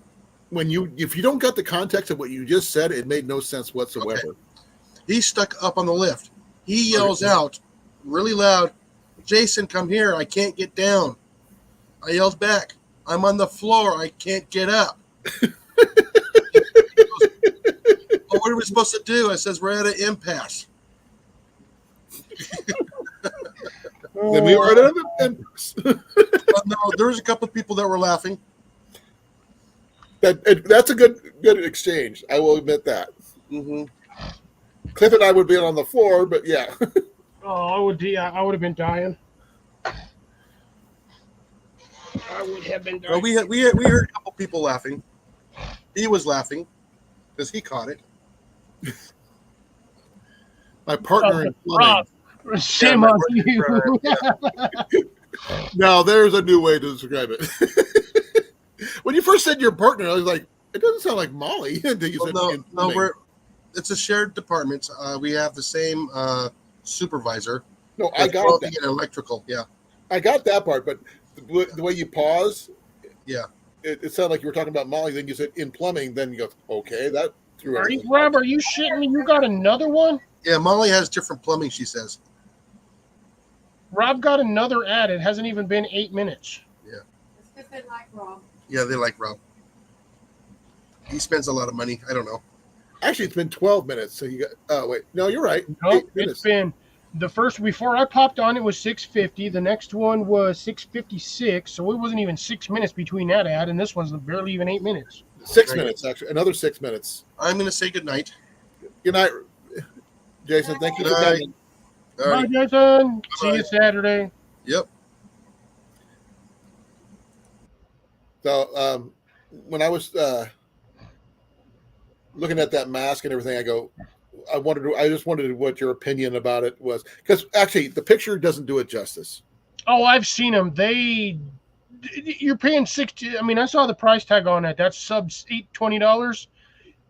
[SPEAKER 1] If you don't get the context of what you just said, it made no sense whatsoever.
[SPEAKER 3] Okay. He's stuck up on the lift. He yells out really loud, "Jason, come here. I can't get down." I yelled back, "I'm on the floor. I can't get up." He goes, "Well, what are we supposed to do?" I says, "We're at an impasse."
[SPEAKER 1] Then we were at an impasse.
[SPEAKER 3] No, there was a couple of people that were laughing.
[SPEAKER 1] That's a good exchange. I will admit that.
[SPEAKER 3] Mm-hmm.
[SPEAKER 1] Cliff and I would be on the floor, but yeah.
[SPEAKER 4] Oh, I would have been dying. I would have been dying.
[SPEAKER 3] Well, we heard a couple people laughing. He was laughing because he caught it.
[SPEAKER 1] My partner in
[SPEAKER 4] Rob,
[SPEAKER 1] plumbing.
[SPEAKER 4] shame
[SPEAKER 3] my
[SPEAKER 4] on
[SPEAKER 3] partner in
[SPEAKER 4] you.
[SPEAKER 3] crime,
[SPEAKER 1] Now, there's a new way to describe it. When you first said your partner, I was like, it doesn't sound like Molly. Until you
[SPEAKER 3] Well,
[SPEAKER 1] said
[SPEAKER 3] no, it's a shared department. We have the same supervisor.
[SPEAKER 1] No, I got
[SPEAKER 3] plumbing
[SPEAKER 1] that.
[SPEAKER 3] and electrical. Yeah,
[SPEAKER 1] I got that part, but the way you pause,
[SPEAKER 3] yeah.
[SPEAKER 1] it sounded like you were talking about Molly. Then you said in plumbing. Then you go, okay, that threw
[SPEAKER 4] Are you,
[SPEAKER 1] everything.
[SPEAKER 4] Rob, are you shitting me? You got another one?
[SPEAKER 3] Yeah, Molly has different plumbing, she says.
[SPEAKER 4] Rob got another ad. It hasn't even been 8 minutes.
[SPEAKER 2] It's because they like Rob.
[SPEAKER 3] Yeah, they like Rob. He spends a lot of money. I don't know.
[SPEAKER 1] Actually, it's been 12 minutes. So you got. Oh wait, no, you're right.
[SPEAKER 4] No,
[SPEAKER 1] 8
[SPEAKER 4] it's
[SPEAKER 1] minutes.
[SPEAKER 4] been the first before I popped on. It was 6:50. The next one was 6:56. So it wasn't even 6 minutes between that ad, and this one's barely even 8 minutes.
[SPEAKER 1] 6 minutes, actually. Another 6 minutes.
[SPEAKER 3] I'm going to say goodnight.
[SPEAKER 1] Good night, Jason. Thank you for
[SPEAKER 3] Good night.
[SPEAKER 1] coming.
[SPEAKER 3] All right.
[SPEAKER 4] Bye, Jason. See
[SPEAKER 3] Bye.
[SPEAKER 4] you Saturday.
[SPEAKER 3] Yep.
[SPEAKER 1] So when I was looking at that mask and everything, I just wondered what your opinion about it was, because actually the picture doesn't do it justice.
[SPEAKER 4] Oh, I've seen them. You're paying 60. I mean, I saw the price tag on it. That's sub $20.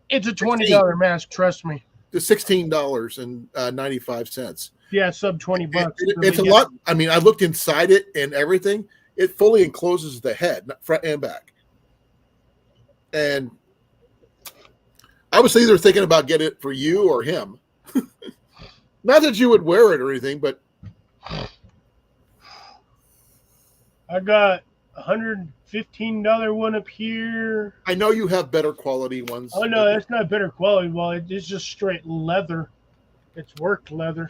[SPEAKER 4] It's a $20 mask. Trust me.
[SPEAKER 1] The $16.95.
[SPEAKER 4] Yeah, sub $20.
[SPEAKER 1] It's a lot. I mean, I looked inside it and everything. It fully encloses the head, front and back. And I was either thinking about getting it for you or him. Not that you would wear it or anything, but
[SPEAKER 4] I got $115 one up here.
[SPEAKER 1] I know you have better quality ones.
[SPEAKER 4] Oh no, that's not better quality. Well, it's just straight leather. It's worked leather.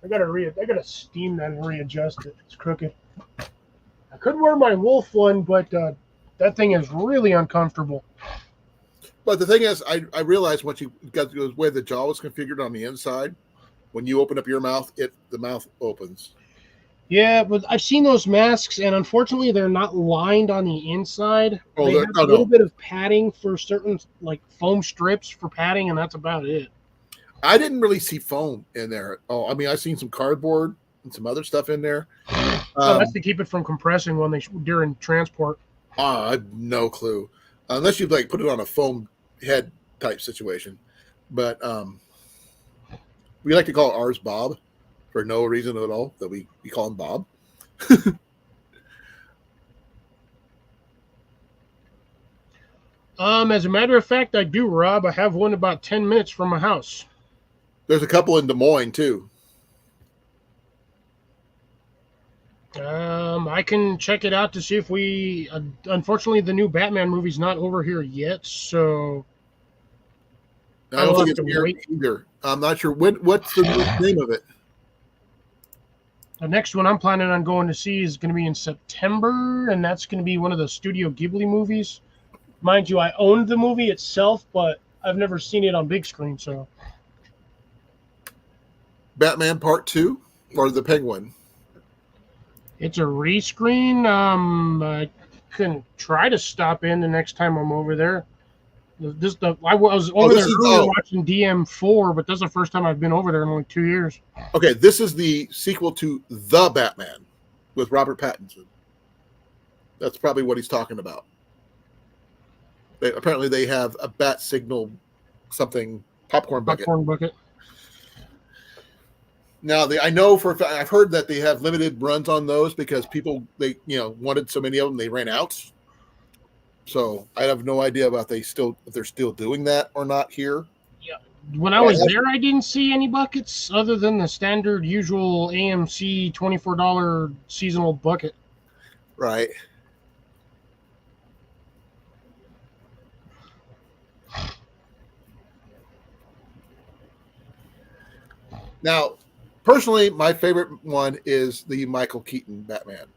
[SPEAKER 4] I gotta steam that and readjust it. It's crooked. I could wear my wolf one, but that thing is really uncomfortable.
[SPEAKER 1] But the thing is, I realized once you got the way the jaw was configured on the inside, when you open up your mouth, the mouth opens.
[SPEAKER 4] Yeah, but I've seen those masks, and unfortunately, they're not lined on the inside.
[SPEAKER 1] Oh,
[SPEAKER 4] they
[SPEAKER 1] they're-
[SPEAKER 4] have
[SPEAKER 1] oh,
[SPEAKER 4] a little
[SPEAKER 1] no.
[SPEAKER 4] bit of padding for certain, like foam strips for padding, and that's about it.
[SPEAKER 1] I didn't really see foam in there. Oh, I mean, I've seen some cardboard and some other stuff in there.
[SPEAKER 4] That's to keep it from compressing when during transport.
[SPEAKER 1] I have no clue, unless you like put it on a foam head type situation. But we like to call ours Bob for no reason at all. that we call him Bob.
[SPEAKER 4] As a matter of fact, I do, Rob. I have one about 10 minutes from my house.
[SPEAKER 1] There's a couple in Des Moines too.
[SPEAKER 4] I can check it out to see if we. Unfortunately, the new Batman movie's not over here yet, so
[SPEAKER 1] I
[SPEAKER 4] I
[SPEAKER 1] don't
[SPEAKER 4] will
[SPEAKER 1] think
[SPEAKER 4] have
[SPEAKER 1] it's
[SPEAKER 4] to
[SPEAKER 1] here
[SPEAKER 4] wait.
[SPEAKER 1] either. I'm not sure what's the name of it.
[SPEAKER 4] The next one I'm planning on going to see is going to be in September, and that's going to be one of the Studio Ghibli movies. Mind you, I owned the movie itself, but I've never seen it on big screen, so
[SPEAKER 1] Batman Part 2 or the Penguin?
[SPEAKER 4] it's a rescreen. I can try to stop in the next time I'm over there. I was
[SPEAKER 1] Oh,
[SPEAKER 4] over
[SPEAKER 1] this
[SPEAKER 4] there
[SPEAKER 1] is
[SPEAKER 4] earlier watching DM4, but that's the first time I've been over there in only 2 years.
[SPEAKER 1] okay. This is the sequel to The Batman with Robert Pattinson. That's probably what he's talking about. Apparently, they have a bat signal, something popcorn bucket.
[SPEAKER 4] Popcorn bucket.
[SPEAKER 1] Now, I know for a fact, I've heard that they have limited runs on those because people wanted so many of them they ran out. So I have no idea about if they're still doing that or not here.
[SPEAKER 4] Yeah. When I was there, I didn't see any buckets other than the standard, usual AMC $24 seasonal bucket.
[SPEAKER 1] Right. Now, personally, my favorite one is the Michael Keaton Batman.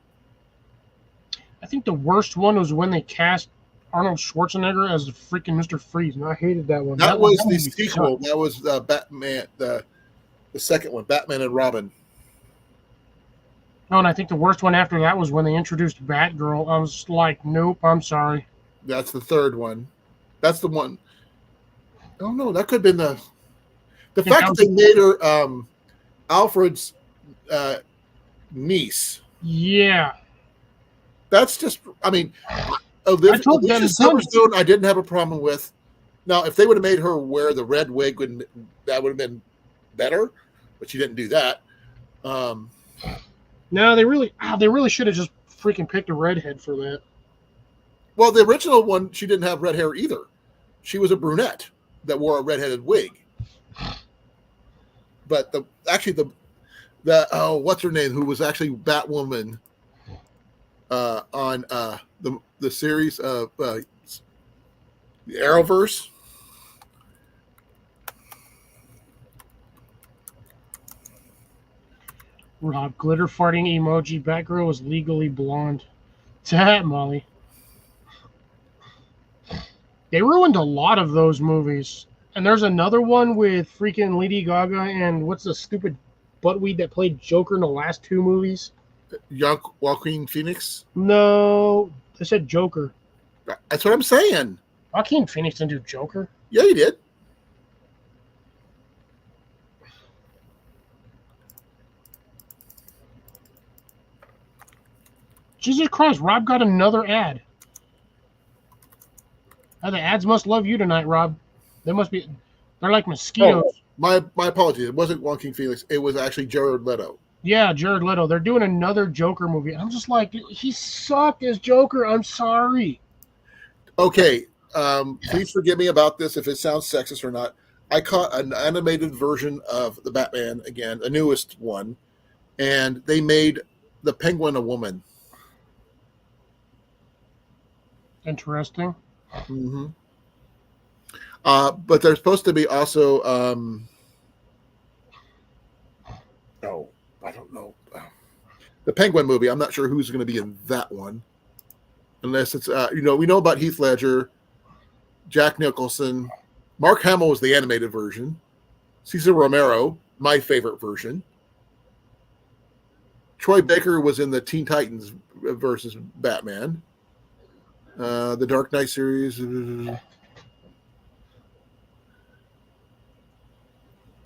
[SPEAKER 4] I think the worst one was when they cast Arnold Schwarzenegger as freaking Mr. Freeze, and I hated that one.
[SPEAKER 1] That was the
[SPEAKER 4] movie
[SPEAKER 1] sequel.
[SPEAKER 4] sucked.
[SPEAKER 1] That was Batman, the second one, Batman and Robin.
[SPEAKER 4] Oh, and I think the worst one after that was when they introduced Batgirl. I was like, nope, I'm sorry.
[SPEAKER 1] That's the third one. That's the one. Oh no, that could have been the fact that they made her Alfred's niece.
[SPEAKER 4] Yeah.
[SPEAKER 1] That's just. I mean,
[SPEAKER 4] I told them
[SPEAKER 1] Silverstone, I didn't have a problem with. Now, if they would have made her wear the red wig, that would have been better. But she didn't do that.
[SPEAKER 4] No, they really should have just freaking picked a redhead for that.
[SPEAKER 1] Well, the original one, she didn't have red hair either. She was a brunette that wore a redheaded wig. But the what's her name? Who was actually Batwoman on the series of the Arrowverse.
[SPEAKER 4] Rob, glitter farting emoji. Batgirl was legally blonde. That Molly. They ruined a lot of those movies. And there's another one with freaking Lady Gaga and what's the stupid buttweed that played Joker in the last two movies?
[SPEAKER 1] Joaquin Phoenix?
[SPEAKER 4] No, I said Joker.
[SPEAKER 1] That's what I'm saying.
[SPEAKER 4] Joaquin Phoenix didn't do Joker.
[SPEAKER 1] Yeah, he did.
[SPEAKER 4] Jesus Christ, Rob got another ad. The ads must love you tonight, Rob. They're like mosquitoes.
[SPEAKER 1] Oh, my apologies. It wasn't Joaquin Phoenix. It was actually Jared Leto.
[SPEAKER 4] Yeah, Jared Leto. They're doing another Joker movie. I'm just like, dude, he sucked as Joker. I'm sorry.
[SPEAKER 1] Okay, please forgive me about this if it sounds sexist or not. I caught an animated version of the Batman again, the newest one, and they made the Penguin a woman.
[SPEAKER 4] Interesting.
[SPEAKER 1] Mm-hmm. But there's supposed to be also I don't know, the Penguin movie. I'm not sure who's going to be in that one, unless it's we know about Heath Ledger, Jack Nicholson, Mark Hamill was the animated version, Cesar Romero, my favorite version. Troy Baker was in the Teen Titans versus Batman. The Dark Knight series.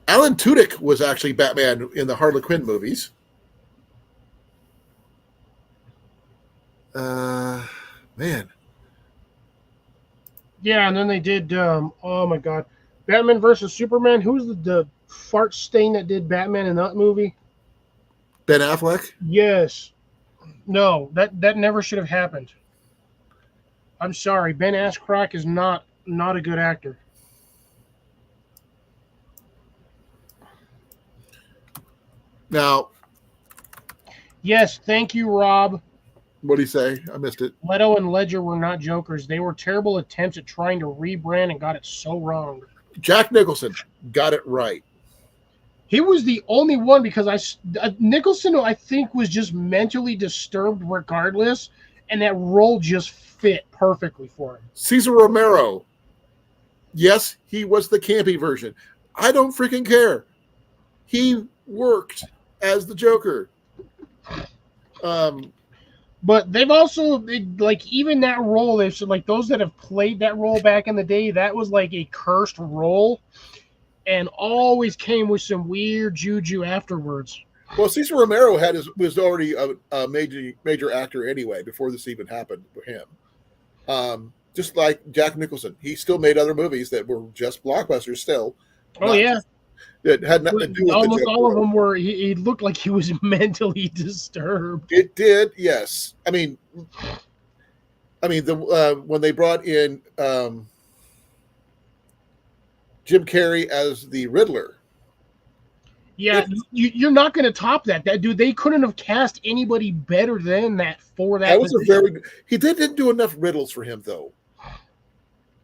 [SPEAKER 1] Alan Tudyk was actually Batman in the Harley Quinn movies. Man.
[SPEAKER 4] Yeah, and then they did, oh my God, Batman versus Superman. Who's the fart stain that did Batman in that movie?
[SPEAKER 1] Ben Affleck?
[SPEAKER 4] Yes. No, that never should have happened. I'm sorry, Ben Askroyd is not a good actor.
[SPEAKER 1] Now,
[SPEAKER 4] Yes, thank you, Rob.
[SPEAKER 1] what do you say? I missed it.
[SPEAKER 4] Leto and Ledger were not Jokers. They were terrible attempts at trying to rebrand and got it so wrong.
[SPEAKER 1] Jack Nicholson got it right.
[SPEAKER 4] He was the only one because Nicholson, I think, was just mentally disturbed regardless, and that role just fit perfectly for him.
[SPEAKER 1] Cesar Romero. Yes, he was the campy version. I don't freaking care. He worked as the Joker.
[SPEAKER 4] But they've also like even that role. They've said like those that have played that role back in the day. That was like a cursed role, and always came with some weird juju afterwards.
[SPEAKER 1] Well, Cesar Romero was already a major actor anyway before this even happened for him. Just like Jack Nicholson, he still made other movies that were just blockbusters. Still,
[SPEAKER 4] Oh yeah,
[SPEAKER 1] it had nothing to do with
[SPEAKER 4] almost
[SPEAKER 1] the
[SPEAKER 4] all of them were. He looked like he was mentally disturbed.
[SPEAKER 1] It did, yes. I mean, the when they brought in Jim Carrey as the Riddler.
[SPEAKER 4] Yeah, you're not going to top that. That dude, they couldn't have cast anybody better than that for that.
[SPEAKER 1] That was a very good. He didn't do enough riddles for him though.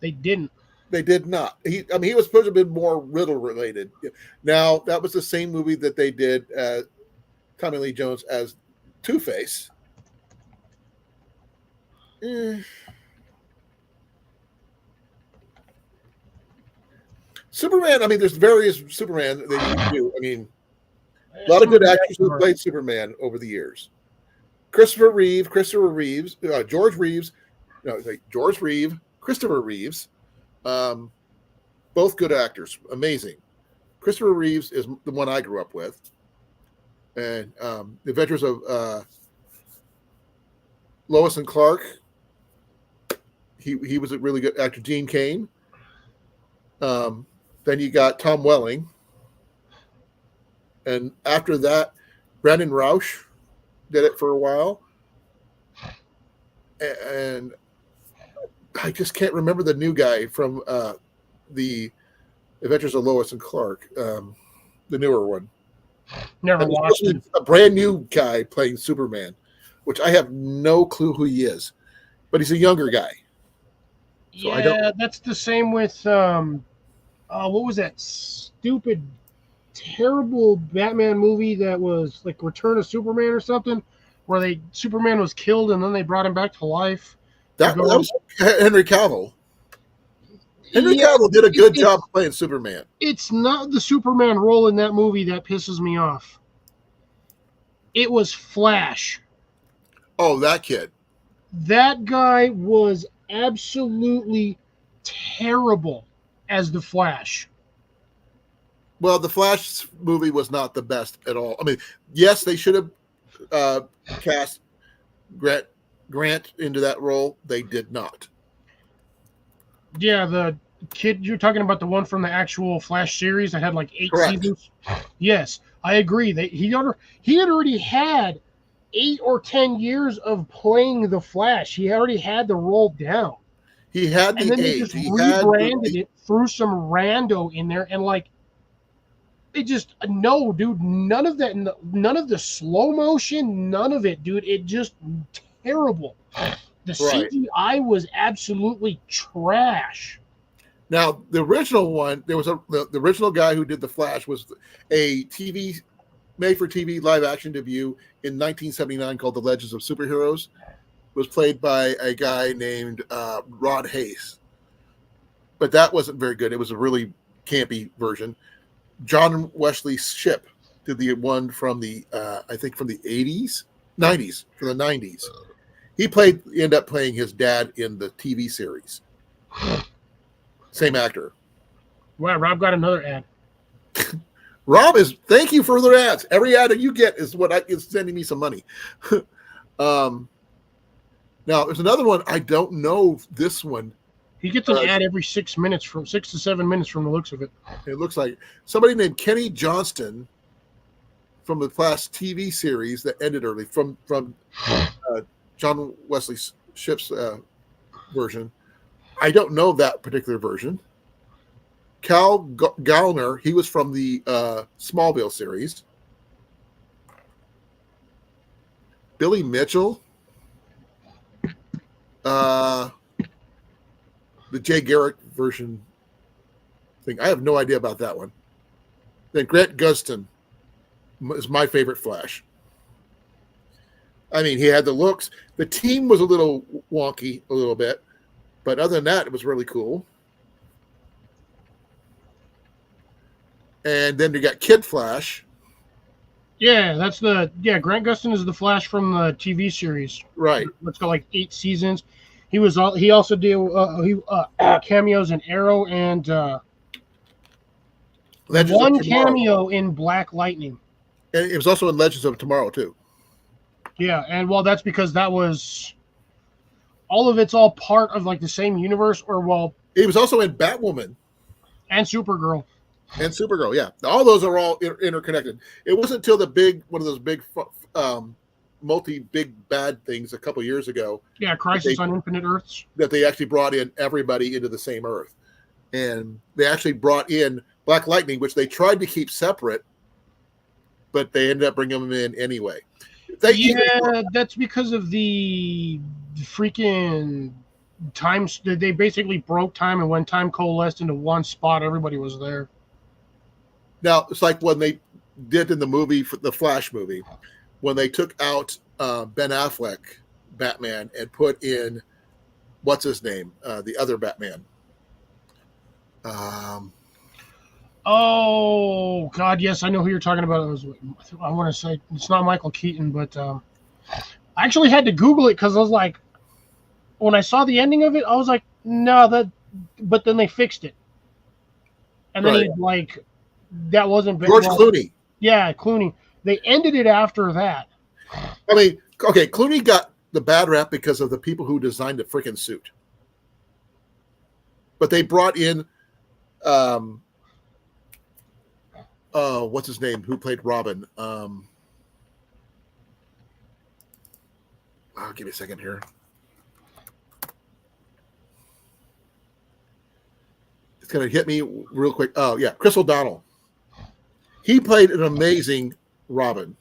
[SPEAKER 4] They didn't.
[SPEAKER 1] They did not. He was supposed to have been more riddle related. Now that was the same movie that they did Tommy Lee Jones as Two-Face. Superman. I mean, there's various Superman that you can do. I mean, a lot of good actors who have played Superman over the years. Christopher Reeve, George Reeves, Christopher Reeves. Both good actors, amazing. Christopher Reeves is the one I grew up with, and the Adventures of Lois and Clark. He was a really good actor. Gene Kane. Then you got Tom Welling, and after that, Brandon Roush did it for a while, and I just can't remember the new guy from the Adventures of Lois and Clark, the newer one.
[SPEAKER 4] Never watched it.
[SPEAKER 1] A brand new guy playing Superman, which I have no clue who he is, but he's a younger guy.
[SPEAKER 4] So yeah, that's the same with what was that stupid, terrible Batman movie that was like Return of Superman or something, where Superman was killed and then they brought him back to life.
[SPEAKER 1] That was Henry Cavill. Henry Cavill did a good job playing Superman.
[SPEAKER 4] It's not the Superman role in that movie that pisses me off. It was Flash.
[SPEAKER 1] Oh, that kid.
[SPEAKER 4] That guy was absolutely terrible as the Flash.
[SPEAKER 1] Well, the Flash movie was not the best at all. I mean, yes, they should have cast Grant into that role. They did not.
[SPEAKER 4] Yeah, the kid you're talking about, the one from the actual Flash series that had like 8
[SPEAKER 1] Correct.
[SPEAKER 4] seasons. Yes, I agree. He had already had 8 or 10 years of playing the Flash. He already had the role down.
[SPEAKER 1] He had the
[SPEAKER 4] and then
[SPEAKER 1] age.
[SPEAKER 4] they just rebranded it, threw some rando in there, and like it just no, dude. None of that. None of the slow motion. None of it, dude. It just terrible. The CGI was absolutely trash.
[SPEAKER 1] Now, the original one, there was the original guy who did the Flash was a made-for-TV live-action debut in 1979 called The Legends of Superheroes. It was played by a guy named Rod Hayes. But that wasn't very good. It was a really campy version. John Wesley Shipp did the one from the, I think from the 90s, from the 90s. He ended up playing his dad in the TV series. Same actor.
[SPEAKER 4] Wow, Rob got another ad.
[SPEAKER 1] Thank you for their ads. Every ad that you get is is sending me some money. Now, there's another one. I don't know this one.
[SPEAKER 4] He gets an ad every 6 to 7 minutes from the looks of it.
[SPEAKER 1] It looks like somebody named Kenny Johnston from the last TV series that ended early from John Wesley Shipp's version. I don't know that particular version. Cal Gallner, he was from the Smallville series. Billy Mitchell, the Jay Garrick version thing. I have no idea about that one. Then Grant Gustin is my favorite Flash. I mean, he had the looks. The team was a little wonky, a little bit, but other than that, it was really cool. And then you got Kid Flash.
[SPEAKER 4] Yeah, Grant Gustin is the Flash from the TV series.
[SPEAKER 1] Right.
[SPEAKER 4] Let's go like 8 seasons. He also did cameos in Arrow and
[SPEAKER 1] Legends
[SPEAKER 4] one
[SPEAKER 1] of Tomorrow.
[SPEAKER 4] cameo in Black Lightning.
[SPEAKER 1] And it was also in Legends of Tomorrow, too.
[SPEAKER 4] Yeah, and well, that's because that was all of it's all part of like the same universe, or well,
[SPEAKER 1] He was also in Batwoman
[SPEAKER 4] and Supergirl.
[SPEAKER 1] and Supergirl. Yeah, all those are all interconnected. It wasn't until one of those big, big bad things a couple years ago.
[SPEAKER 4] Yeah, Crisis on Infinite Earths.
[SPEAKER 1] That they actually brought in everybody into the same Earth, and they actually brought in Black Lightning, which they tried to keep separate, but they ended up bringing them in anyway.
[SPEAKER 4] That's because of the freaking times. They basically broke time, and when time coalesced into one spot, everybody was there.
[SPEAKER 1] Now, it's like when they did in the movie, the Flash movie, when they took out Ben Affleck Batman and put in, what's his name? The other Batman.
[SPEAKER 4] Oh, God, yes, I know who you're talking about. I want to say, it's not Michael Keaton, but I actually had to Google it because I was like, when I saw the ending of it, I was like, no, but then they fixed it. And then
[SPEAKER 1] Right.
[SPEAKER 4] that wasn't
[SPEAKER 1] George Clooney.
[SPEAKER 4] Yeah, Clooney. They ended it after that.
[SPEAKER 1] I mean, okay, Clooney got the bad rap because of the people who designed the freaking suit. But they brought in, what's his name? Who played Robin? Give me a second here. It's going to hit me real quick. Oh, yeah, Chris O'Donnell. He played an amazing Robin,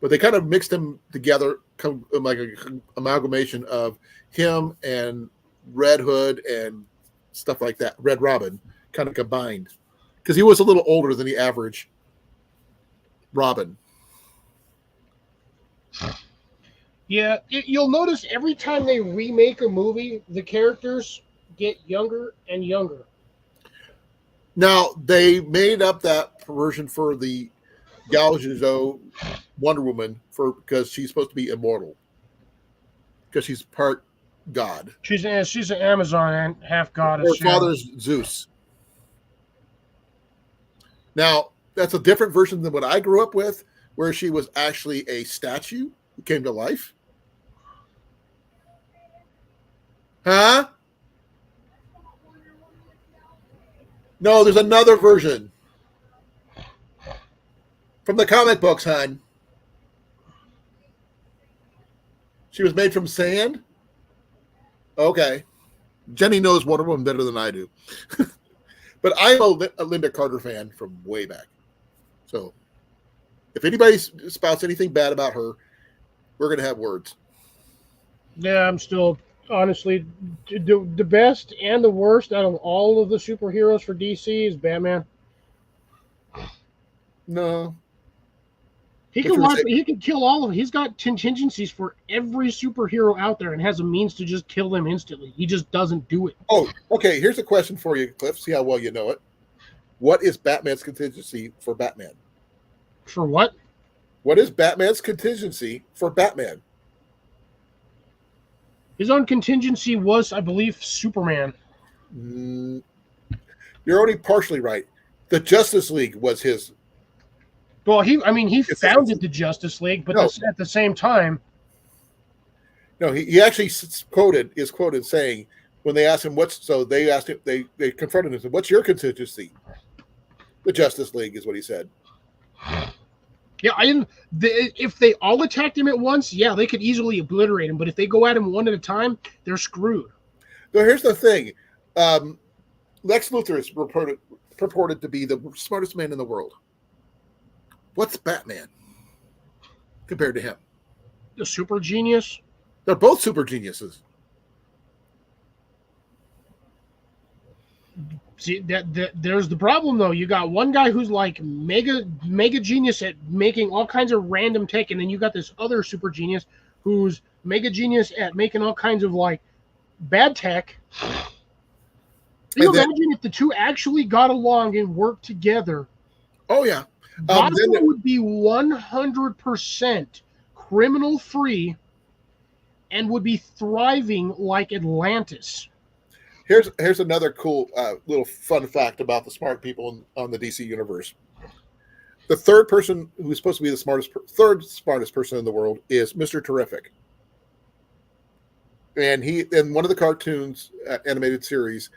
[SPEAKER 1] but they kind of mixed them together, like an amalgamation of him and Red Hood and stuff like that. Red Robin kind of combined because he was a little older than the average Robin.
[SPEAKER 4] Yeah, you'll notice every time they remake a movie, the characters get younger and younger.
[SPEAKER 1] Now, they made up that version for the Gal Gadot Wonder Woman because she's supposed to be immortal because she's part god.
[SPEAKER 4] She's an Amazon and half goddess.
[SPEAKER 1] Her father's Zeus. Now, that's a different version than what I grew up with, where she was actually a statue who came to life. Huh? No, there's another version. From the comic books, hon. She was made from sand? Okay. Jenny knows Wonder Woman better than I do. But I'm a Linda Carter fan from way back. So if anybody spouts anything bad about her, we're going to have words.
[SPEAKER 4] Yeah, I'm still, honestly, the best and the worst out of all of the superheroes for DC is Batman.
[SPEAKER 1] No.
[SPEAKER 4] He can kill all of them. He's got contingencies for every superhero out there and has a means to just kill them instantly. He just doesn't do it.
[SPEAKER 1] Oh, okay. Here's a question for you, Cliff. See how well you know it. What is Batman's contingency for Batman?
[SPEAKER 4] For what?
[SPEAKER 1] What is Batman's contingency for Batman?
[SPEAKER 4] His own contingency was, I believe, Superman.
[SPEAKER 1] You're only partially right. The Justice League was his.
[SPEAKER 4] Well, he founded the Justice League, but at the same time.
[SPEAKER 1] No, he actually is quoted saying, when they asked him they asked him, they confronted him and said, "What's your contingency?" The Justice League is what he said.
[SPEAKER 4] Yeah, if they all attacked him at once, yeah, they could easily obliterate him. But if they go at him one at a time, they're screwed.
[SPEAKER 1] So here's the thing. Lex Luthor is purported to be the smartest man in the world. What's Batman compared to him?
[SPEAKER 4] The super genius.
[SPEAKER 1] They're both super geniuses.
[SPEAKER 4] See that there's the problem though. You got one guy who's like mega genius at making all kinds of random tech, and then you got this other super genius who's mega genius at making all kinds of like bad tech. You imagine if the two actually got along and worked together.
[SPEAKER 1] Oh yeah,
[SPEAKER 4] Gotham would be 100% criminal free and would be thriving like Atlantis.
[SPEAKER 1] Here's another cool little fun fact about the smart people on the DC universe. The third person who's supposed to be the third smartest person in the world is Mr. Terrific. And he, in one of the cartoons, animated series,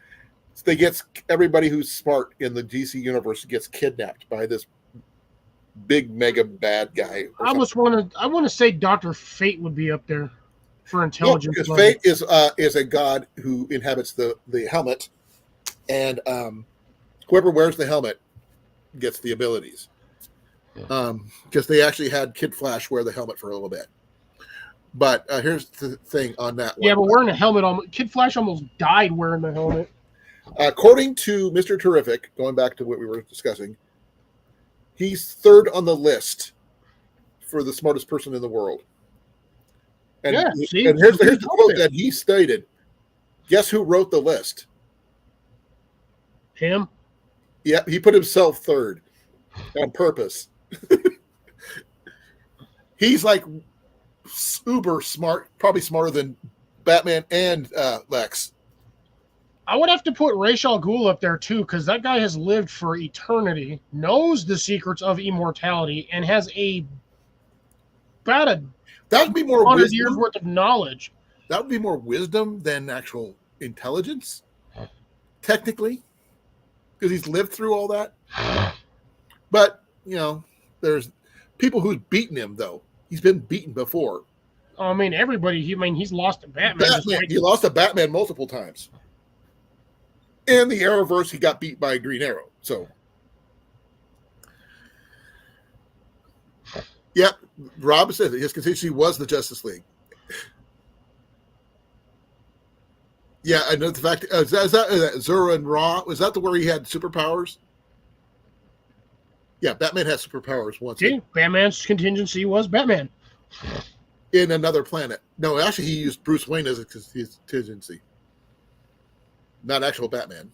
[SPEAKER 1] they gets everybody who's smart in the DC universe gets kidnapped by this big mega bad guy.
[SPEAKER 4] I want to say Dr. Fate would be up there for intelligence.
[SPEAKER 1] Because Fate is a god who inhabits the helmet, and whoever wears the helmet gets the abilities. Because they actually had Kid Flash wear the helmet for a little bit. But here's the thing on that one.
[SPEAKER 4] Yeah, but wearing a helmet, Kid Flash almost died wearing the helmet.
[SPEAKER 1] According to Mr. Terrific, going back to what we were discussing, he's third on the list for the smartest person in the world. And,
[SPEAKER 4] yeah,
[SPEAKER 1] and here's the quote that he stated. Guess who wrote the list?
[SPEAKER 4] Him?
[SPEAKER 1] Yeah, he put himself third on purpose. He's like super smart, probably smarter than Batman and Lex.
[SPEAKER 4] I would have to put Ra's al Ghul up there too, because that guy has lived for eternity, knows the secrets of immortality, and has about
[SPEAKER 1] that would be more
[SPEAKER 4] 100 years worth of knowledge.
[SPEAKER 1] That would be more wisdom than actual intelligence, technically, because he's lived through all that. But there's people who've beaten him though. He's been beaten before.
[SPEAKER 4] I mean, everybody. He's lost to Batman.
[SPEAKER 1] He lost to Batman multiple times. In the Arrowverse, he got beat by Green Arrow. So, yeah, Rob says his contingency was the Justice League. Yeah, I know the fact. Is that Zora and Ra? Was that the where he had superpowers? Yeah, Batman had superpowers once.
[SPEAKER 4] See, Batman's contingency was Batman.
[SPEAKER 1] In another planet. No, actually, he used Bruce Wayne as his contingency. Not actual Batman.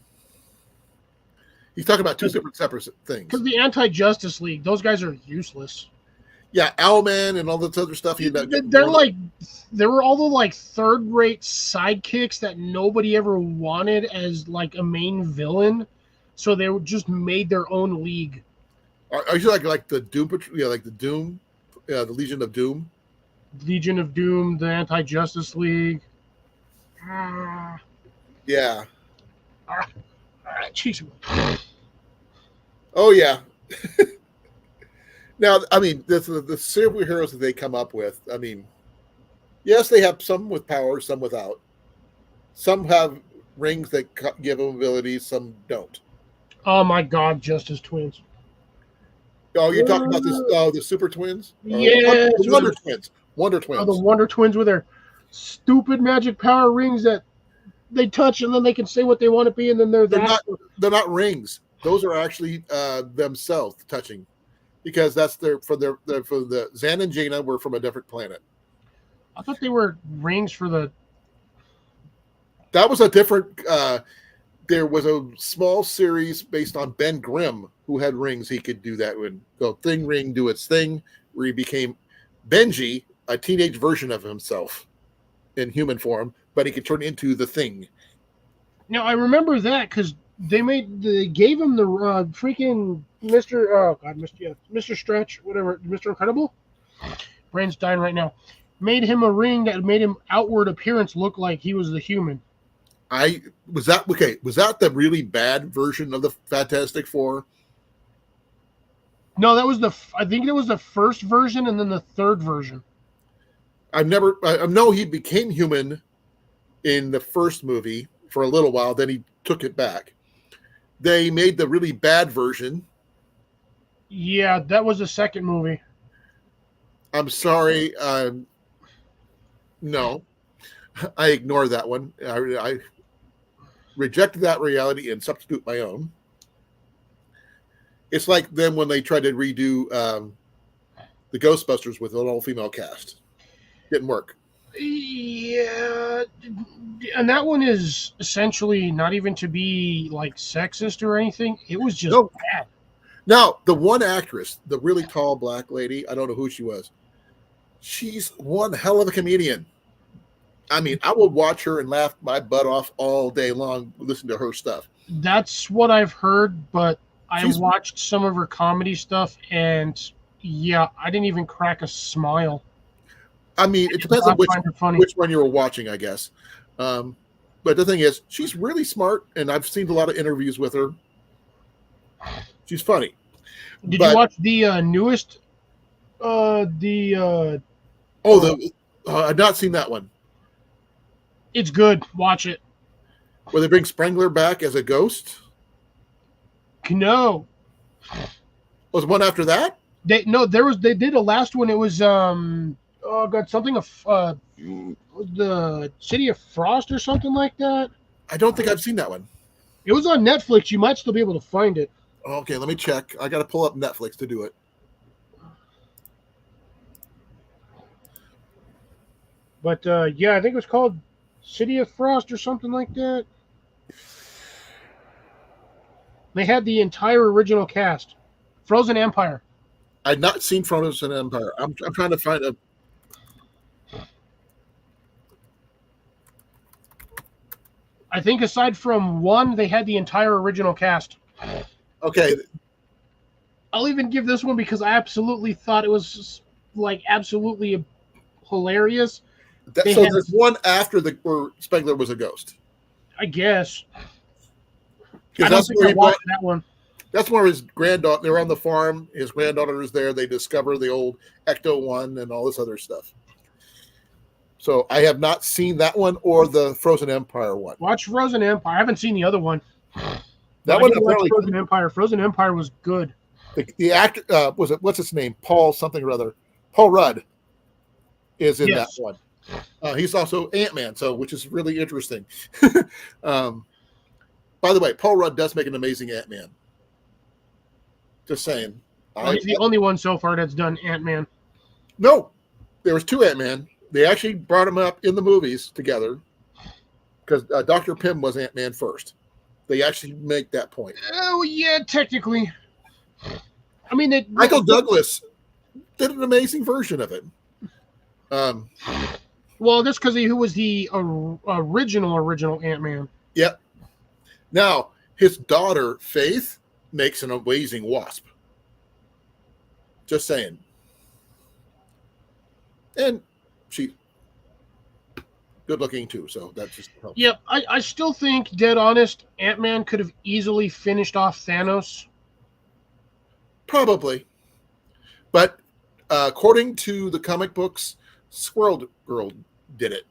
[SPEAKER 1] He's talking about two separate things.
[SPEAKER 4] Because the anti-Justice League, those guys are useless.
[SPEAKER 1] Yeah, Owlman and all this other stuff.
[SPEAKER 4] They were all the like third-rate sidekicks that nobody ever wanted as like a main villain, so they just made their own league.
[SPEAKER 1] Are you like the Doom Patrol? Yeah, like the Doom, the Legion of Doom.
[SPEAKER 4] Legion of Doom, the Anti-Justice League.
[SPEAKER 1] Yeah.
[SPEAKER 4] Jeez.
[SPEAKER 1] Oh yeah. Now, I mean, the superheroes that they come up with. I mean, yes, they have some with powers, some without. Some have rings that give them abilities, some don't.
[SPEAKER 4] Oh my God, Justice Twins.
[SPEAKER 1] Oh, you're talking about this? The Super Twins?
[SPEAKER 4] Yeah,
[SPEAKER 1] Wonder Twins. Wonder Twins.
[SPEAKER 4] Oh, the Wonder Twins with their stupid magic power rings that they touch and then they can say what they want to be, and then they're
[SPEAKER 1] not rings. Those are actually themselves touching, because that's for the Zan and Jaina were from a different planet.
[SPEAKER 4] I thought they were rings for the.
[SPEAKER 1] That was a different. There was a small series based on Ben Grimm who had rings. He could do that when go thing ring do its thing, where he became Benji, a teenage version of himself in human form, but he could turn into the Thing.
[SPEAKER 4] Now I remember that because they gave him the freaking Mr. Stretch, whatever, Mr. Incredible. Brain's dying right now. Made him a ring that made him outward appearance look like he was the human.
[SPEAKER 1] Was that the really bad version of the Fantastic Four?
[SPEAKER 4] No, I think it was the first version and then the third version.
[SPEAKER 1] I know he became human in the first movie for a little while. Then he took it back. They made the really bad version.
[SPEAKER 4] Yeah, that was the second movie.
[SPEAKER 1] I'm sorry. No, I ignore that one. I rejected that reality and substitute my own. It's like them when they tried to redo the Ghostbusters with an all-female cast. Didn't work.
[SPEAKER 4] Yeah, and that one is essentially not even to be like sexist or anything. It was just
[SPEAKER 1] No.
[SPEAKER 4] bad.
[SPEAKER 1] Now, the one actress, the really tall black lady, I don't know who she was. She's one hell of a comedian. I mean, I would watch her and laugh my butt off all day long, listen to her stuff.
[SPEAKER 4] That's what I've heard, but I
[SPEAKER 1] She's-
[SPEAKER 4] watched some of her comedy stuff, and yeah, I didn't even crack a smile.
[SPEAKER 1] I mean, it depends
[SPEAKER 4] I
[SPEAKER 1] on
[SPEAKER 4] find her funny.
[SPEAKER 1] which one you were watching, I guess. But the thing is, she's really smart, and I've seen a lot of interviews with her. She's funny.
[SPEAKER 4] Did
[SPEAKER 1] but-
[SPEAKER 4] you watch the newest? The
[SPEAKER 1] I've not seen that one.
[SPEAKER 4] it's good. Watch it.
[SPEAKER 1] Where they bring Sprengler back as a ghost.
[SPEAKER 4] No,
[SPEAKER 1] Was one after that?
[SPEAKER 4] they did a last one. It was oh god, something of the City of Frost or something like that.
[SPEAKER 1] I don't think I've seen that one.
[SPEAKER 4] It was on Netflix. You might still be able to find it.
[SPEAKER 1] Okay, let me check. I got to pull up Netflix to do it.
[SPEAKER 4] But yeah, I think it was called City of Frost or something like that. They had the entire original cast. Frozen Empire.
[SPEAKER 1] I'd not seen Frozen Empire. I'm trying to find a.
[SPEAKER 4] I think aside from one, they had the entire original cast.
[SPEAKER 1] Okay,
[SPEAKER 4] I'll even give this one because I absolutely thought it was like absolutely hilarious.
[SPEAKER 1] so
[SPEAKER 4] They had-
[SPEAKER 1] there's one after where Spengler was a ghost.
[SPEAKER 4] I guess. I
[SPEAKER 1] Because
[SPEAKER 4] don't
[SPEAKER 1] that's
[SPEAKER 4] think
[SPEAKER 1] where
[SPEAKER 4] I
[SPEAKER 1] he brought,
[SPEAKER 4] watched that one.
[SPEAKER 1] that's where his granddaughter. They're on the farm. His granddaughter is there. They discover the old Ecto-1 and all this other stuff. So I have not seen that one or the Frozen Empire one.
[SPEAKER 4] Watch Frozen Empire. I haven't seen the other one.
[SPEAKER 1] That
[SPEAKER 4] I
[SPEAKER 1] one
[SPEAKER 4] did watch
[SPEAKER 1] apparently.
[SPEAKER 4] Frozen Empire. Frozen Empire was good.
[SPEAKER 1] The actor was it? What's his name? Paul something or other. Paul Rudd is in
[SPEAKER 4] Yes.
[SPEAKER 1] that one. He's also Ant-Man, so which is really interesting. By the way, Paul Rudd does make an amazing Ant-Man. Just saying.
[SPEAKER 4] Well, he's the only one so far that's done Ant-Man.
[SPEAKER 1] No, there was two Ant-Man. They actually brought him up in the movies together because Dr. Pym was Ant-Man first. They actually make that point.
[SPEAKER 4] Oh yeah, technically. I mean,
[SPEAKER 1] Michael Douglas did an amazing version of it.
[SPEAKER 4] Well, that's because he was the original Ant-Man.
[SPEAKER 1] Yep. Now, his daughter, Faith, makes an amazing Wasp. Just saying. And she good looking too, so that just helps.
[SPEAKER 4] Yep, I still think, dead honest, Ant-Man could have easily finished off Thanos.
[SPEAKER 1] Probably. But according to the comic books, Squirrel Girl did it.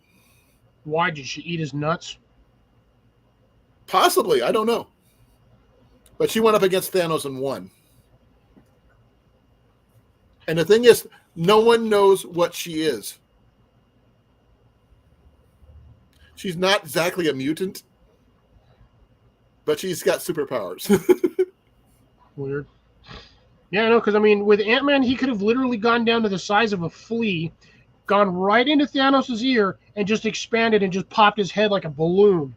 [SPEAKER 4] Why did she eat his nuts?
[SPEAKER 1] Possibly, I don't know. But she went up against Thanos and won. And the thing is, no one knows what she is. She's not exactly a mutant, but she's got superpowers.
[SPEAKER 4] Weird. Yeah, no, because I mean, with Ant-Man, he could have literally gone down to the size of a flea, gone right into Thanos' ear, and just expanded and just popped his head like a balloon.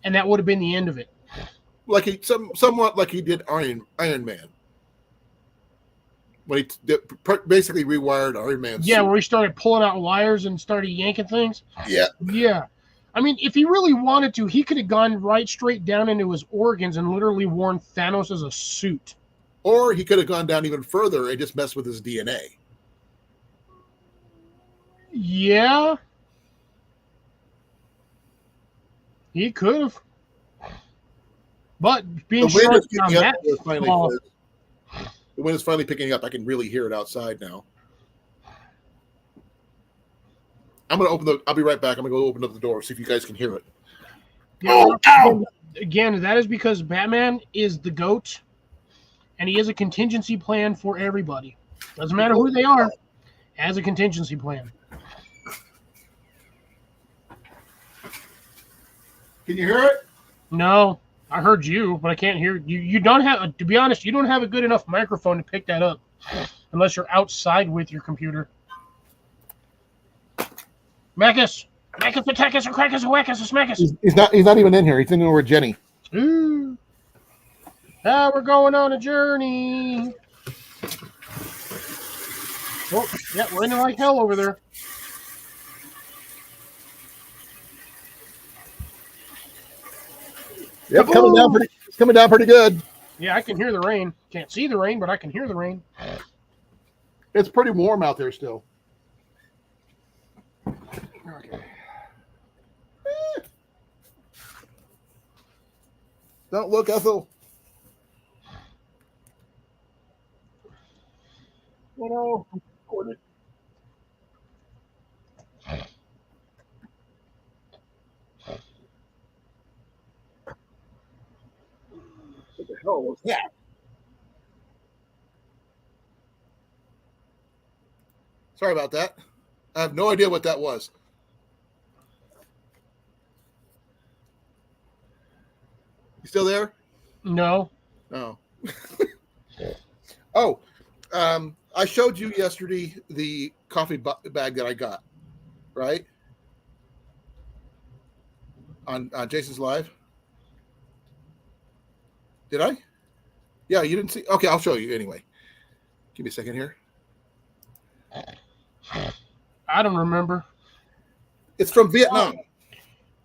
[SPEAKER 4] And that would have been the end of it.
[SPEAKER 1] Like somewhat like he did Iron Man. When he basically rewired Iron Man's
[SPEAKER 4] Yeah,
[SPEAKER 1] suit.
[SPEAKER 4] where he started pulling out wires and started yanking things.
[SPEAKER 1] Yeah.
[SPEAKER 4] Yeah. I mean, if he really wanted to, he could have gone right straight down into his organs and literally worn Thanos as a suit.
[SPEAKER 1] Or he could have gone down even further and just messed with his DNA.
[SPEAKER 4] Yeah. He could have. But being
[SPEAKER 1] The wind
[SPEAKER 4] shrunk
[SPEAKER 1] is
[SPEAKER 4] down
[SPEAKER 1] picking up.
[SPEAKER 4] that small,
[SPEAKER 1] The wind is finally picking up. I can really hear it outside now. I'm gonna I'll be right back. I'm gonna go open up the door, see if you guys can hear it.
[SPEAKER 4] Yeah,
[SPEAKER 1] Oh, ow!
[SPEAKER 4] again, that is because Batman is the GOAT, and he has a contingency plan for everybody. Doesn't matter who they are, has a contingency plan.
[SPEAKER 1] Can you hear it?
[SPEAKER 4] No, I heard you, but I can't hear you. You don't have, to be honest, you don't have a good enough microphone to pick that up, unless you're outside with your computer. Macus, Macus, Patacus, or Crackus, or Wackus, or Smackus.
[SPEAKER 1] He's not. He's not even in here. He's in over Jenny.
[SPEAKER 4] Ooh. Now we're going on a journey. Oh, yeah, raining like hell over there.
[SPEAKER 1] Yep, coming down pretty. It's coming down pretty good.
[SPEAKER 4] Yeah, I can hear the rain. Can't see the rain, but I can hear the rain.
[SPEAKER 1] It's pretty warm out there still. Okay. Don't look, Ethel. Oh no. What the hell was that? Sorry about that. I have no idea what that was. You still there?
[SPEAKER 4] No.
[SPEAKER 1] Oh. Oh, I showed you yesterday the coffee bag that I got, right? On Jason's Live. Did I? Yeah, you didn't see. Okay, I'll show you anyway. Give me a second here.
[SPEAKER 4] I don't remember.
[SPEAKER 1] It's from Vietnam.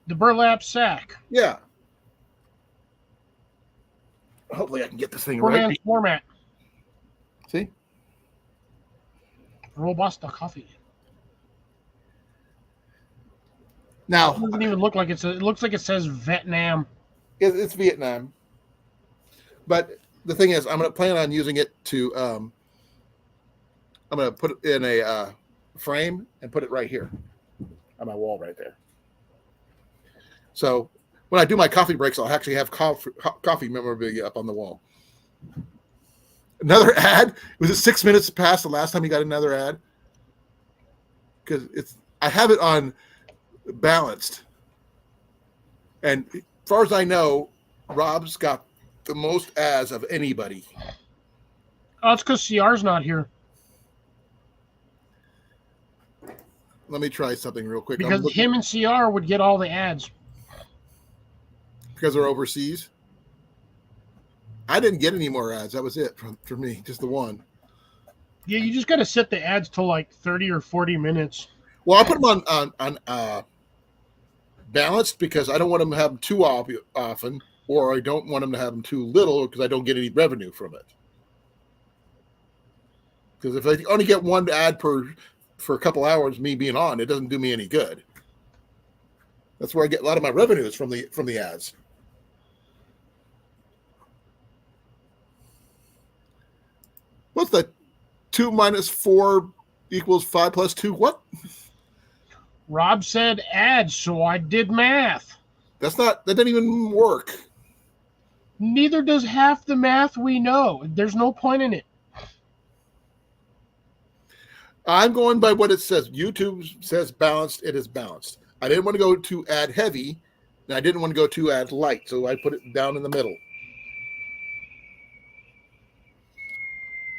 [SPEAKER 4] The burlap sack.
[SPEAKER 1] Yeah. Hopefully I can get this thing
[SPEAKER 4] Poor
[SPEAKER 1] right.
[SPEAKER 4] man's format.
[SPEAKER 1] See?
[SPEAKER 4] Robusta coffee.
[SPEAKER 1] Now,
[SPEAKER 4] It doesn't even look like it looks like it says Vietnam.
[SPEAKER 1] it's Vietnam. But the thing is, I'm going to plan on using it to, I'm going to put it in a frame and put it right here on my wall right there. So when I do my coffee breaks, I'll actually have coffee memorabilia up on the wall. Another ad. Was it 6 minutes past the last time you got another ad? Because I have it on balanced. And as far as I know, Rob's got the most ads of anybody.
[SPEAKER 4] Oh, it's because CR's not here.
[SPEAKER 1] Let me try something real quick.
[SPEAKER 4] Because him and CR would get all the ads.
[SPEAKER 1] Because they're overseas. I didn't get any more ads. That was it for me. Just the one.
[SPEAKER 4] Yeah, you just got to set the ads to like 30 or 40 minutes.
[SPEAKER 1] Well, I put them on balanced because I don't want them to have them too often, or I don't want them to have them too little because I don't get any revenue from it. Because if I only get one ad for a couple hours, me being on, it doesn't do me any good. That's where I get a lot of my revenues from the ads. What's that? 2 minus 4 equals 5 plus 2. What?
[SPEAKER 4] Rob said ads, so I did math.
[SPEAKER 1] That doesn't even work.
[SPEAKER 4] Neither does half the math we know. There's no point in it.
[SPEAKER 1] I'm going by what it says. YouTube says balanced. It is balanced. I didn't want to go too ad heavy, and I didn't want to go too ad light, so I put it down in the middle.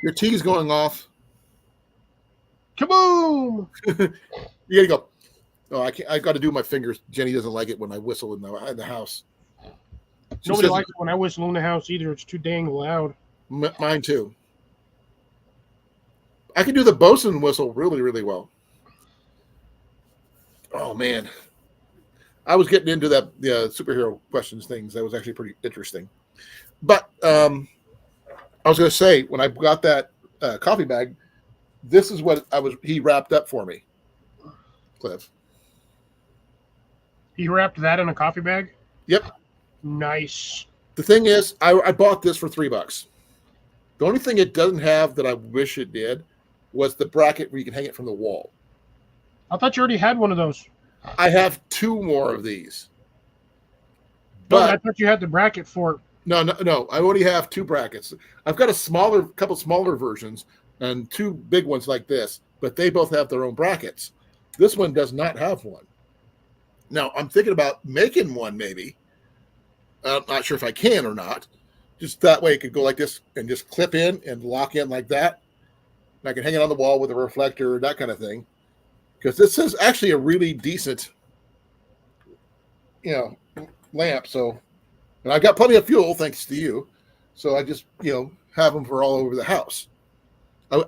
[SPEAKER 1] Your tea is going off.
[SPEAKER 4] Kaboom!
[SPEAKER 1] You gotta go. Oh, I can't. I got to do my fingers. Jenny doesn't like it when I whistle in the house.
[SPEAKER 4] Nobody likes it when I whistle in the house either. It's too dang loud.
[SPEAKER 1] Mine too. I can do the bosun whistle really, really well. Oh man, I was getting into that superhero questions things. That was actually pretty interesting. But I was going to say when I got that coffee bag, this is what he wrapped up for me, Cliff.
[SPEAKER 4] He wrapped that in a coffee bag?
[SPEAKER 1] Yep.
[SPEAKER 4] Nice.
[SPEAKER 1] The thing is, I bought this for $3. The only thing it doesn't have that I wish it did was the bracket where you can hang it from the wall.
[SPEAKER 4] I thought you already had one of those.
[SPEAKER 1] I have 2 more of these.
[SPEAKER 4] No,
[SPEAKER 1] But
[SPEAKER 4] I thought you had the bracket for it.
[SPEAKER 1] no. I only have 2 brackets. I've got couple smaller versions and 2 big ones like this, but they both have their own brackets. This one does not have one. Now I'm thinking about making one maybe. I'm not sure if I can or not. Just that way it could go like this and just clip in and lock in like that. And I can hang it on the wall with a reflector, that kind of thing. Because this is actually a really decent, lamp. So, and I've got plenty of fuel thanks to you. So I just, have them for all over the house.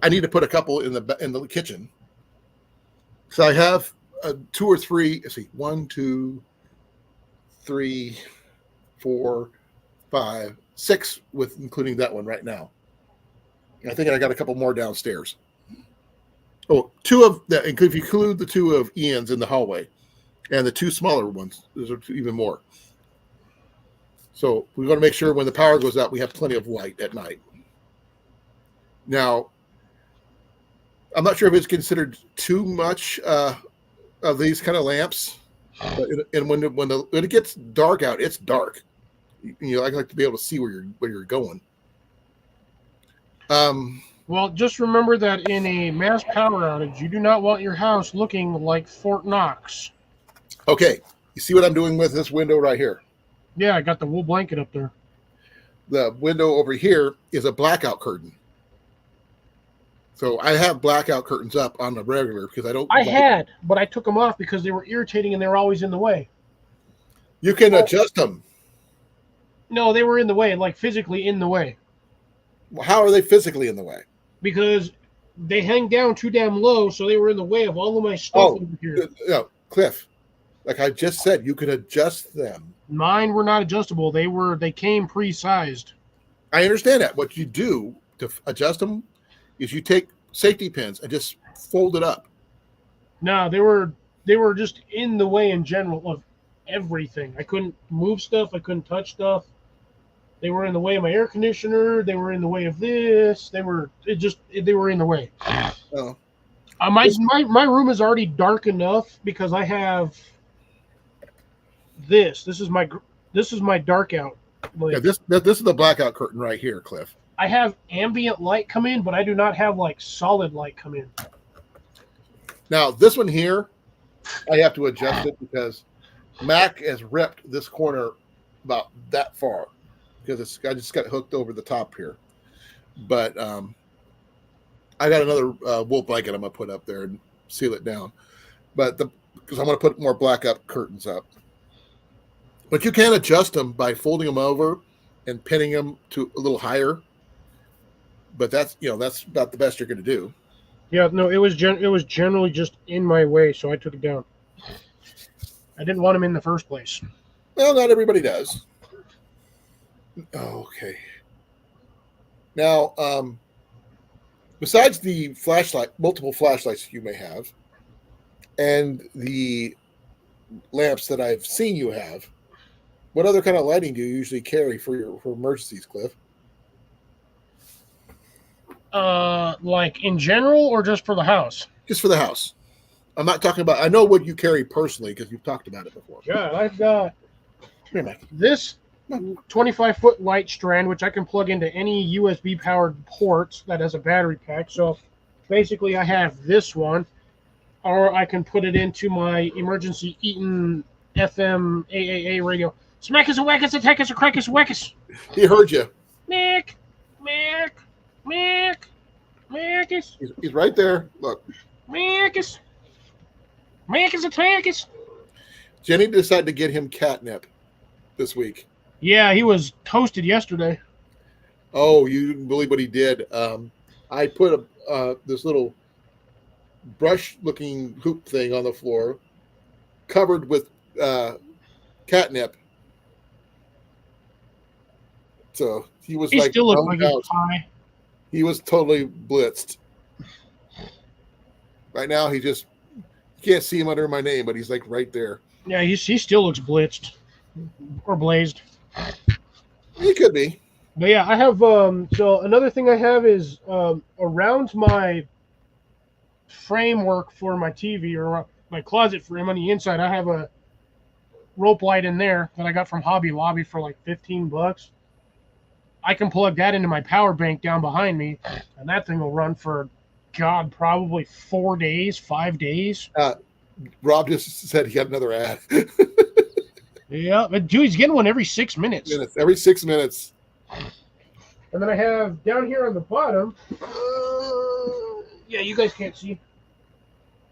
[SPEAKER 1] I need to put a couple in the kitchen. So I have 2 or 3. Let's see, 1, 2, 3, 4, 5, 6, with including that one right now. I think I got a couple more downstairs. Oh, 2 of that, if you include the 2 of Ian's in the hallway, and the 2 smaller ones, those are even more. So we want to make sure when the power goes out, we have plenty of light at night. Now, I'm not sure if it's considered too much of these kind of lamps, and when it gets dark out, it's dark. I like to be able to see where you're going.
[SPEAKER 4] Well, just remember that in a mass power outage, you do not want your house looking like Fort Knox.
[SPEAKER 1] Okay, you see what I'm doing with this window right here?
[SPEAKER 4] Yeah, I got the wool blanket up there.
[SPEAKER 1] The window over here is a blackout curtain. So I have blackout curtains up on the regular because I don't.
[SPEAKER 4] But I took them off because they were irritating and they were always in the way.
[SPEAKER 1] You can adjust them.
[SPEAKER 4] No, they were in the way, like physically in the way.
[SPEAKER 1] How are they physically in the way?
[SPEAKER 4] Because they hang down too damn low, so they were in the way of all of my stuff over here.
[SPEAKER 1] Cliff, like I just said, you can adjust them.
[SPEAKER 4] Mine were not adjustable. They came pre-sized.
[SPEAKER 1] I understand that. What you do to adjust them is you take safety pins and just fold it up.
[SPEAKER 4] No, they were just in the way in general of everything. I couldn't move stuff. I couldn't touch stuff. They were in the way of my air conditioner. They were in the way of this. They were in the way.
[SPEAKER 1] Oh.
[SPEAKER 4] My room is already dark enough because I have this. This is my dark out.
[SPEAKER 1] Yeah, this is the blackout curtain right here, Cliff.
[SPEAKER 4] I have ambient light come in, but I do not have like solid light come in.
[SPEAKER 1] Now this one here, I have to adjust it because Mac has ripped this corner about that far because I just got it hooked over the top here. But I got another wool blanket I'm gonna put up there and seal it down. But because I'm gonna put more blackout curtains up. But you can adjust them by folding them over and pinning them to a little higher. But that's about the best you're going to do.
[SPEAKER 4] Yeah, no, it was generally just in my way, so I took it down. I didn't want him in the first place.
[SPEAKER 1] Well, not everybody does. Okay. Now, besides the multiple flashlights you may have, and the lamps that I've seen you have, what other kind of lighting do you usually carry for emergencies, Cliff?
[SPEAKER 4] Like in general or just for the house?
[SPEAKER 1] Just for the house. I'm not talking about. I know what you carry personally because you've talked about it before.
[SPEAKER 4] Yeah, I've got
[SPEAKER 1] Here, Mike.
[SPEAKER 4] this 25-foot light strand, which I can plug into any USB powered ports that has a battery pack. So basically, I have this one, or I can put it into my emergency Eaton FM AAA radio. Smack us a whack us, attack us a crack us a whack us.
[SPEAKER 1] He heard you.
[SPEAKER 4] Mick.
[SPEAKER 1] He's right there. Look.
[SPEAKER 4] Marcus, attack us.
[SPEAKER 1] Jenny decided to get him catnip this week.
[SPEAKER 4] Yeah, he was toasted yesterday.
[SPEAKER 1] Oh, you didn't believe what he did. I put this little brush-looking hoop thing on the floor, covered with catnip. So he was
[SPEAKER 4] He
[SPEAKER 1] like,
[SPEAKER 4] still looked like he was high.
[SPEAKER 1] He was totally blitzed. Right now, you can't see him under my name, but he's like right there.
[SPEAKER 4] Yeah, he still looks blitzed or blazed.
[SPEAKER 1] He could be.
[SPEAKER 4] But yeah, I have so another thing I have is around my framework for my TV or my closet frame on the inside, I have rope light in there that I got from Hobby Lobby for like $15. I can plug that into my power bank down behind me, and that thing will run for, God, probably 4 days, 5 days.
[SPEAKER 1] Rob just said he got another ad.
[SPEAKER 4] Yeah, but dude, he's getting one every 6 minutes.
[SPEAKER 1] Every 6 minutes.
[SPEAKER 4] And then I have down here on the bottom. Yeah, you guys can't see.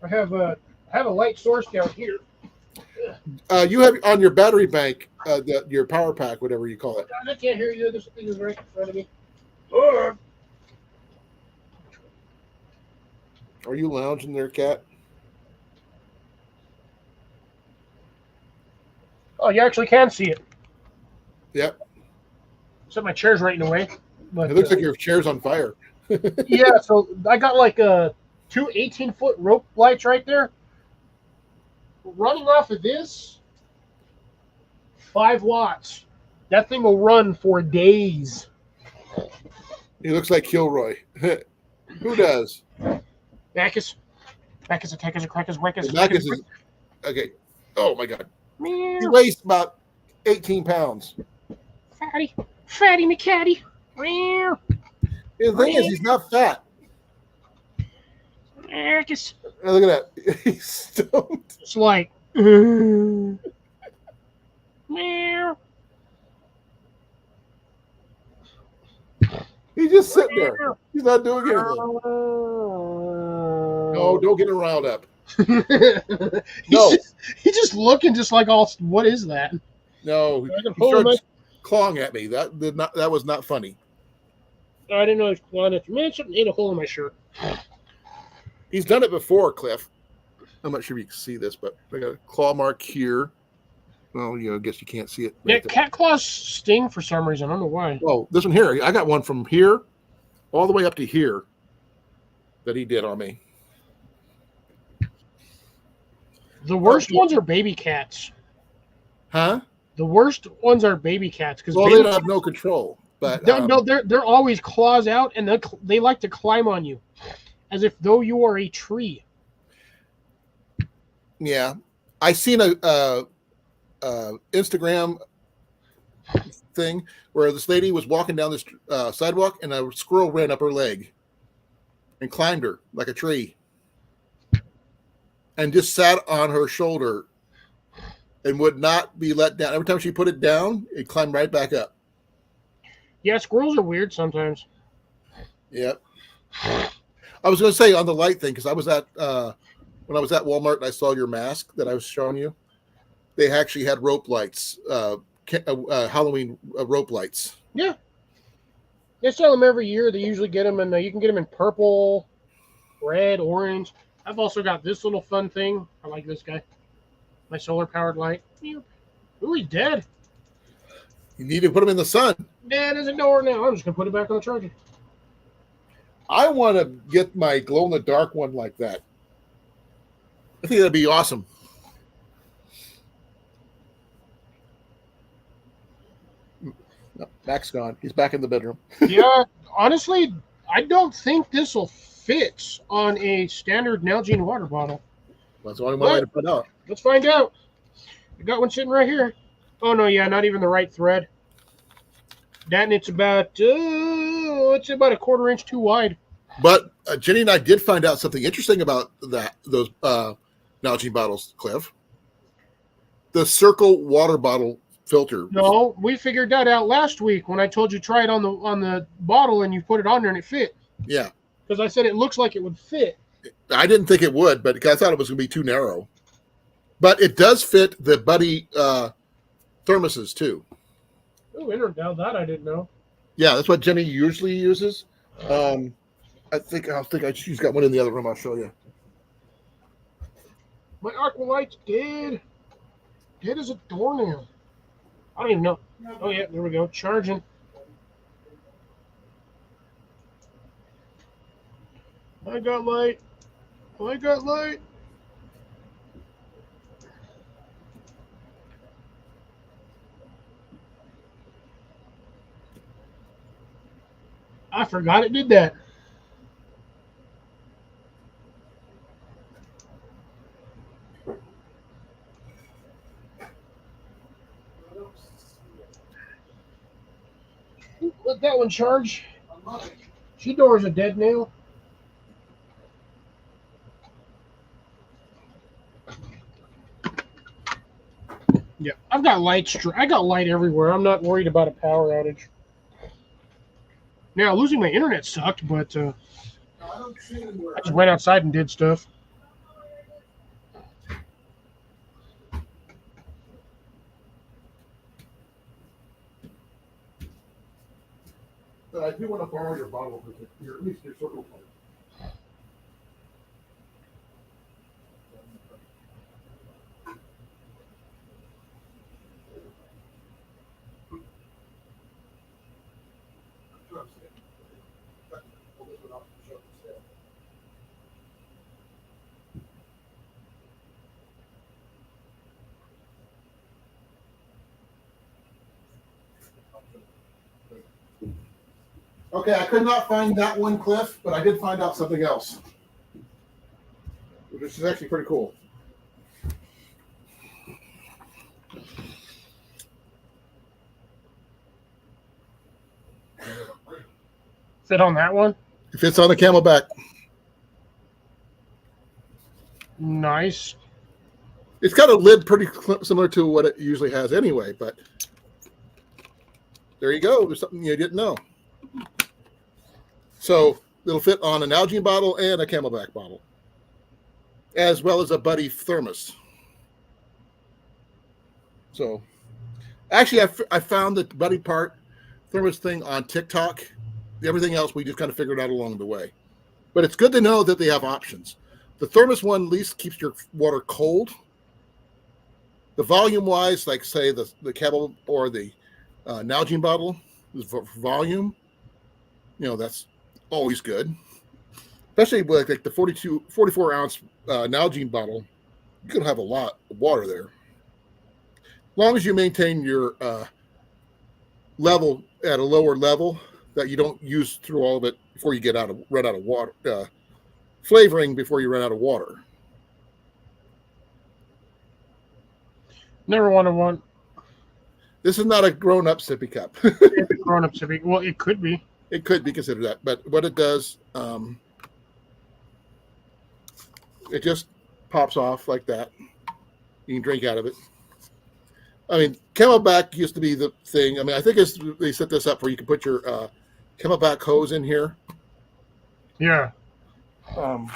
[SPEAKER 4] I have a light source down here.
[SPEAKER 1] You have on your battery bank, your power pack, whatever you call it.
[SPEAKER 4] I can't hear you. This thing is right in front of me. Oh,
[SPEAKER 1] Are you lounging there, Cat?
[SPEAKER 4] oh, you actually can see it.
[SPEAKER 1] Yep.
[SPEAKER 4] Except my chair's right in the way. But
[SPEAKER 1] It looks like your chair's on fire.
[SPEAKER 4] yeah, so I got like two 18-foot rope lights right there. Running off of this, 5 watts. That thing will run for days.
[SPEAKER 1] He looks like Kilroy. Who does?
[SPEAKER 4] Bacchus, attackers, crackers, whackers.
[SPEAKER 1] Bacchus is okay. Oh my God. He
[SPEAKER 4] Meow.
[SPEAKER 1] weighs about 18 pounds.
[SPEAKER 4] Fatty McCatty. Meow.
[SPEAKER 1] The thing is, he's not fat.
[SPEAKER 4] Bacchus.
[SPEAKER 1] Look at that. He's stoned.
[SPEAKER 4] It's like, meow.
[SPEAKER 1] He's just sitting there. He's not doing anything. No, don't get him riled up. No.
[SPEAKER 4] He's just looking just like all. What is that?
[SPEAKER 1] No,
[SPEAKER 4] I can
[SPEAKER 1] he
[SPEAKER 4] hold
[SPEAKER 1] starts clawing at me. That was not funny.
[SPEAKER 4] I didn't know he was clawing at you. Man, something ate a hole in my shirt.
[SPEAKER 1] He's done it before, Cliff. I'm not sure if you can see this, but I got a claw mark here. Well, I guess you can't see it.
[SPEAKER 4] Yeah,
[SPEAKER 1] Right there.
[SPEAKER 4] cat claws sting for some reason. I don't know why.
[SPEAKER 1] Oh, this one here. I got one from here all the way up to here that he did on me.
[SPEAKER 4] The worst ones are baby cats.
[SPEAKER 1] Huh?
[SPEAKER 4] The worst ones are baby cats because
[SPEAKER 1] Well, they don't have no control. But
[SPEAKER 4] they're always claws out and they like to climb on you, as if though you are a tree.
[SPEAKER 1] yeah, I seen a Instagram thing where this lady was walking down this sidewalk and a squirrel ran up her leg and climbed her like a tree and just sat on her shoulder and would not be let down. Every time she put it down, it climbed right back up.
[SPEAKER 4] Yeah, squirrels are weird sometimes.
[SPEAKER 1] Yep. I was going to say on the light thing, because I was at when I was at Walmart and I saw your mask that I was showing you. They actually had rope lights, Halloween rope lights.
[SPEAKER 4] Yeah. They sell them every year. They usually get them, and you can get them in purple, red, orange. I've also got this little fun thing. I like this guy. My solar-powered light. Ooh, he's dead.
[SPEAKER 1] You need to put them in the sun.
[SPEAKER 4] Dead as a door now. I'm just going to put it back on the charger.
[SPEAKER 1] I want to get my glow-in-the-dark one like that. I think that'd be awesome. No, Mac's gone. He's back in the bedroom.
[SPEAKER 4] Yeah, honestly, I don't think this will fit on a standard Nalgene water bottle.
[SPEAKER 1] That's the only one way to put out.
[SPEAKER 4] Let's find out. I got one sitting right here. Oh, no, yeah, not even the right thread. That and it's about a 1/4 inch too wide.
[SPEAKER 1] But Jenny and I did find out something interesting about those Nalgene bottles, Cliff. The Circle water bottle filter.
[SPEAKER 4] No, we figured that out last week when I told you try it on the bottle and you put it on there and it fit.
[SPEAKER 1] Yeah.
[SPEAKER 4] Because I said it looks like it would fit.
[SPEAKER 1] I didn't think it would, but I thought it was going to be too narrow. But it does fit the Buddy thermoses too.
[SPEAKER 4] Oh, now that I didn't know.
[SPEAKER 1] Yeah, that's what Jenny usually uses. I think she's got one in the other room. I'll show you.
[SPEAKER 4] My Aqualight's dead. Dead as a doornail. I don't even know. Oh, yeah, there we go. Charging. I got light. I got light. I forgot it did that. in charge. She doors a dead nail. Yeah, I've got light. I got light everywhere. I'm not worried about a power outage. Now losing my internet sucked, but
[SPEAKER 1] I don't see anywhere.
[SPEAKER 4] I just went outside and did stuff.
[SPEAKER 1] But I do want to borrow your bottle, at least your circle part. Okay, I could not find that one, Cliff, but I did find out something else, which is actually pretty cool.
[SPEAKER 4] Fit on that one.
[SPEAKER 1] It fits on the Camelback.
[SPEAKER 4] Nice.
[SPEAKER 1] It's got a lid pretty similar to what it usually has anyway, but there you go. There's something you didn't know. So it'll fit on an Nalgene bottle and a Camelback bottle, as well as a Buddy thermos. So actually, I found the Buddy part thermos thing on TikTok. Everything else we just kind of figured out along the way. But it's good to know that they have options. The thermos one at least keeps your water cold. The volume-wise, like say the Kettle or the Nalgene bottle, for volume, that's always good. Especially with like the 44 ounce Nalgene bottle, you can have a lot of water there. As long as you maintain your level at a lower level, that you don't use through all of it before you run out of water, flavoring before you run out of water.
[SPEAKER 4] Never wanted one.
[SPEAKER 1] This is not a grown-up sippy cup.
[SPEAKER 4] It's a grown-up sippy. Well, it could be.
[SPEAKER 1] It could be considered that, but what it does, it just pops off like that. You can drink out of it. I mean, Camelback used to be the thing. I mean, I think they set this up where you can put your Camelback hose in here.
[SPEAKER 4] Yeah. I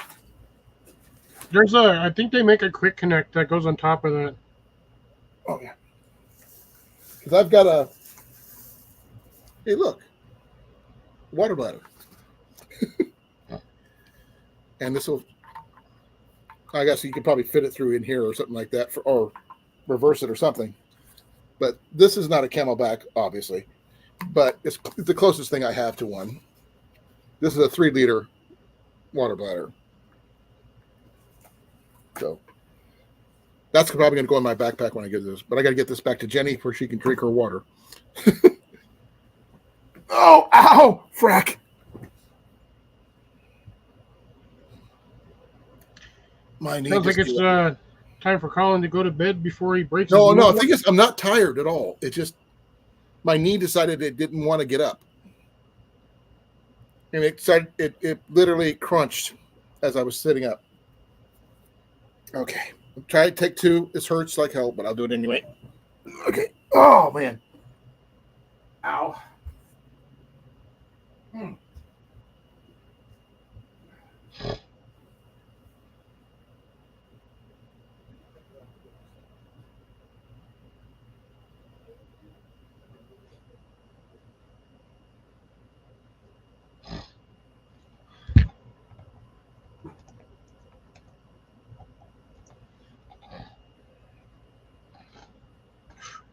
[SPEAKER 4] think they make a quick connect that goes on top of that.
[SPEAKER 1] Oh yeah. Because I've got hey, look, water bladder, and this will. I guess you could probably fit it through in here or something like that, or reverse it or something. But this is not a Camelback, obviously, but it's the closest thing I have to one. This is a 3-liter water bladder. So that's probably going to go in my backpack when I get this. But I got to get this back to Jenny where she can drink her water. Oh, ow, frack. My knee.
[SPEAKER 4] Sounds like it's time for Colin to go to bed before he breaks.
[SPEAKER 1] No. The thing is, I'm not tired at all. It just my knee decided it didn't want to get up, and it literally crunched as I was sitting up. Okay, I'll try to take 2. This hurts like hell, but I'll do it anyway. Okay. Oh man. Ow.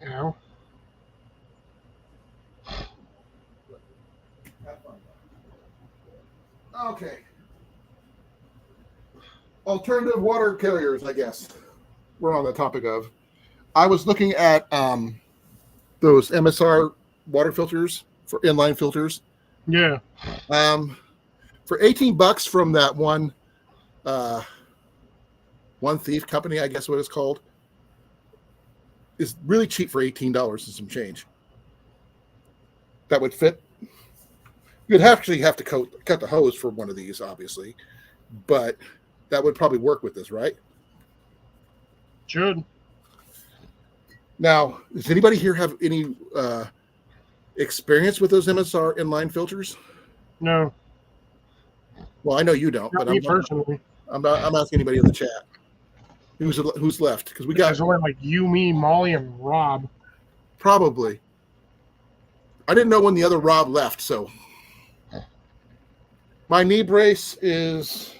[SPEAKER 4] Ow.
[SPEAKER 1] Okay. Alternative water carriers, I guess. We're on the topic of. I was looking at those MSR water filters for inline filters.
[SPEAKER 4] Yeah.
[SPEAKER 1] For $18 from that one Thief company, I guess what it's called, is really cheap for $18 and some change. That would fit You'd actually have to cut the hose for one of these, obviously, but that would probably work with this, right?
[SPEAKER 4] Should.
[SPEAKER 1] Now, does anybody here have any experience with those MSR inline filters?
[SPEAKER 4] No,
[SPEAKER 1] Well, I know you don't,
[SPEAKER 4] not
[SPEAKER 1] but
[SPEAKER 4] me personally.
[SPEAKER 1] I'm asking anybody in the chat who's left, because we got
[SPEAKER 4] There's only like you, me, Molly, and Rob.
[SPEAKER 1] probably. I didn't know when the other Rob left, so my knee brace is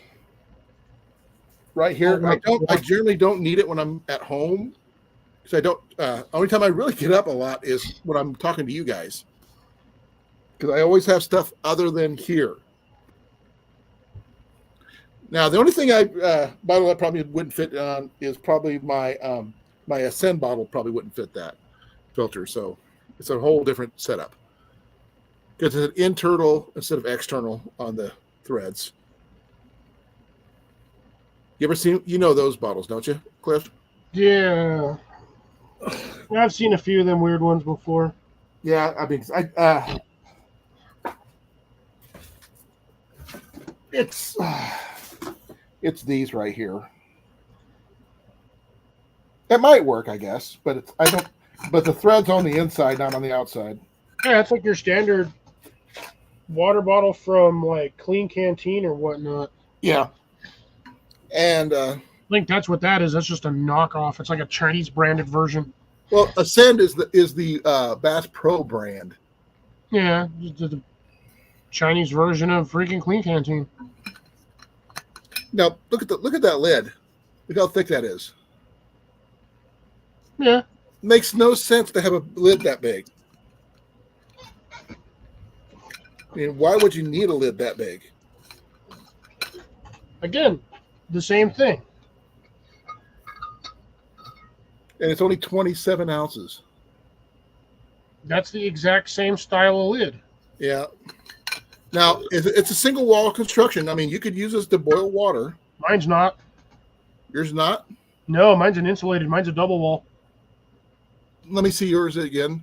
[SPEAKER 1] right here. I generally don't need it when I'm at home, because I don't. Only time I really get up a lot is when I'm talking to you guys, because I always have stuff other than here. Now, the only thing bottle I probably wouldn't fit on is probably my my Ascend bottle probably wouldn't fit that filter. So it's a whole different setup, because it's an internal instead of external on the threads. You ever seen, those bottles, don't you, Cliff?
[SPEAKER 4] Yeah. I've seen a few of them weird ones before.
[SPEAKER 1] Yeah, I mean, it's these right here. It might work, I guess, but I don't. But the thread's on the inside, not on the outside.
[SPEAKER 4] Yeah, it's like your standard water bottle from like Clean Canteen or whatnot.
[SPEAKER 1] Yeah, and
[SPEAKER 4] I think that's what that is. That's just a knockoff. It's like a Chinese branded version.
[SPEAKER 1] well, Ascend is the Bass Pro brand.
[SPEAKER 4] Yeah, just the Chinese version of freaking Clean Canteen.
[SPEAKER 1] Now look at that lid. Look how thick that is.
[SPEAKER 4] Yeah.
[SPEAKER 1] Makes no sense to have a lid that big. I mean, why would you need a lid that big?
[SPEAKER 4] Again, the same thing.
[SPEAKER 1] And it's only 27 ounces.
[SPEAKER 4] That's the exact same style of lid.
[SPEAKER 1] Yeah. Now, it's a single wall construction. I mean, you could use this to boil water.
[SPEAKER 4] Mine's not.
[SPEAKER 1] Yours not?
[SPEAKER 4] No, mine's an insulated. Mine's a double wall.
[SPEAKER 1] Let me see yours again.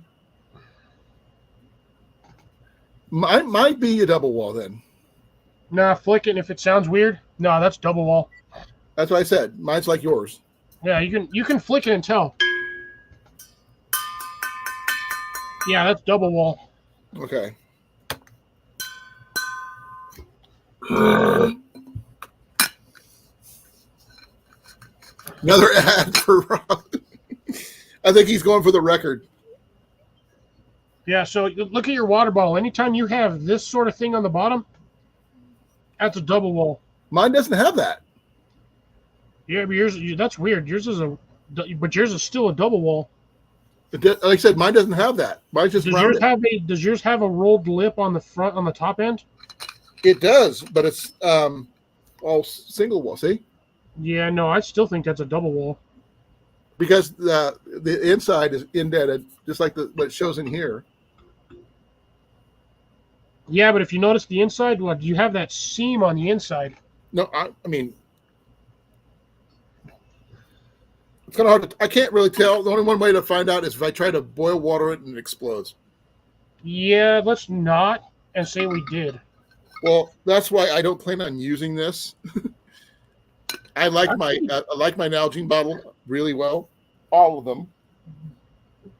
[SPEAKER 1] Mine might be a double wall then.
[SPEAKER 4] Nah, flick it. And if it sounds weird, nah, that's double wall.
[SPEAKER 1] That's what I said. Mine's like yours.
[SPEAKER 4] Yeah, you can flick it and tell. Yeah, that's double wall.
[SPEAKER 1] Okay. Another ad for Rob. I think he's going for the record.
[SPEAKER 4] Yeah, so look at your water bottle. Anytime you have this sort of thing on the bottom, that's a double wall.
[SPEAKER 1] Mine doesn't have that.
[SPEAKER 4] Yeah, but that's weird. But yours is still a double wall.
[SPEAKER 1] Like I said, mine doesn't have that. Mine's just rounded.
[SPEAKER 4] Does yours have a rolled lip on the front, on the top end?
[SPEAKER 1] It does, but it's all single wall. See?
[SPEAKER 4] Yeah, no, I still think that's a double wall.
[SPEAKER 1] Because the inside is indented, just like what it shows in here.
[SPEAKER 4] Yeah, but if you notice the inside, you have that seam on the inside.
[SPEAKER 1] No, I mean, it's kind of hard to. I can't really tell. The only one way to find out is if I try to boil water it and it explodes.
[SPEAKER 4] Yeah, let's not and say we did.
[SPEAKER 1] Well, that's why I don't plan on using this. I like my Nalgene bottle really well, all of them.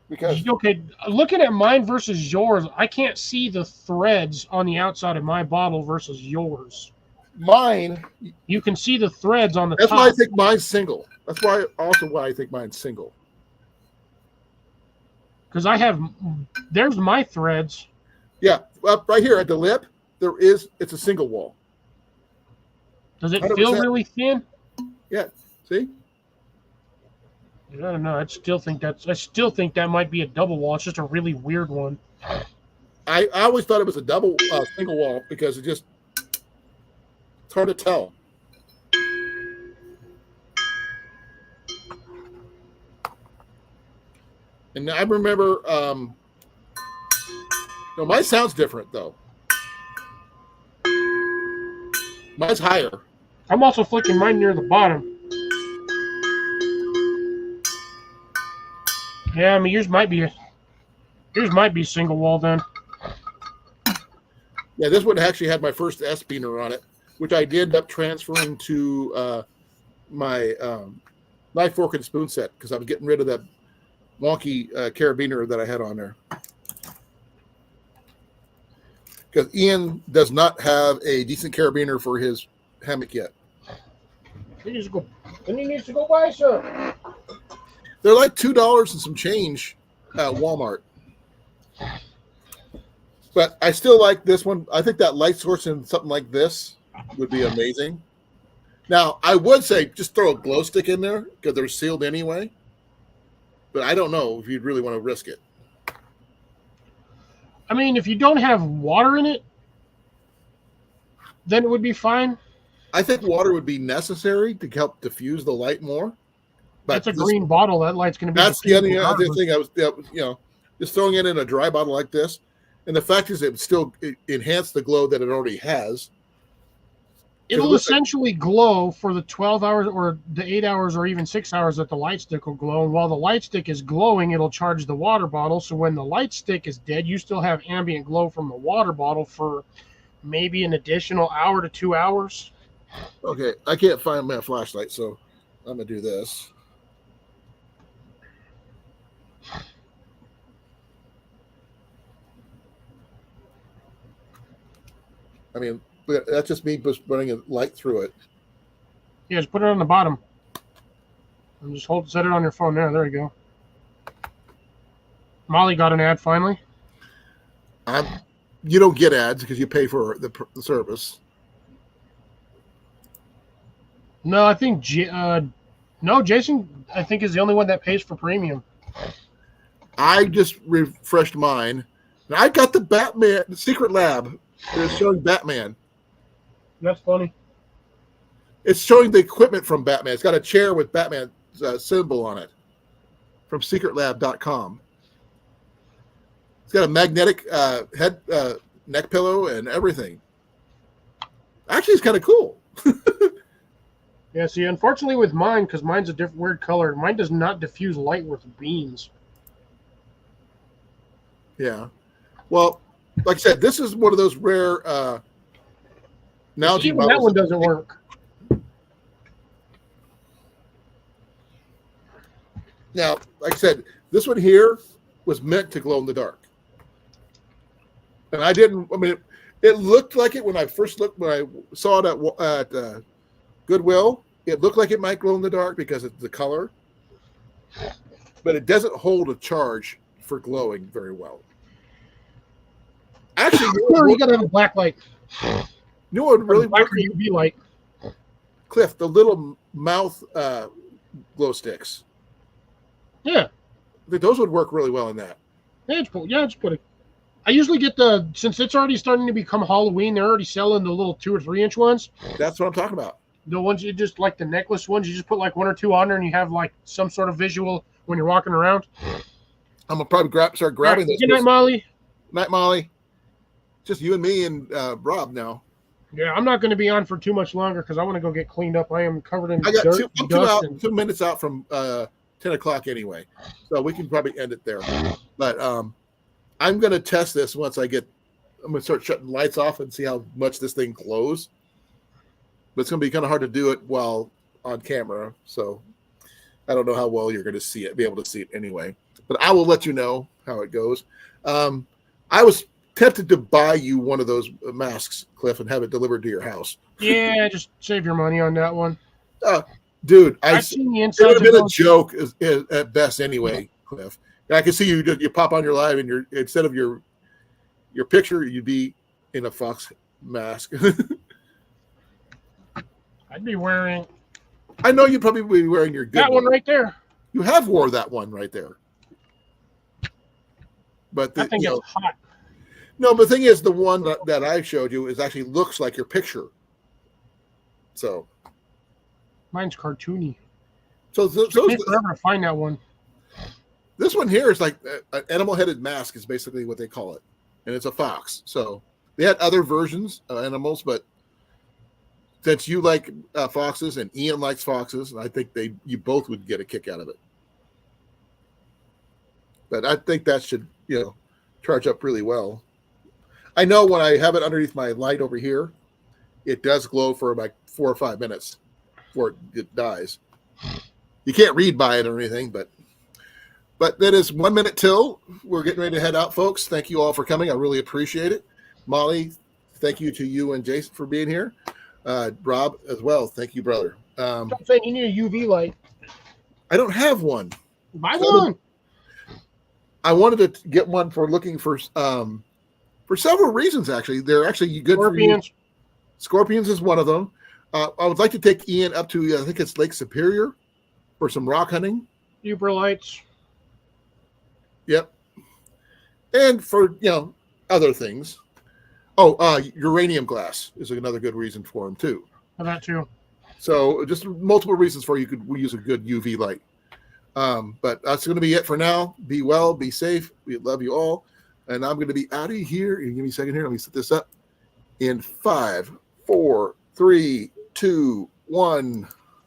[SPEAKER 1] Because
[SPEAKER 4] okay, looking at mine versus yours, I can't see the threads on the outside of my bottle versus yours.
[SPEAKER 1] Mine,
[SPEAKER 4] you can see the threads on the
[SPEAKER 1] that's
[SPEAKER 4] top.
[SPEAKER 1] why I think mine's single. That's why I think mine's single.
[SPEAKER 4] Because there's my threads.
[SPEAKER 1] Yeah, up right here at the lip, it's a single wall.
[SPEAKER 4] Does it
[SPEAKER 1] 100%.
[SPEAKER 4] feel really thin?
[SPEAKER 1] Yeah, see?
[SPEAKER 4] I don't know. I still think that might be a double wall. It's just a really weird one.
[SPEAKER 1] I always thought it was a double single wall because it's hard to tell. And I remember, no, mine sounds different though. Mine's higher.
[SPEAKER 4] I'm also flicking mine near the bottom. Yeah, I mean yours might be single wall then.
[SPEAKER 1] Yeah, this one actually had my first S beaner on it, which I did end up transferring to my knife, fork, and spoon set because I was getting rid of that wonky carabiner that I had on there. Because Ian does not have a decent carabiner for his hammock yet.
[SPEAKER 4] He needs to go buy some.
[SPEAKER 1] They're like $2 and some change at Walmart. But I still like this one. I think that light source and something like this would be amazing. Now, I would say just throw a glow stick in there because they're sealed anyway. But I don't know if you'd really want to risk it.
[SPEAKER 4] I mean, if you don't have water in it, then it would be fine.
[SPEAKER 1] I think water would be necessary to help diffuse the light more. But
[SPEAKER 4] That's a green bottle. That light's going to be.
[SPEAKER 1] That's the other thing I was, just throwing it in a dry bottle like this. And the fact is, it would still enhance the glow that it already has.
[SPEAKER 4] It'll essentially glow for the 12 hours or the 8 hours or even 6 hours that the light stick will glow. And while the light stick is glowing, it'll charge the water bottle. So when the light stick is dead, you still have ambient glow from the water bottle for maybe an additional hour to 2 hours.
[SPEAKER 1] Okay, I can't find my flashlight, so I'm going to do this. I mean, that's just me just running a light through it.
[SPEAKER 4] Yeah, just put it on the bottom. And just set it on your phone there. There you go. Molly got an ad finally.
[SPEAKER 1] You don't get ads because you pay for the service.
[SPEAKER 4] No, I think Jason, I think, is the only one that pays for premium.
[SPEAKER 1] I just refreshed mine. And I got the Batman, the Secret Lab. They're showing Batman.
[SPEAKER 4] That's funny.
[SPEAKER 1] It's showing the equipment from Batman. It's got a chair with Batman's symbol on it from secretlab.com. It's got a magnetic head neck pillow and everything. Actually, it's kind of cool.
[SPEAKER 4] Yeah, see, unfortunately with mine, because mine's a different weird color, mine does not diffuse light with beams.
[SPEAKER 1] Yeah. Well, like I said, this is one of those rare
[SPEAKER 4] Even that one doesn't work.
[SPEAKER 1] Now, like I said, this one here was meant to glow in the dark. And it looked like it when I saw it at Goodwill. It looked like it might glow in the dark because of the color. But it doesn't hold a charge for glowing very well. Actually,
[SPEAKER 4] you got to have a black light.
[SPEAKER 1] You know what really
[SPEAKER 4] black or UV light.
[SPEAKER 1] Cliff, the little mouth glow sticks.
[SPEAKER 4] Yeah.
[SPEAKER 1] Those would work really well in that.
[SPEAKER 4] Yeah, just put it. I usually get since it's already starting to become Halloween, they're already selling the little 2 or 3 inch ones.
[SPEAKER 1] That's what I'm talking about.
[SPEAKER 4] The ones you just like the necklace ones, you just put like 1 or 2 on there and you have like some sort of visual when you're walking around.
[SPEAKER 1] I'm going to probably start grabbing this.
[SPEAKER 4] Good night, Molly.
[SPEAKER 1] Night, Molly. Just you and me and Rob now.
[SPEAKER 4] Yeah, I'm not going to be on for too much longer because I want to go get cleaned up. I am covered in
[SPEAKER 1] dirt.
[SPEAKER 4] I'm
[SPEAKER 1] 2 minutes out from 10 o'clock anyway, so we can probably end it there. But I'm going to test this once I'm going to start shutting lights off and see how much this thing glows. But it's going to be kind of hard to do it while on camera, so I don't know how well you're going to be able to see it anyway. But I will let you know how it goes. I was tempted to buy you one of those masks, Cliff, and have it delivered to your house.
[SPEAKER 4] Yeah, just save your money on that one.
[SPEAKER 1] Dude,
[SPEAKER 4] I've seen the
[SPEAKER 1] it would have
[SPEAKER 4] inside.
[SPEAKER 1] been a joke at best anyway, Cliff. I can see you pop on your live and instead of your picture, you'd be in a fox mask.
[SPEAKER 4] I'd be wearing.
[SPEAKER 1] I know you'd probably be wearing your good
[SPEAKER 4] that one right there.
[SPEAKER 1] You have wore that one right there. But
[SPEAKER 4] that thing gets hot.
[SPEAKER 1] No, but the thing is, the one that I showed you actually looks like your picture. So.
[SPEAKER 4] Mine's cartoony.
[SPEAKER 1] So
[SPEAKER 4] it takes forever to find that one.
[SPEAKER 1] This one here is like an animal-headed mask is basically what they call it. And it's a fox. So they had other versions of animals, but since you like foxes and Ian likes foxes, I think you both would get a kick out of it. But I think that should, charge up really well. I know when I have it underneath my light over here, it does glow for like 4 or 5 minutes before it dies. You can't read by it or anything, but that is 1 minute till. We're getting ready to head out, folks. Thank you all for coming. I really appreciate it. Molly, thank you to you and Jason for being here. Rob as well. Thank you, brother.
[SPEAKER 4] I'm saying you need a UV light.
[SPEAKER 1] I don't have one.
[SPEAKER 4] Buy one.
[SPEAKER 1] I wanted to get one for looking for several reasons. Actually, they're actually good
[SPEAKER 4] Scorpions.
[SPEAKER 1] for you. Scorpions is one of them. I would like to take Ian up to I think it's Lake Superior for some rock hunting.
[SPEAKER 4] Uber lights.
[SPEAKER 1] Yep. And for other things. Oh, uranium glass is another good reason for them too.
[SPEAKER 4] That too.
[SPEAKER 1] So just multiple reasons for you could use a good UV light. But that's going to be it for now. Be well, be safe. We love you all. And I'm going to be out of here. Give me a second here. Let me set this up. In 5, 4, 3, 2, 1.